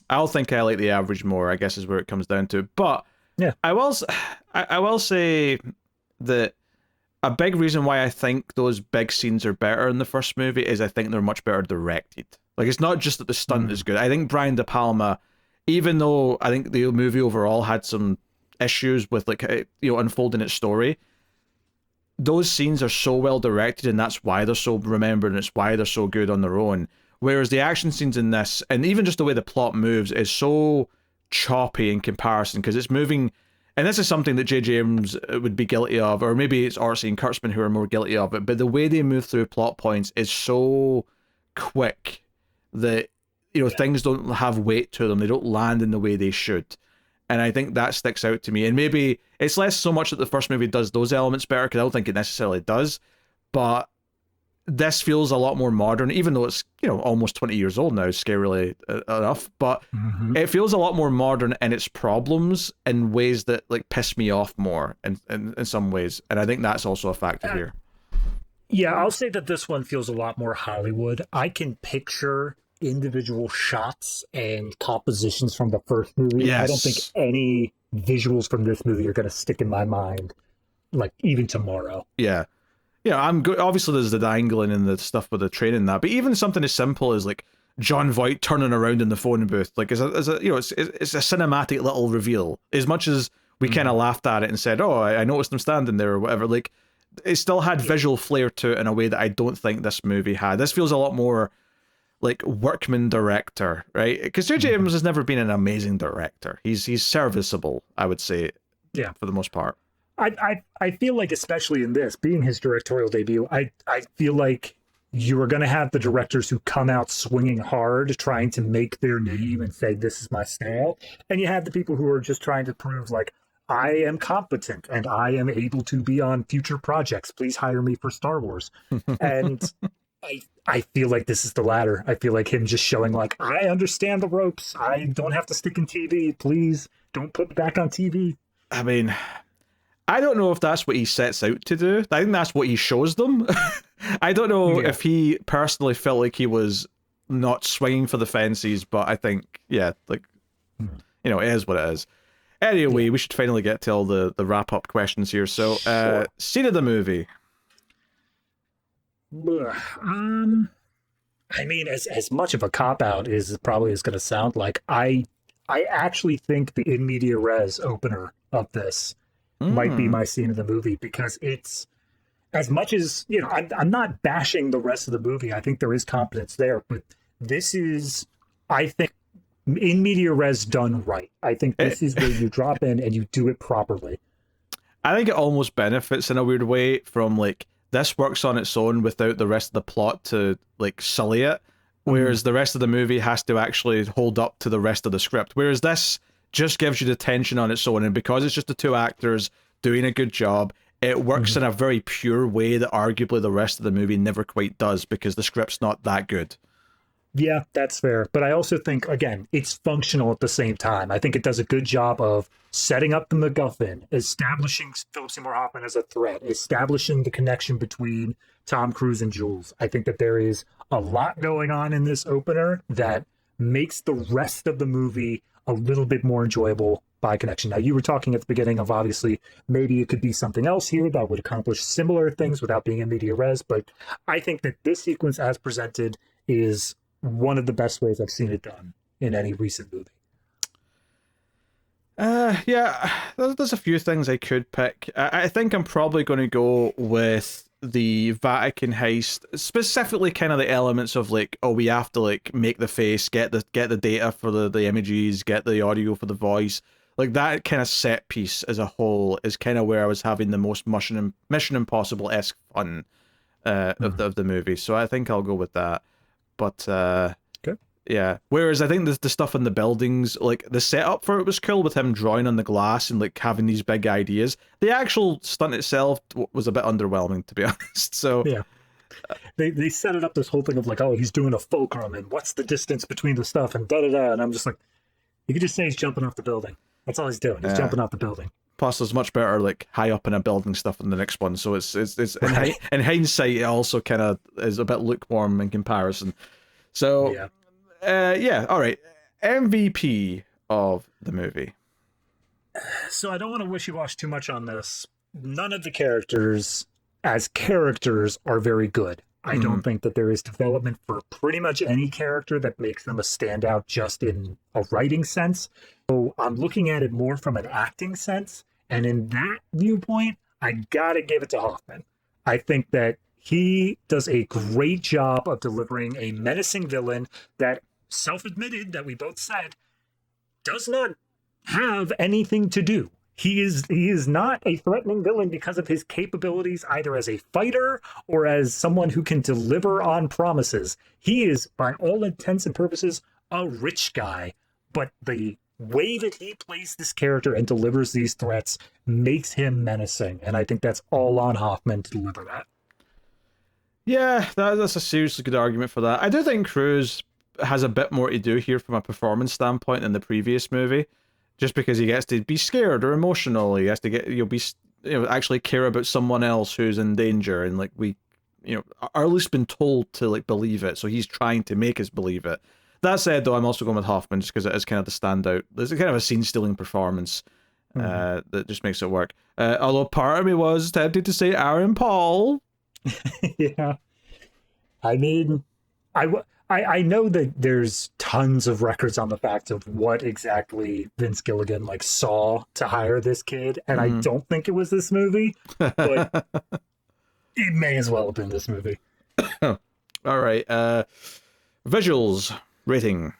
I'll think I like the average more, I guess is where it comes down to. But yeah, I will say that a big reason why I think those big scenes are better in the first movie is I think they're much better directed. It's not just that the stunt is good. I think Brian De Palma, even though I think the movie overall had some issues with unfolding its story, those scenes are so well directed, and that's why they're so remembered, and it's why they're so good on their own. Whereas the action scenes in this, and even just the way the plot moves, is so choppy in comparison, because it's moving, and this is something that J.J. Abrams would be guilty of, or maybe it's Artsy and Kurtzman who are more guilty of it, but the way they move through plot points is so quick that, things don't have weight to them. They don't land in the way they should. And I think that sticks out to me. And maybe it's less so much that the first movie does those elements better, because I don't think it necessarily does, but this feels a lot more modern, even though it's, almost 20 years old now, scarily enough, but it feels a lot more modern in its problems in ways that piss me off more in some ways. And I think that's also a factor here.
Yeah, I'll say that this one feels a lot more Hollywood. I can picture individual shots and compositions from the first movie. Yes. I don't think any visuals from this movie are going to stick in my mind, even tomorrow.
Yeah. I'm good. Obviously, there's the dangling and the stuff with the train and that, but even something as simple as John Voight turning around in the phone booth, it's a cinematic little reveal. As much as we kind of laughed at it and said, "Oh, I noticed him standing there," or whatever. it still had visual flair to it in a way that I don't think this movie had. This feels a lot more like workman director, right? Because J.J. Abrams has never been an amazing director. He's serviceable, I would say,
Yeah,
for the most part.
I feel like, especially in this being his directorial debut, I feel like you are going to have the directors who come out swinging hard, trying to make their name and say, this is my style. And you have the people who are just trying to prove, like, I am competent and I am able to be on future projects. Please hire me for Star Wars. And I feel like this is the latter. I feel like him just showing, like, I understand the ropes. I don't have to stick in TV. Please don't put me back on TV.
I mean, I don't know if that's what he sets out to do. I think that's what he shows them. I don't know if he personally felt like he was not swinging for the fences, but I think, yeah, like, you know, it is what it is. Anyway, we should finally get to all the wrap-up questions here. So,
Sure.
scene of the movie.
I mean, as much of a cop-out as it probably is going to sound like, I actually think the in media res opener of this might be my scene of the movie, because it's, as much as, you know, I'm not bashing the rest of the movie. I think there is competence there, but this is, I think, in media res done right. I think this is where you drop in and you do it properly.
I think it almost benefits in a weird way from, like, this works on its own without the rest of the plot to, like, sully it, whereas the rest of the movie has to actually hold up to the rest of the script, whereas this just gives you the tension on its own, and because it's just the two actors doing a good job, it works in a very pure way that arguably the rest of the movie never quite does, because the script's not that good.
Yeah, that's fair. But I also think, again, it's functional at the same time. I think it does a good job of setting up the MacGuffin, establishing Philip Seymour Hoffman as a threat, establishing the connection between Tom Cruise and Jules. I think that there is a lot going on in this opener that makes the rest of the movie a little bit more enjoyable by connection. Now, you were talking at the beginning of, obviously, maybe it could be something else here that would accomplish similar things without being in media res, but I think that this sequence as presented is one of the best ways I've seen it done in any recent movie.
Yeah, there's a few things I could pick. I think I'm probably going to go with the Vatican heist, specifically kind of the elements of, like, oh, we have to, like, make the face, get the data for the images, get the audio for the voice. Like, that kind of set piece as a whole is kind of where I was having the most Mission Impossible-esque fun of the movie. So I think I'll go with that. But yeah. Whereas I think the stuff in the buildings, like, the setup for it was cool with him drawing on the glass and, like, having these big ideas. The actual stunt itself was a bit underwhelming, to be honest. So
yeah, they set it up, this whole thing of, like, oh, he's doing a fulcrum and what's the distance between the stuff and da-da-da. And I'm just like, you could just say he's jumping off the building. That's all he's doing. He's jumping off the building.
Plus, there's much better, like, high up in a building stuff in the next one. So it's in hindsight, it also kind of is a bit lukewarm in comparison. So yeah, all right. MVP of the movie.
So I don't want to wishy-wash too much on this. None of the characters as characters are very good. I don't think that there is development for pretty much any character that makes them a standout just in a writing sense. So I'm looking at it more from an acting sense. And in that viewpoint, I gotta give it to Hoffman. I think that he does a great job of delivering a menacing villain that, self-admitted, that we both said, does not have anything to do. He is not a threatening villain because of his capabilities, either as a fighter or as someone who can deliver on promises. He is, by all intents and purposes, a rich guy, but the way that he plays this character and delivers these threats makes him menacing, and I think that's all on Hoffman to deliver that.
Yeah, that's a seriously good argument for that. I do think Cruise has a bit more to do here from a performance standpoint than the previous movie, just because he gets to be scared or emotional. He has to get, actually care about someone else who's in danger, and, like, we, are at least been told to, like, believe it. So he's trying to make us believe it. That said, though, I'm also going with Hoffman just because it is kind of the standout. There's kind of a scene-stealing performance that just makes it work. Although part of me was tempted to say Aaron Paul.
Yeah, I mean, I know that there's tons of records on the fact of what exactly Vince Gilligan, like, saw to hire this kid, and I don't think it was this movie, but It may as well have been this movie.
All right. Visuals rating.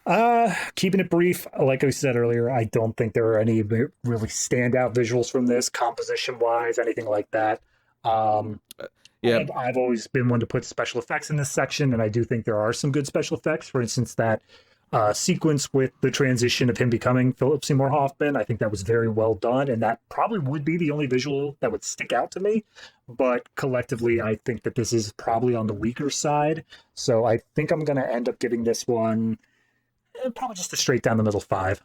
Keeping it brief, like I said earlier, I don't think there are any really standout visuals from this, composition wise, anything like that.
Yeah,
I've always been one to put special effects in this section, and I do think there are some good special effects. For instance, that sequence with the transition of him becoming Philip Seymour Hoffman, I think that was very well done, and that probably would be the only visual that would stick out to me. But collectively, I think that this is probably on the weaker side. So I think I'm going to end up giving this one probably just a straight down the middle 5.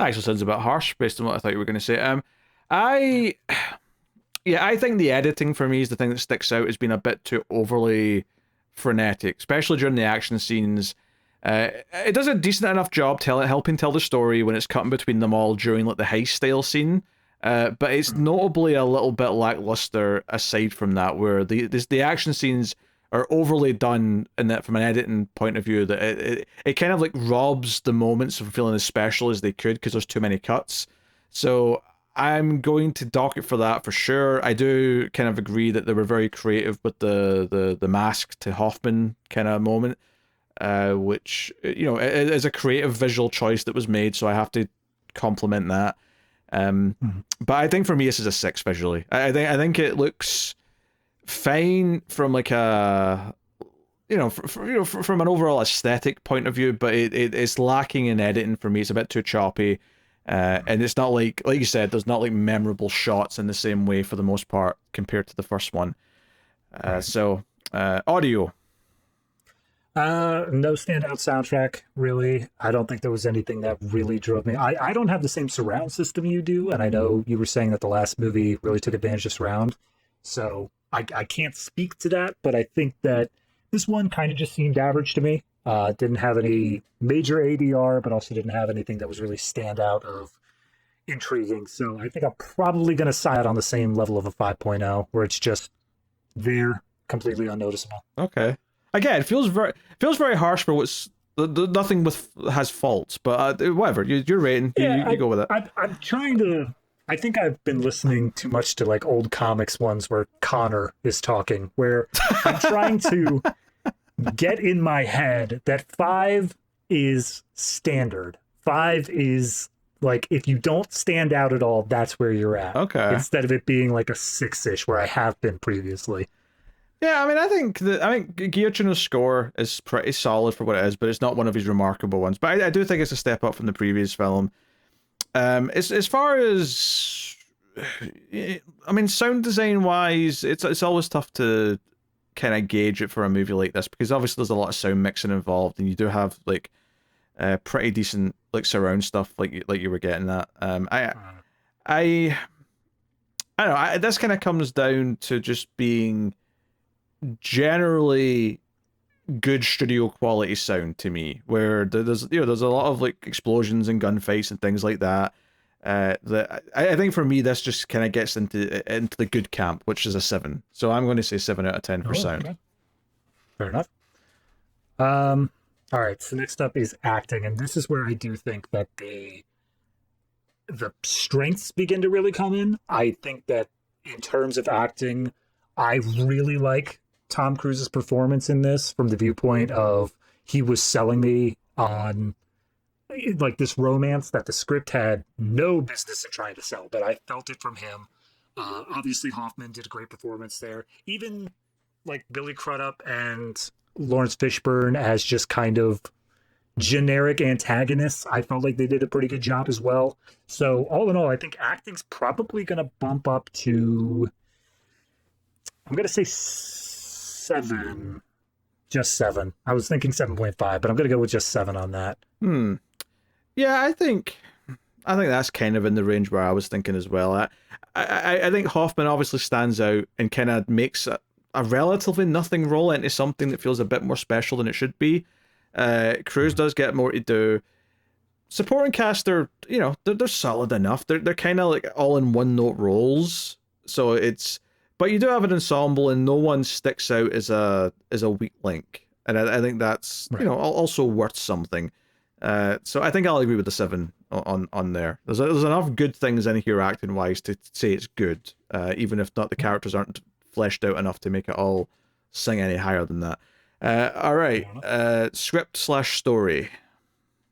actually sounds a bit harsh based on what I thought you were going to say. I think the editing for me is the thing that sticks out as being a bit too overly frenetic, especially during the action scenes. It does a decent enough job helping tell the story when it's cutting between them all during like the heist style scene. But it's notably a little bit lackluster aside from that, where the action scenes are overly done in that from an editing point of view, that it kind of like robs the moments from feeling as special as they could because there's too many cuts. So I'm going to dock it for that for sure. I do kind of agree that they were very creative with the mask to Hoffman kind of moment, which, you know, is a creative visual choice that was made, so I have to compliment that. But I think for me this is a 6 visually. I think it looks fine from like a, from an overall aesthetic point of view, but it's lacking in editing for me. It's a bit too choppy, and it's not like you said, there's not like memorable shots in the same way for the most part compared to the first one. So audio.
No standout soundtrack, really. I don't think there was anything that really drove me. I don't have the same surround system you do, and I know you were saying that the last movie really took advantage of surround, so I can't speak to that, but I think that this one kind of just seemed average to me. Didn't have any major ADR, but also didn't have anything that was really standout of intriguing, so I think I'm probably going to side on the same level of a 5.0, where it's just there, completely unnoticeable.
Okay. Again, it feels very harsh for what's nothing has faults, but whatever. You're rating. You go with it.
I'm trying to. I think I've been listening too much to like old comics ones where Connor is talking, where I'm trying to get in my head that 5 is standard. 5 is like, if you don't stand out at all, that's where you're at.
Okay.
Instead of it being like a 6-ish where I have been previously.
Yeah, I mean, I think Giacchino's score is pretty solid for what it is, but it's not one of his remarkable ones. But I do think it's a step up from the previous film. As far as, I mean, sound design wise, it's always tough to kind of gauge it for a movie like this, because obviously there's a lot of sound mixing involved, and you do have like pretty decent like surround stuff like you were getting at. I don't know. This kind of comes down to just being generally good studio quality sound to me, where there's a lot of like explosions and gunfights and things like that. That I think for me this just kind of gets into the good camp, which is a 7. So I'm going to say 7 out of 10 for sound.
Okay. Fair enough. All right. So next up is acting, and this is where I do think that the strengths begin to really come in. I think that in terms of acting, I really like Tom Cruise's performance in this, from the viewpoint of he was selling me on like this romance that the script had no business in trying to sell, but I felt it from him. Obviously Hoffman did a great performance there. Even like Billy Crudup and Lawrence Fishburne as just kind of generic antagonists, I felt like they did a pretty good job as well. So all in all, I think acting's probably going to bump up to, I'm going to say 7. Just 7. I was thinking 7.5, but I'm going to go with just 7 on that.
Yeah, I think that's kind of in the range where I was thinking as well. I think Hoffman obviously stands out and kind of makes a relatively nothing role into something that feels a bit more special than it should be. Cruise does get more to do. Supporting cast, they're solid enough. They're kind of like all in one note roles. So it's, but you do have an ensemble, and no one sticks out as a weak link. And I think that's, right, also worth something. So I think I'll agree with the 7 on there. There's enough good things in here acting wise to say it's good, even if not the characters aren't fleshed out enough to make it all sing any higher than that. All right, script/story.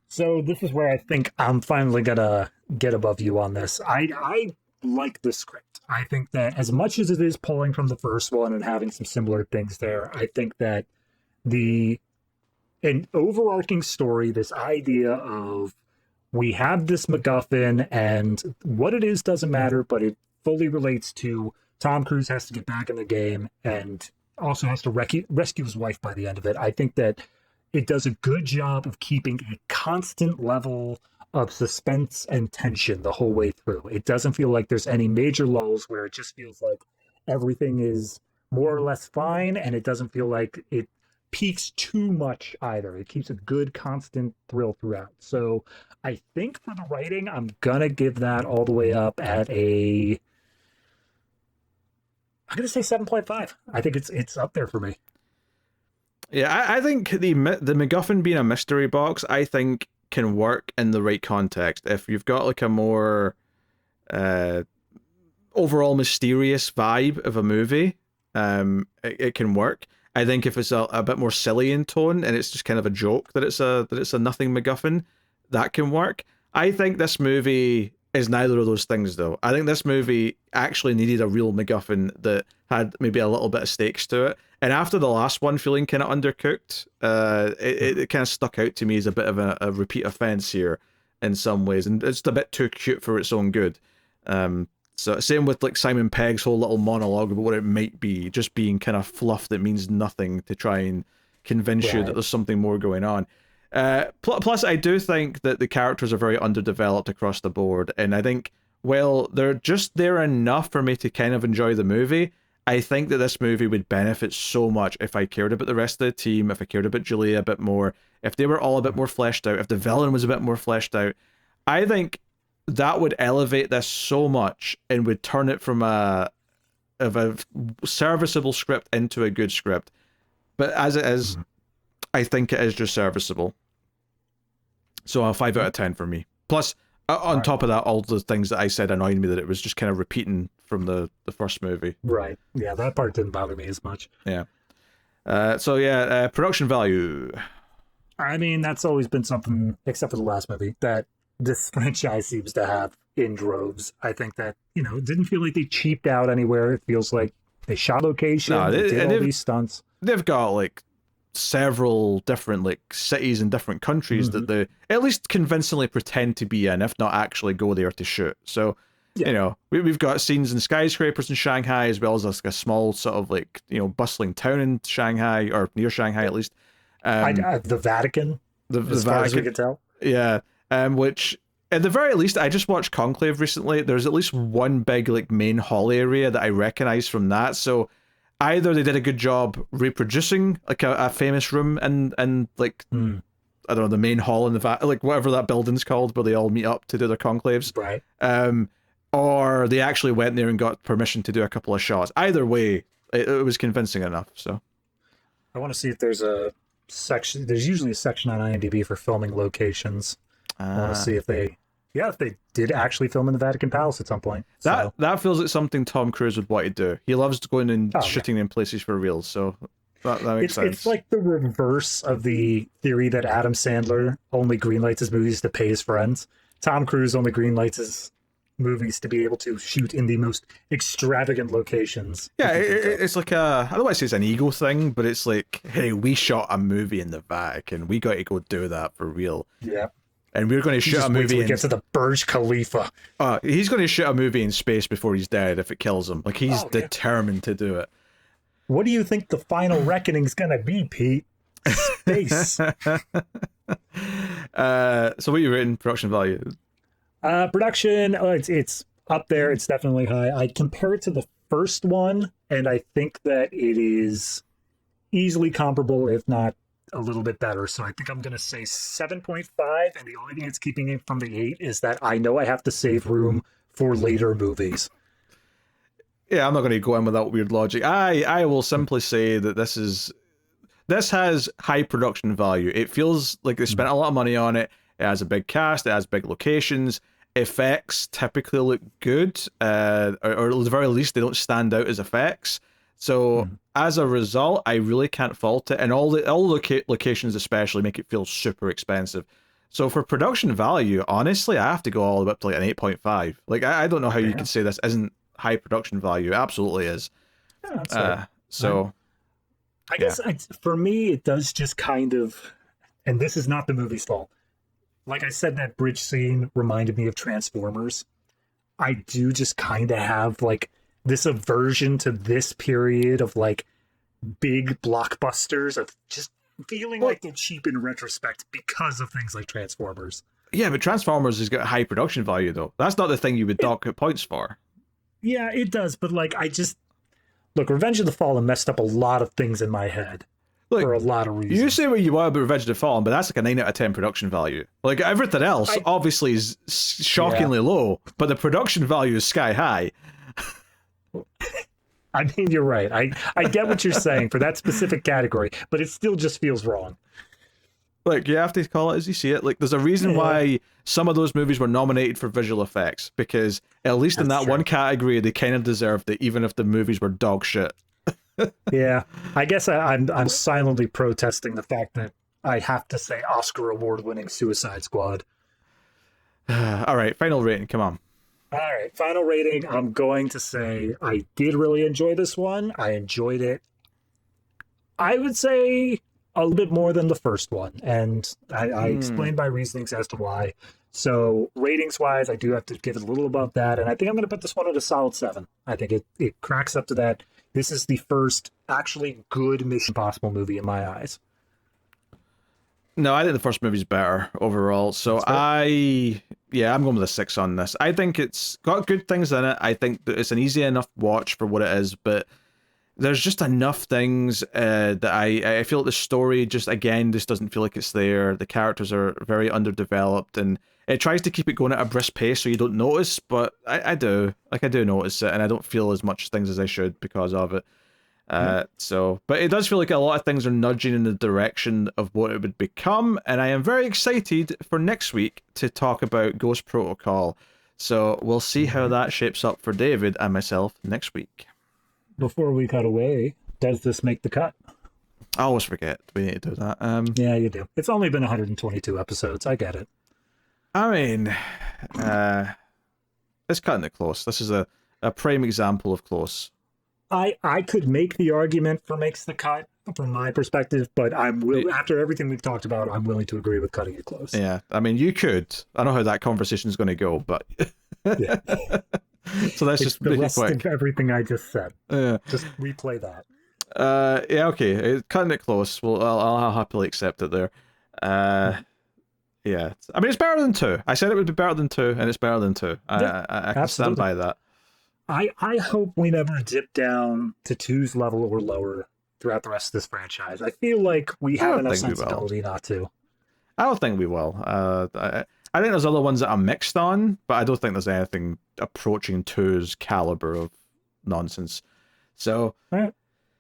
So this is where I think I'm finally gonna get above you on this. I like the script. I think that as much as it is pulling from the first one and having some similar things there, I think that an overarching story, this idea of we have this MacGuffin and what it is doesn't matter, but it fully relates to Tom Cruise has to get back in the game and also has to rescue his wife by the end of it. I think that it does a good job of keeping a constant level of suspense and tension the whole way through. It doesn't feel like there's any major lulls where it just feels like everything is more or less fine, and it doesn't feel like it peaks too much either. It keeps a good constant thrill throughout. So I think for the writing, I'm gonna give that all the way up at I'm gonna say 7.5. I think it's up there for me.
Yeah, I think the MacGuffin being a mystery box, I think can work in the right context. If you've got like a more overall mysterious vibe of a movie, it can work. I think if it's a bit more silly in tone and it's just kind of a joke that it's a nothing MacGuffin, that can work. I think this movie is neither of those things though. I think this movie actually needed a real MacGuffin that had maybe a little bit of stakes to it. And after the last one feeling kind of undercooked, it kind of stuck out to me as a bit of a repeat offense here in some ways, and it's a bit too cute for its own good. So same with like Simon Pegg's whole little monologue about what it might be, just being kind of fluff that means nothing to try and convince you that there's something more going on. Plus, I do think that the characters are very underdeveloped across the board, and I think, well, they're just there enough for me to kind of enjoy the movie. I think that this movie would benefit so much if I cared about the rest of the team, if I cared about Julia a bit more, if they were all a bit more fleshed out, if the villain was a bit more fleshed out. I think that would elevate this so much and would turn it from a serviceable script into a good script. But as it is, I think it is just serviceable. So a 5 out of 10 for me. Plus, on top of that, all the things that I said annoyed me, that it was just kind of repeating from the first movie.
Right. Yeah, that part didn't bother me as much.
Yeah. Production value.
I mean, that's always been something, except for the last movie, that this franchise seems to have in droves. I think that, it didn't feel like they cheaped out anywhere. It feels like they shot location, they did all these stunts.
They've got like several different like cities and different countries that they at least convincingly pretend to be in, if not actually go there to shoot. So, we've got scenes in skyscrapers in Shanghai, as well as like a small sort of like, bustling town in Shanghai, or near Shanghai at least.
The Vatican, as far as we can tell.
Yeah. Which, at the very least, I just watched Conclave recently. There's at least one big like main hall area that I recognize from that. So either they did a good job reproducing like a famous room and like I don't know, the main hall in the like whatever that building's called where they all meet up to do their conclaves,
right?
Or they actually went there and got permission to do a couple of shots. Either way, it was convincing enough. So
I want to see if there's a section. There's usually a section on IMDb for filming locations. I want to see if they did actually film in the Vatican Palace at some point.
That feels like something Tom Cruise would want to do. He loves going and shooting in places for real, so that makes sense. It's
like the reverse of the theory that Adam Sandler only greenlights his movies to pay his friends. Tom Cruise only greenlights his movies to be able to shoot in the most extravagant locations.
Yeah, it's like I don't want to say it's an ego thing, but it's like, hey, we shot a movie in the Vatican. We got to go do that for real.
Yeah.
And we're going to shoot a movie.
Get to the Burj Khalifa.
He's going to shoot a movie in space before he's dead if it kills him. Like he's determined to do it.
What do you think the final reckoning's going to be, Pete? Space.
So what you rating production value?
Production, it's up there. It's definitely high. I compare it to the first one, and I think that it is easily comparable, if not a little bit better. So I think I'm going to say 7.5, and the only thing that's keeping it from the 8 is that I know I have to save room for later movies.
Yeah, I'm not going to go in with that weird logic. I will simply say that this has high production value. It feels like they spent a lot of money on it. It has a big cast. It has big locations. Effects typically look good, or at the very least, they don't stand out as effects. So as a result, I really can't fault it, and all the locations especially make it feel super expensive. So for production value, honestly, I have to go all the way up to like an 8.5. Like I don't know how you could say this isn't high production value. It absolutely is.
Yeah, that's fair.
So
I guess for me, it does just kind of, and this is not the movie's fault. Like I said, that bridge scene reminded me of Transformers. I do just kind of have like this aversion to this period of like big blockbusters of just feeling like they're cheap in retrospect because of things like Transformers.
Yeah, but Transformers has got high production value though. That's not the thing you would dock points for.
Yeah, it does, but like look, Revenge of the Fallen messed up a lot of things in my head. Look, for a lot of reasons.
You say what you want about Revenge of the Fallen, but that's like a 9 out of 10 production value. Like everything else, obviously, is shockingly low, but the production value is sky high.
I mean, you're right. I get what you're saying for that specific category, but it still just feels wrong.
Like, you have to call it as you see it. Like, there's a reason why some of those movies were nominated for visual effects, because at least in that one category, they kind of deserved it, even if the movies were dog shit.
Yeah, I guess I'm silently protesting the fact that I have to say Oscar award-winning Suicide Squad.
All right, final rating, come on.
All right, final rating. I'm going to say I did really enjoy this one. I enjoyed it. I would say a little bit more than the first one, and I explained my reasonings as to why. So ratings-wise, I do have to give it a little above that, and I think I'm going to put this one at a solid 7. I think it cracks up to that. This is the first actually good Mission Impossible movie in my eyes.
No, I think the first movie's better overall. So I'm going with a 6 on this. I think it's got good things in it. I think that it's an easy enough watch for what it is, but there's just enough things that I feel like the story just doesn't feel like it's there. The characters are very underdeveloped, and it tries to keep it going at a brisk pace so you don't notice, but I do notice it, and I don't feel as much things as I should because of it. But it does feel like a lot of things are nudging in the direction of what it would become, and I am very excited for next week to talk about Ghost Protocol. So we'll see how that shapes up for David and myself next week.
Before we cut away, does this make the cut?
I always forget we need to do that.
Yeah, you do. It's only been 122 episodes. I get it.
I mean, it's cutting it close. This is a prime example of close.
I could make the argument for makes the cut from my perspective, but after everything we've talked about, I'm willing to agree with cutting it close.
Yeah, I mean, you could. I don't know how that conversation is going to go, but
yeah.
So that's just
the
really
rest
quick.
of everything I just said.
Yeah.
Just replay that.
Yeah, okay. Cutting it close. Well, I'll happily accept it there. Yeah. I mean, it's better than 2. I said it would be better than 2, and it's better than 2. I can stand by that.
I hope we never dip down to 2's level or lower throughout the rest of this franchise. I feel like we have enough sensibility not to.
I don't think we will. I think there's other ones that I'm mixed on, but I don't think there's anything approaching 2's caliber of nonsense. So,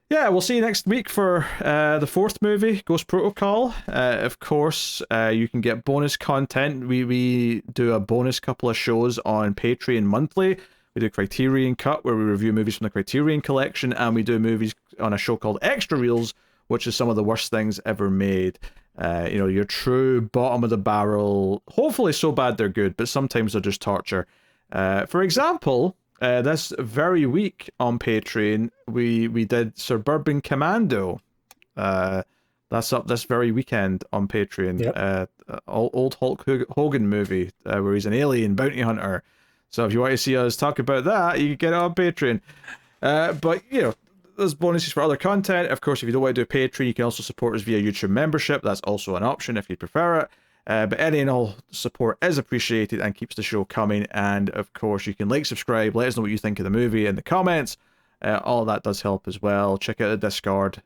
yeah, we'll see you next week for the 4th movie, Ghost Protocol. Of course, you can get bonus content. We do a bonus couple of shows on Patreon monthly. We do Criterion Cut, where we review movies from the Criterion Collection, and we do movies on a show called Extra Reels, which is some of the worst things ever made. Your true bottom of the barrel, hopefully so bad they're good, but sometimes they're just torture. For example, this very week on Patreon, we did Suburban Commando. That's up this very weekend on Patreon.
Yep.
Old Hulk Hogan movie where he's an alien bounty hunter. So if you want to see us talk about that, you can get it on Patreon. But, there's bonuses for other content. Of course, if you don't want to do Patreon, you can also support us via YouTube membership. That's also an option if you prefer it. But any and all support is appreciated and keeps the show coming. And, of course, you can subscribe, let us know what you think of the movie in the comments. All that does help as well. Check out the Discord,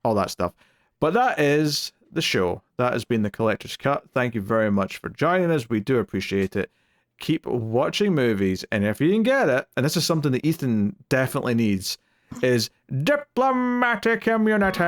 all that stuff. But that is the show. That has been The Collector's Cut. Thank you very much for joining us. We do appreciate it. Keep watching movies, and if you can get it, and this is something that Ethan definitely needs, is diplomatic immunity.